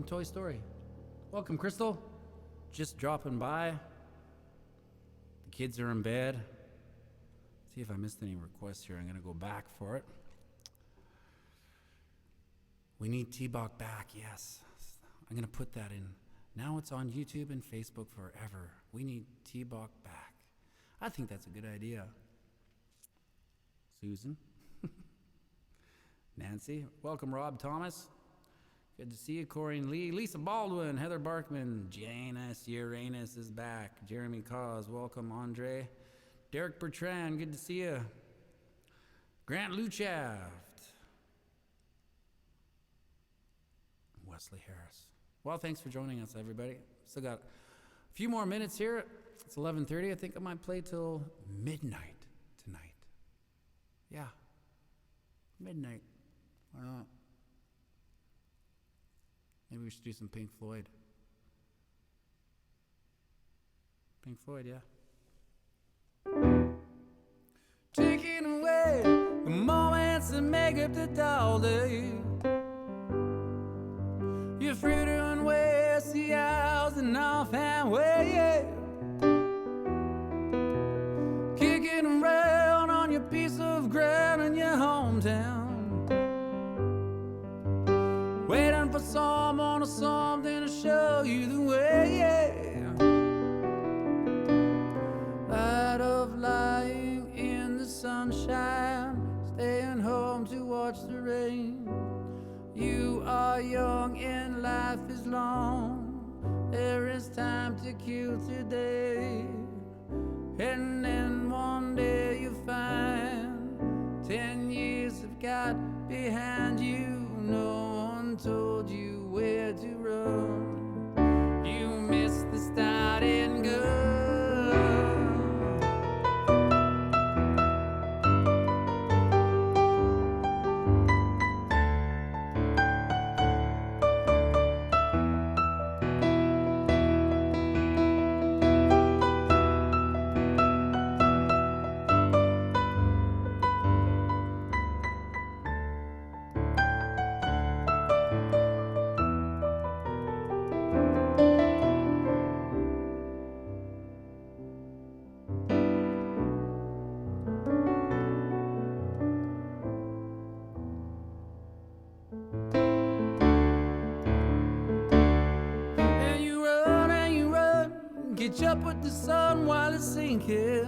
Toy Story. Welcome, Crystal. Just dropping by. The kids are in bed. See if I missed any requests here. I'm going to go back for it. We need T-Bach back, yes. I'm going to put that in. Now it's on YouTube and Facebook forever. We need T-Bach back. I think that's a good idea. Susan. Nancy. Welcome, Rob Thomas. Good to see you, Corinne Lee. Lisa Baldwin, Heather Barkman, Janus Uranus is back. Jeremy Cause, welcome, Andre. Derek Bertrand, good to see you. Grant Luchaft. Wesley Harris. Well, thanks for joining us, everybody. Still got a few more minutes here. It's 11:30. I think I might play till midnight tonight. Yeah. Midnight. Why not? Maybe we should do some Pink Floyd. Pink Floyd, yeah. Taking away the moments that make up the dull day. You're free to run west, the hours and offhand way, yeah. Kicking around on your piece of ground in your hometown. Waiting for someone or something to show you the way, yeah. Light of lying in the sunshine, staying home to watch the rain. You are young and life is long. There is time to kill today. And then one day you find 10 years have got behind you. No one told you where to run. You missed the starting gun. Catch up with the sun while it's sinking.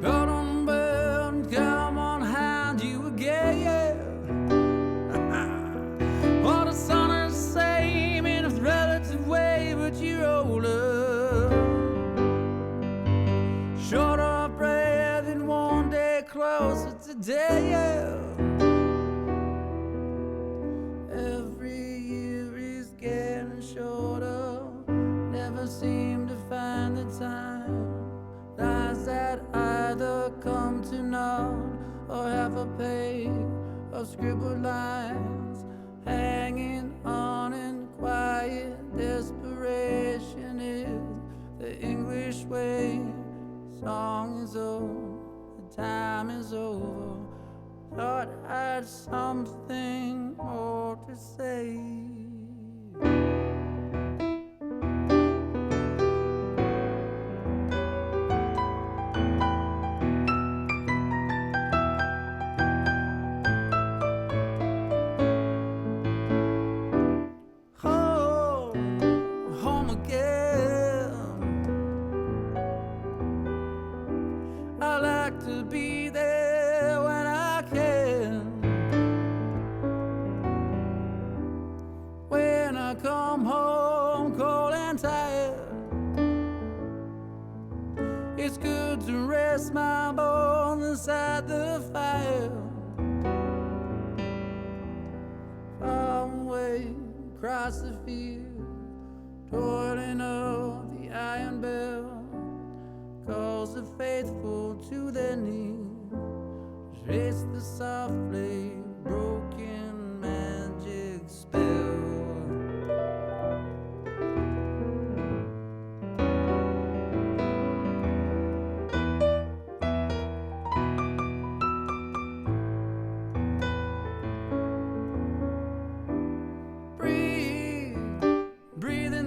Out on the boat and come on behind you again. Well, the sun is the same in a relative way, but you're older. Shorter of breath and one day closer today. Every year is getting shorter. Never seem to find the time. Lines that either come to naught or have a page of scribbled lines hanging on in quiet desperation is the English way. Song is over, the time is over. Thought I had something more to say. To be there when I can. When I come home cold and tired, it's good to rest my bones inside the fire. Far away across the field, toiling up the iron bell, calls the faithful to their knees. Trace the softly broken magic spell.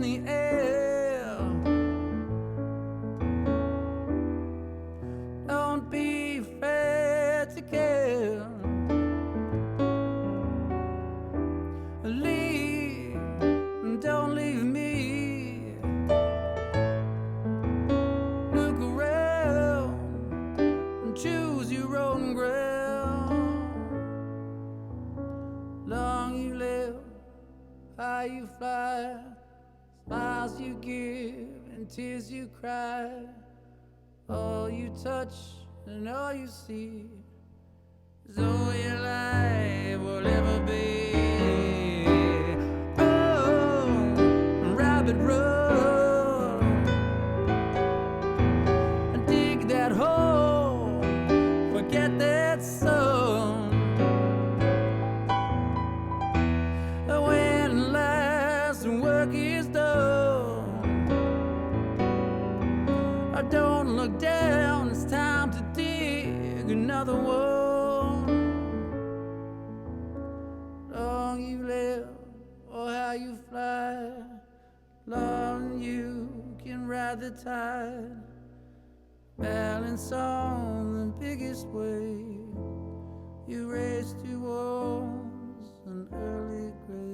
the air. Don't be afraid to care. Leave, don't leave me. Look around and choose your own ground. Long you live, high you fly, smiles you give and tears you cry. All you touch and all you see is all your life will ever be. Oh, rabbit run and dig that hole, forget that sun. And when last work is done, I don't look down, it's time to dig another one. Long you live, or how you fly, long you can ride the tide. Balance on the biggest wave, you race towards an early grave.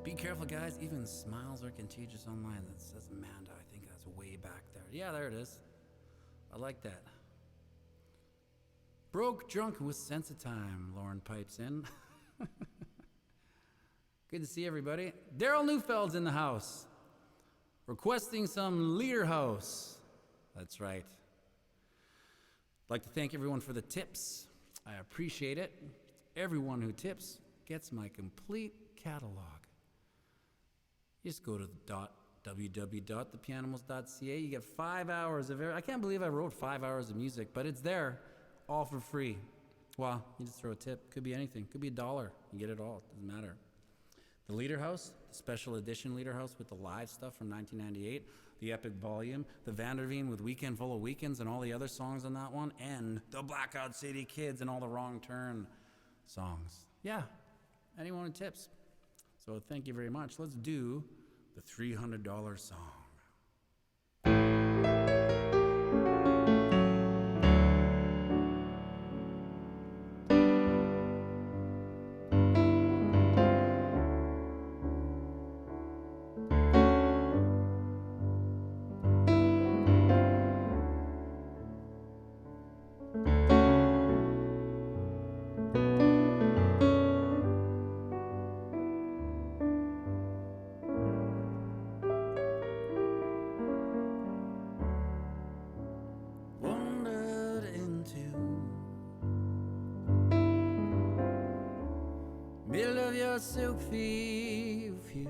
Be careful, guys. Even smiles are contagious online. That says Amanda. I think that's way back there. Yeah, there it is. I like that. Broke, drunk, with sense of time, Lauren pipes in. Good to see everybody. Daryl Neufeld's in the house. Requesting some Leader House. That's right. I'd like to thank everyone for the tips. I appreciate it. Everyone who tips gets my complete catalog. Just go to www.thepianimals.ca. You get 5 hours of I can't believe I wrote 5 hours of music, but it's there, all for free. Well, you just throw a tip. Could be anything. Could be $1. You get it all. Doesn't matter. The Leader House, the special edition Leader House with the live stuff from 1998, the epic volume, the Vanderveen with Weekend Full of Weekends and all the other songs on that one, and the Blackout City Kids and all the Wrong Turn songs. Yeah, anyone who tips. So thank you very much. Let's do the $300 song. Middle of your silk field view,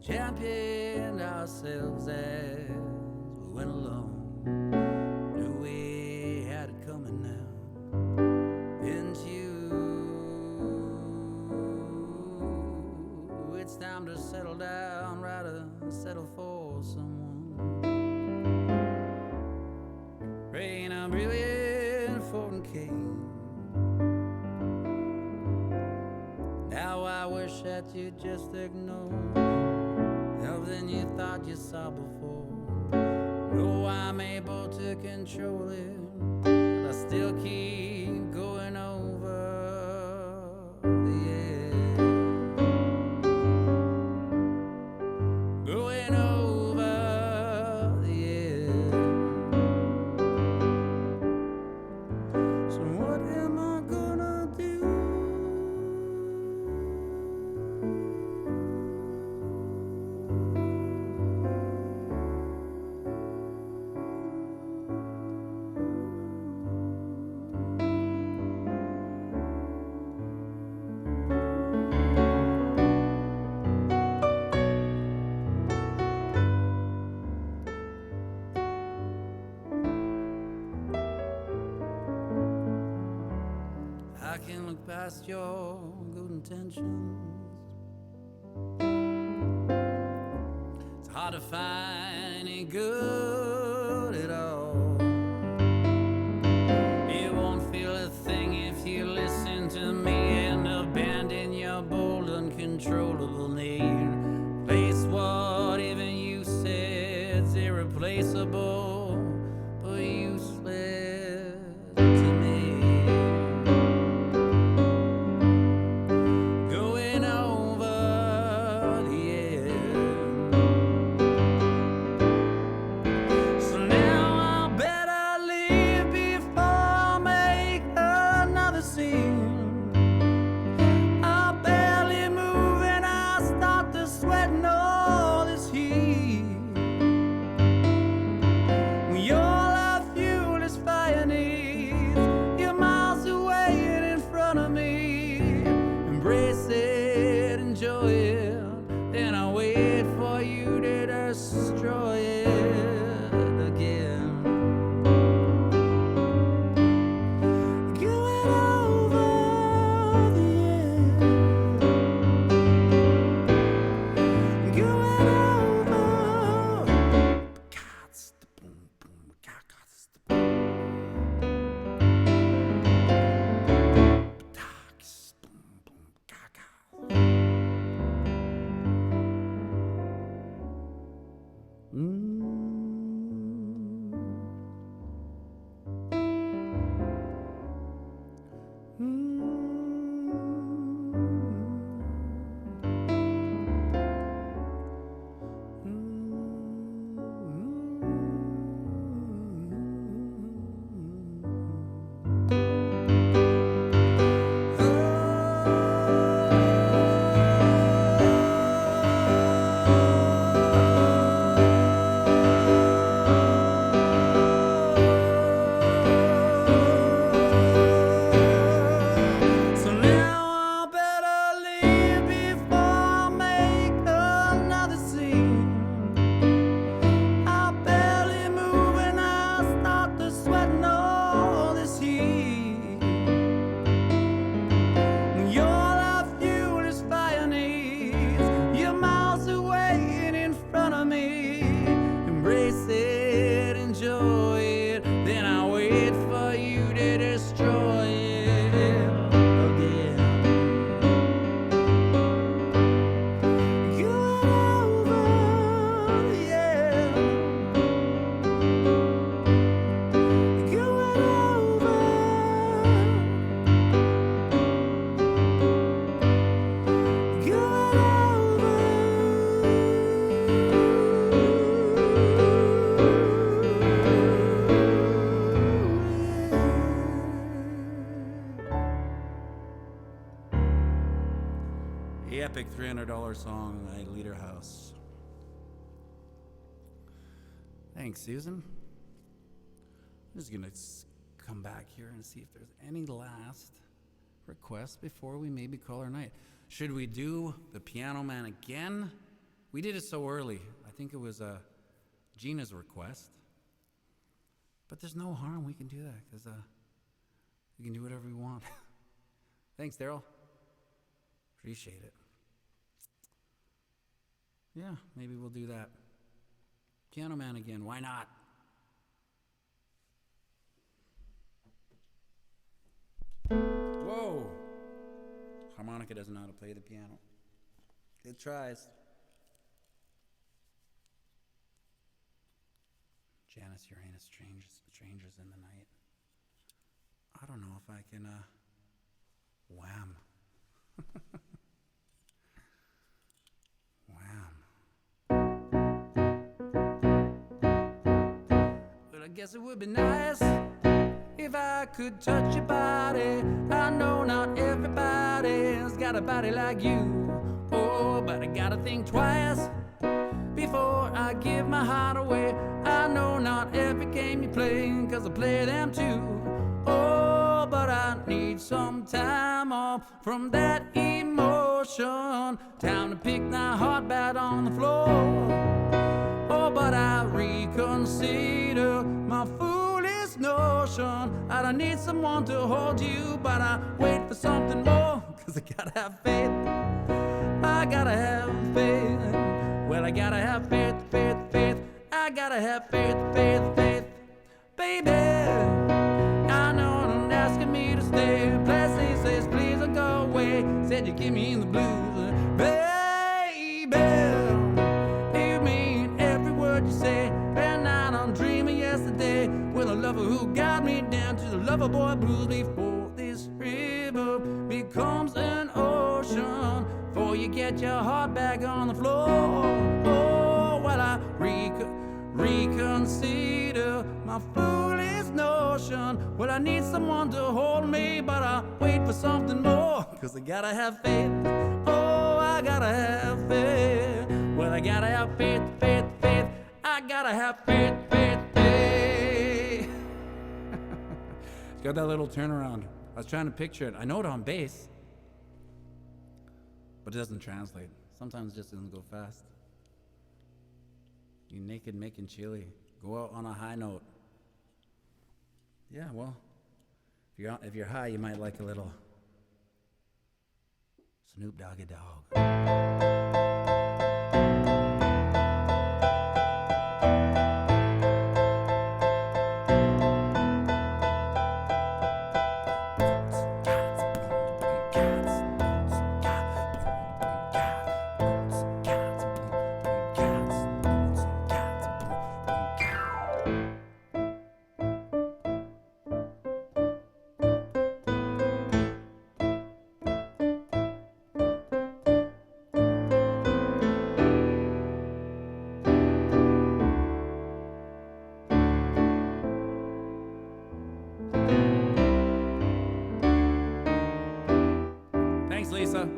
championed ourselves as we went along. Knew we had it coming now. Into you, it's time to settle down, rather settle for someone. Rain, I'm breathing. Came. Now I wish that you just ignored everything you thought you saw before. No, I'm able to control it, but I still keep going over the edge. Going over the edge. So what am I gonna do? I can look past your good intentions hard to find any good at all. It won't feel a thing if you listen to me and abandon your bold, uncontrollable need. Place what even you said's irreplaceable, but useless to me. Going over the edge. So now I better leave before I make another scene. I barely move and I start to sweat and all this heat. When all I fuel is fire needs, you're miles away and in front of me. Embrace it, enjoy it, then I wait for you to destroy it again. Going over the edge. Going over. Gots the boom boom. Gots the boom. Docs boom boom. Gaga. So now I better leave before I make another scene. I barely move and I start to sweat and all this heat. When all I fuel is fire needs, you're miles away and in front of me. Embrace it, enjoy it, then I wait for you to destroy it again. Going over the edge. Going over. Going the epic $300 song, I Leader House. Thanks, Susan. I'm just gonna come back here and see if there's any last requests before we maybe call our night. Should we do the Piano Man again? We did it so early. I think it was Gina's request. But there's no harm, we can do that, because we can do whatever we want. Thanks, Daryl. Appreciate it. Yeah, maybe we'll do that. Piano Man again, why not? Whoa! Harmonica doesn't know how to play the piano. It tries. Janus, Uranus, strangers in the night. I don't know if I can, wham. Well, I guess it would be nice if I could touch your body. I know not everybody's got a body like you. Oh, but I gotta think twice before I give my heart away. I know not every game you play, 'cause I play them too. Oh, but I need some time off from that emotion. Time to pick my heart back on the floor. Oh, but I reconsider my foolish notion that I need someone to hold you, but I wait for something more, 'cause I gotta have faith. I gotta have faith. Well, I gotta have faith, faith. gotta have faith, faith, faith, baby. I know I'm asking me to stay. Blessing says, please don't go away. Said you keep me in the blues, baby. You mean every word you say. And night I'm dreaming yesterday with a lover who got me down to the lover boy blues before this river becomes an ocean. Before you get your heart back on the floor. Oh, while I reconsider my foolish notion. Well, I need someone to hold me, but I wait for something more. Cause I gotta have faith. Oh, I gotta have faith. Well, I gotta have faith, faith, faith. I gotta have faith, faith, faith. It's got that little turnaround. I was trying to picture it. I know it on bass, but it doesn't translate. Sometimes it just doesn't go fast. You naked making chili. Go out on a high note. Yeah, well, if you're high, you might like a little Snoop Doggy Dogg. Thanks, Lisa.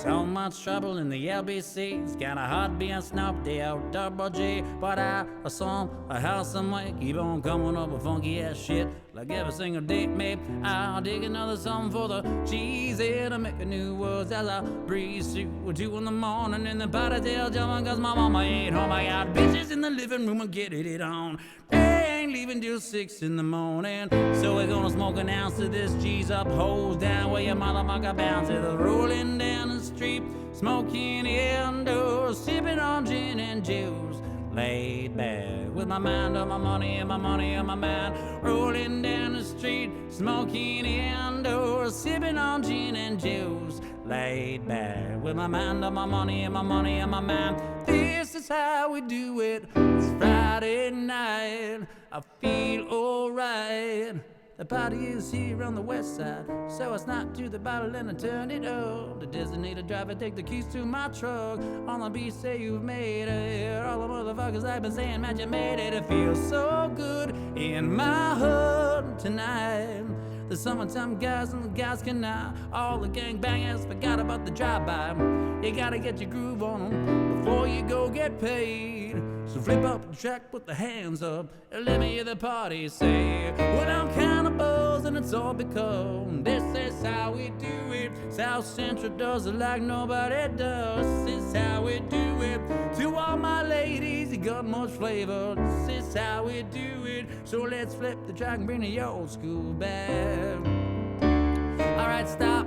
So much trouble in the LBC. It's kinda hard being snubbed out double G. But I saw a house somewhere. Keep on coming up with funky ass shit. Like every single day, maybe I'll dig another song for the cheese and make a new words as I breeze through 2 in the morning in the party till jumping cause my mama ain't home. I got bitches in the living room and get it on. They ain't leaving till 6 in the morning. So we're gonna smoke an ounce of this G's up, hoes down where your motherfucker bounces. Rolling down the street, smoking indoors, sipping on gin and juice. Laid back with my mind on my money and my money on my mind. Rolling down the street, smoking indoors, sipping on gin and juice. Laid back with my mind on my money and my money on my mind. This is how we do it. It's Friday night. I feel alright. The party is here on the west side, so I snapped to the bottle and I turned it up. The designated driver take the keys to my truck. On the beat say you've made it. All the motherfuckers I've been saying, man, you made it. It feels so good in my heart tonight. The summertime guys and the guys can now. All the gangbangers forgot about the drive-by. You gotta get your groove on them before you go get paid. So flip up the track, put the hands up, and let me hear the party say, well, I'm kinda buzzed and it's all because this is how we do it. South Central does it like nobody does. This is how we do it. To all my ladies, you got much flavor. This is how we do it. So let's flip the track and bring the old school back. Alright, stop.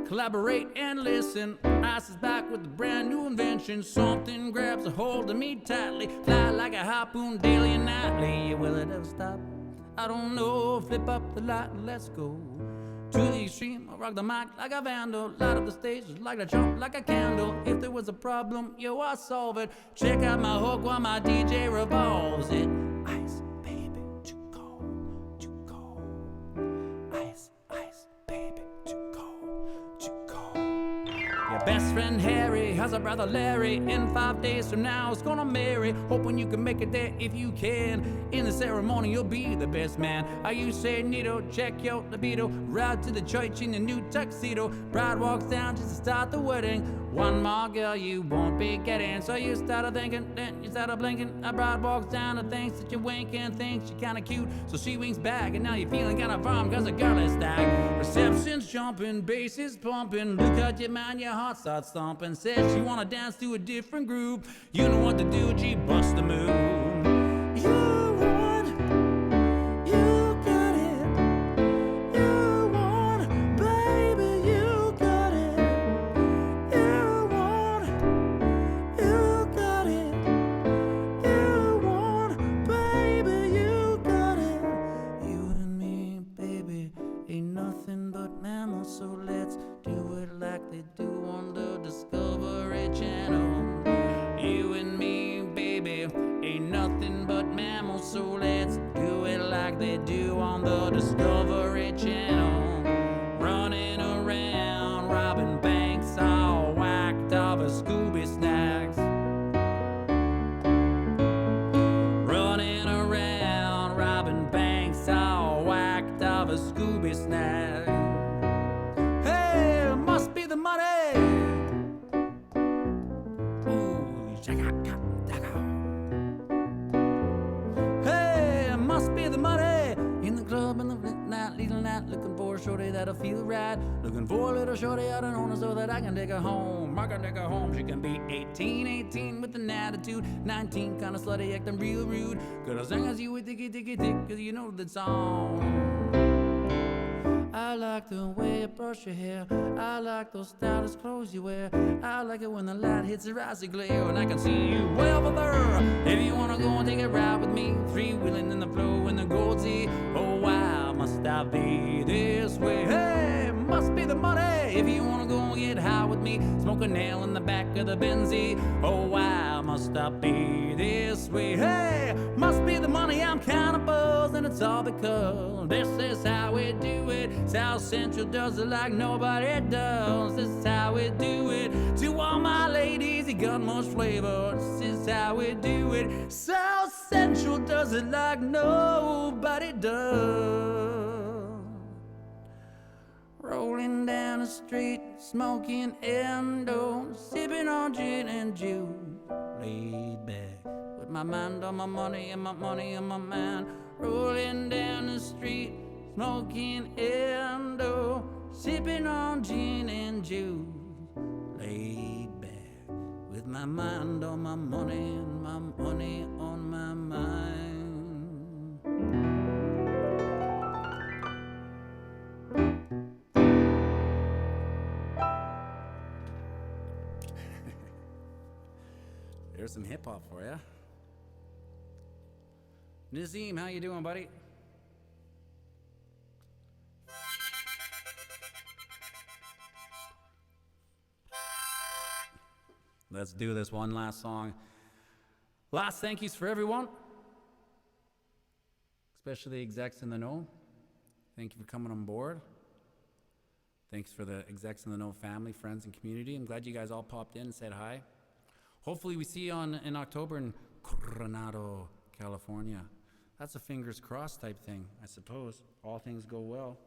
Collaborate and listen. Ice is back with a brand new invention. Something grabs a hold of me tightly. Fly like a harpoon daily and nightly. Will it ever stop? I don't know. Flip up the light and let's go to the extreme. I rock the mic like a vandal. Light up the stage just like a jump like a candle. If there was a problem, yo, I solve it. Check out my hook while my DJ revolves it. Ice, baby, too cold, too cold. Ice, ice, baby, too cold, too cold. Your best friend Harry has a brother Larry. In 5 days from now, it's gonna marry. Hoping you can make it there if you can. In the ceremony, you'll be the best man. Are you say Nito? Check your libido. Ride to the church in a new tuxedo. Bride walks down just to start the wedding. One more girl you won't be getting. So you started thinking, then you started blinking. A bride walks down and thinks that you're winking. Thinks you're kinda cute, so she winks back. And now you're feeling kinda firm cause the girl is stacked. Reception's jumping, bass is pumping. Look at your mind, your heart starts stomping. Says she wanna dance to a different group. You know what to do, G, bust the move. You want, you got it. You want, baby, you they do on the Discovery Channel. Running around, robbing banks, all whacked off of Scooby snacks. Running around, robbing banks, all whacked off of Scooby snacks. Hey, it must be the money. Ooh, hey, it must be the money. In the club in the night, leading night, looking for a shorty that'll feel right. Looking for a little shorty out in Ona so that I can take her home. I can take her home. She can be 18 with an attitude, 19 kind of slutty, acting real rude. Gonna sing as you with ticky ticky tick, cause you know the song. I like the way you brush your hair. I like those stylish clothes you wear. I like it when the light hits your eyes, you glare, and I can see you way over there. If you wanna go and take a ride with me, three-wheeling in the flow in the Gold Sea. Oh wow, must I be this way? Hey, must be the money. If you wanna go and get high with me, smoke a nail in the back of the Benzie. Oh wow, must I be this way? Hey, must be the money. I'm kinda buzzed, and it's all because this is how we do it. South Central does it like nobody does. This is how we do it. To all my ladies, you got much flavor. This is how we do it. South Central does it like nobody does. Rolling down the street, smoking endo, sipping on gin and juice, laid back with my mind on my money and my money on my mind. Rolling down the street, smoking endo, sipping on gin and juice, laid back with my mind on my money and my money on my mind. There's some hip hop for ya. Nazim, how you doing, buddy? Let's do this one last song. Last thank yous for everyone, especially the Execs in the Know. Thank you for coming on board. Thanks for the Execs in the Know family, friends, and community. I'm glad you guys all popped in and said hi. Hopefully we see you in October in Coronado, California. That's a fingers crossed type thing, I suppose. All things go well.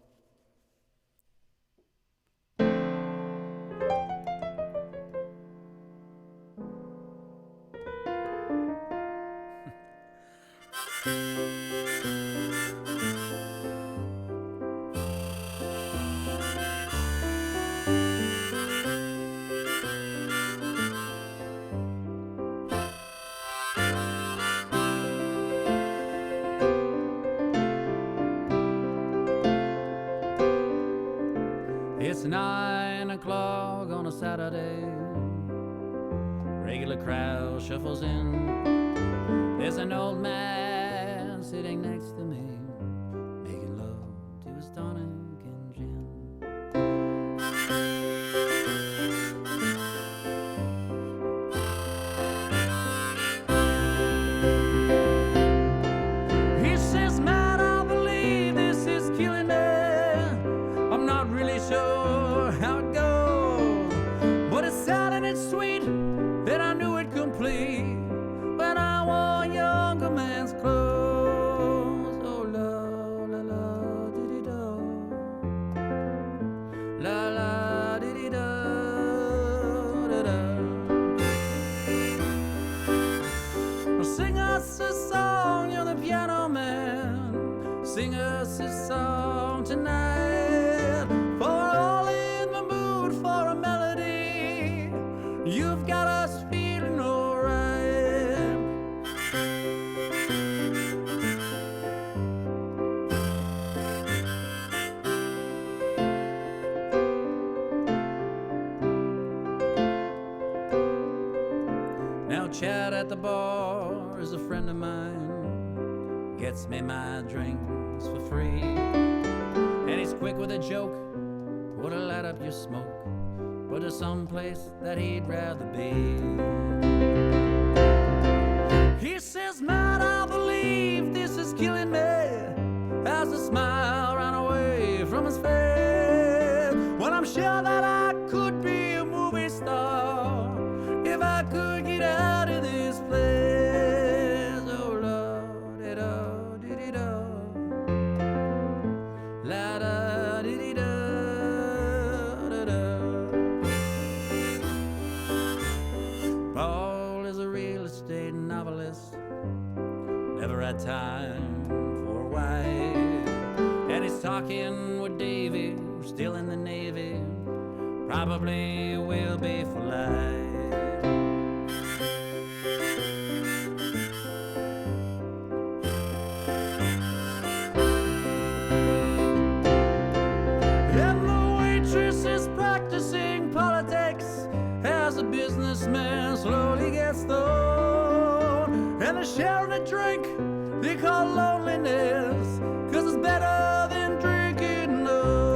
It's 9 o'clock on a Saturday. Regular crowd shuffles in. There's an old man sitting next to me, making love to his tonic and gin. He says, "Man, I believe this is killing me. I'm not really sure how it goes, but it's sad and it's sweet, and I knew it complete when I wore younger man's clothes. Oh la la la diddy do, la la diddy do da da. Sing us a song, you're the piano man. Sing us a song tonight. For all in the mood for a melody. You've got us feeling alright. Now Chad at the bar is a friend of mine. Gets me my drinks for free. And he's quick with a joke, what'll light up your smoke, but there's some place that he'd rather be. He says, "Man, I believe this is killing me. as a smile ran away from his face. When I'm sure that I could be a movie star if I could get out of this place. Oh Lord, da dee da, la da dee da da da. Paul is a real estate novelist, never had time for a wife, and he's talking with Davy, who's still in the Navy, probably will be for life. And the waitress is practicing politics as a businessman slowly gets stoned, and they're sharing a drink they call loneliness, 'cause it's better than drinking alone.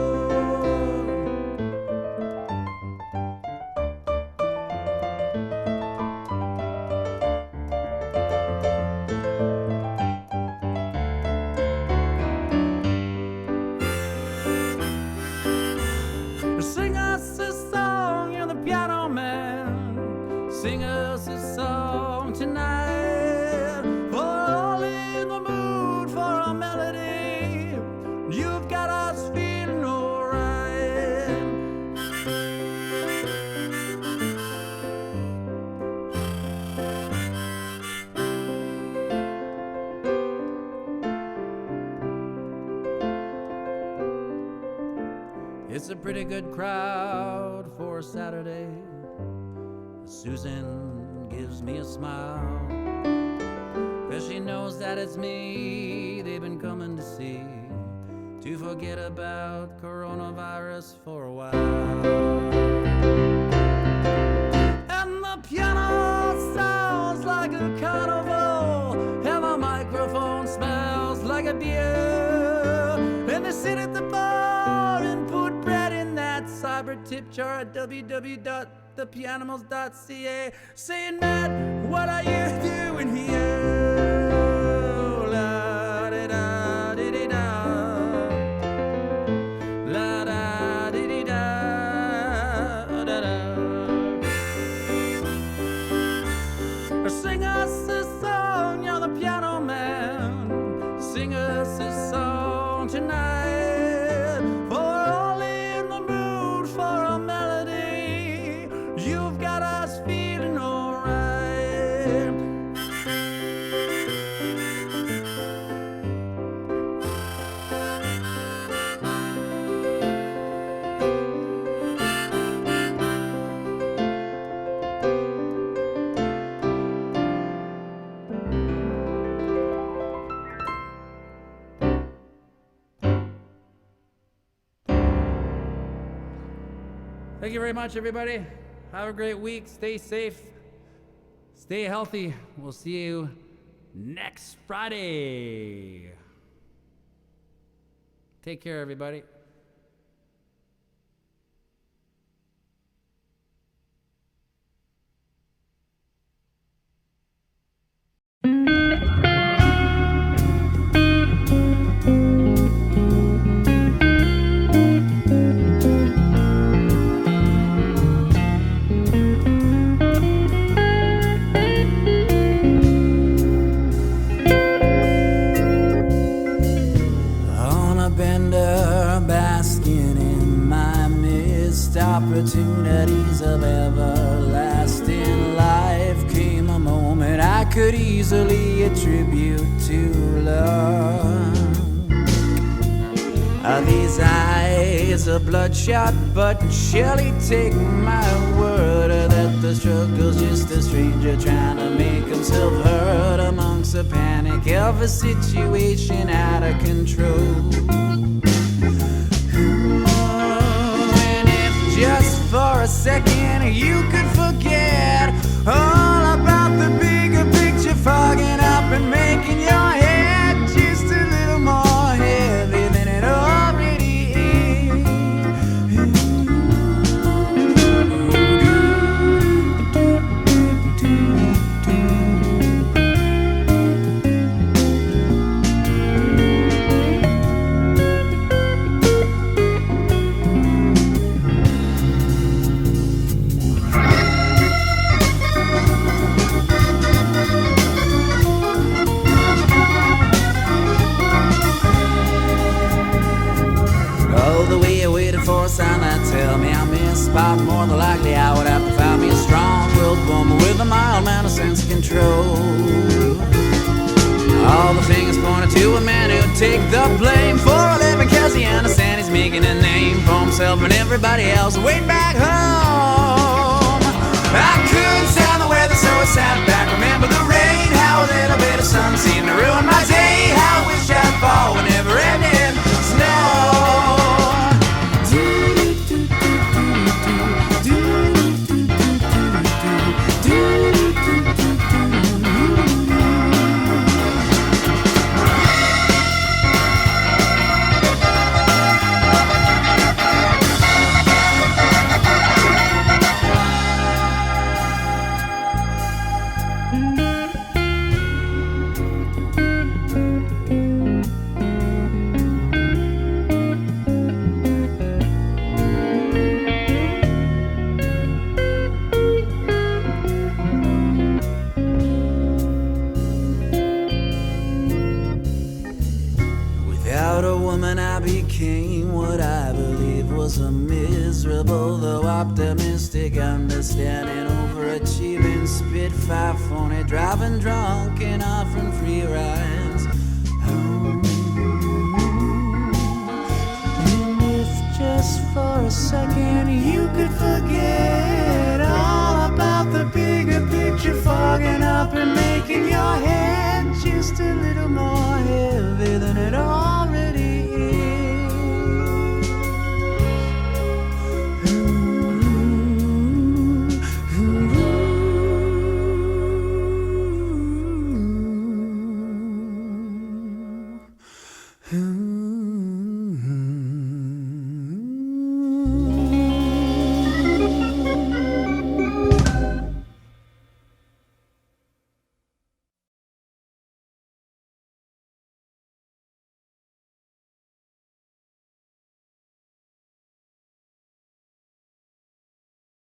Sing us a song, you're the piano man. Sing us a song tonight. For all in the mood for a melody. You've got us feeling alright. It's a pretty good crowd for a Saturday. Susan gives me a smile, 'cause she knows that it's me they've been coming to see, to forget about coronavirus for a while. And the piano sounds like a carnival, and the microphone smells like a beer, and they sit at the bar and put bread in that cyber tip jar at www.thepianimals.ca, saying, Matt, what are you doing here? La da da dee dee da, la da dee dee da da da. Sing us a song, you're the piano man. Sing us a song tonight. For all in the mood for a melody. You've got us feeling alright. Thank you very much, everybody. Have a great week. Stay safe. Stay healthy. We'll see you next Friday. Take care, everybody. Opportunities of everlasting life. Came a moment I could easily attribute to love. These eyes are bloodshot, but surely take my word that the struggle's just a stranger trying to make himself heard amongst the panic of a situation out of control. Just for a second you could forget all about the bigger picture, fogging up and making your head just a little more heavy than it already is. for a sign that tell me I miss spot. More than likely I would have to find me a strong-willed woman with a mild amount of sense of control. All the fingers pointed to a man who'd take the blame for a living, 'cause he understands he's making a name for himself and everybody else way back home. I couldn't stand the weather, so I sat back. Remember the rain, how a little bit of sun seemed to ruin my day. How I wish I'd fall when never-ending snow. Without a woman I became what I believe was a miserable, though optimistic, understanding, overachieving spitfire, phony, driving drunk and offering free rides home. And if just for a second you could forget all about the bigger picture, fogging up and making your head just a little more heavy than it already is. Ooh.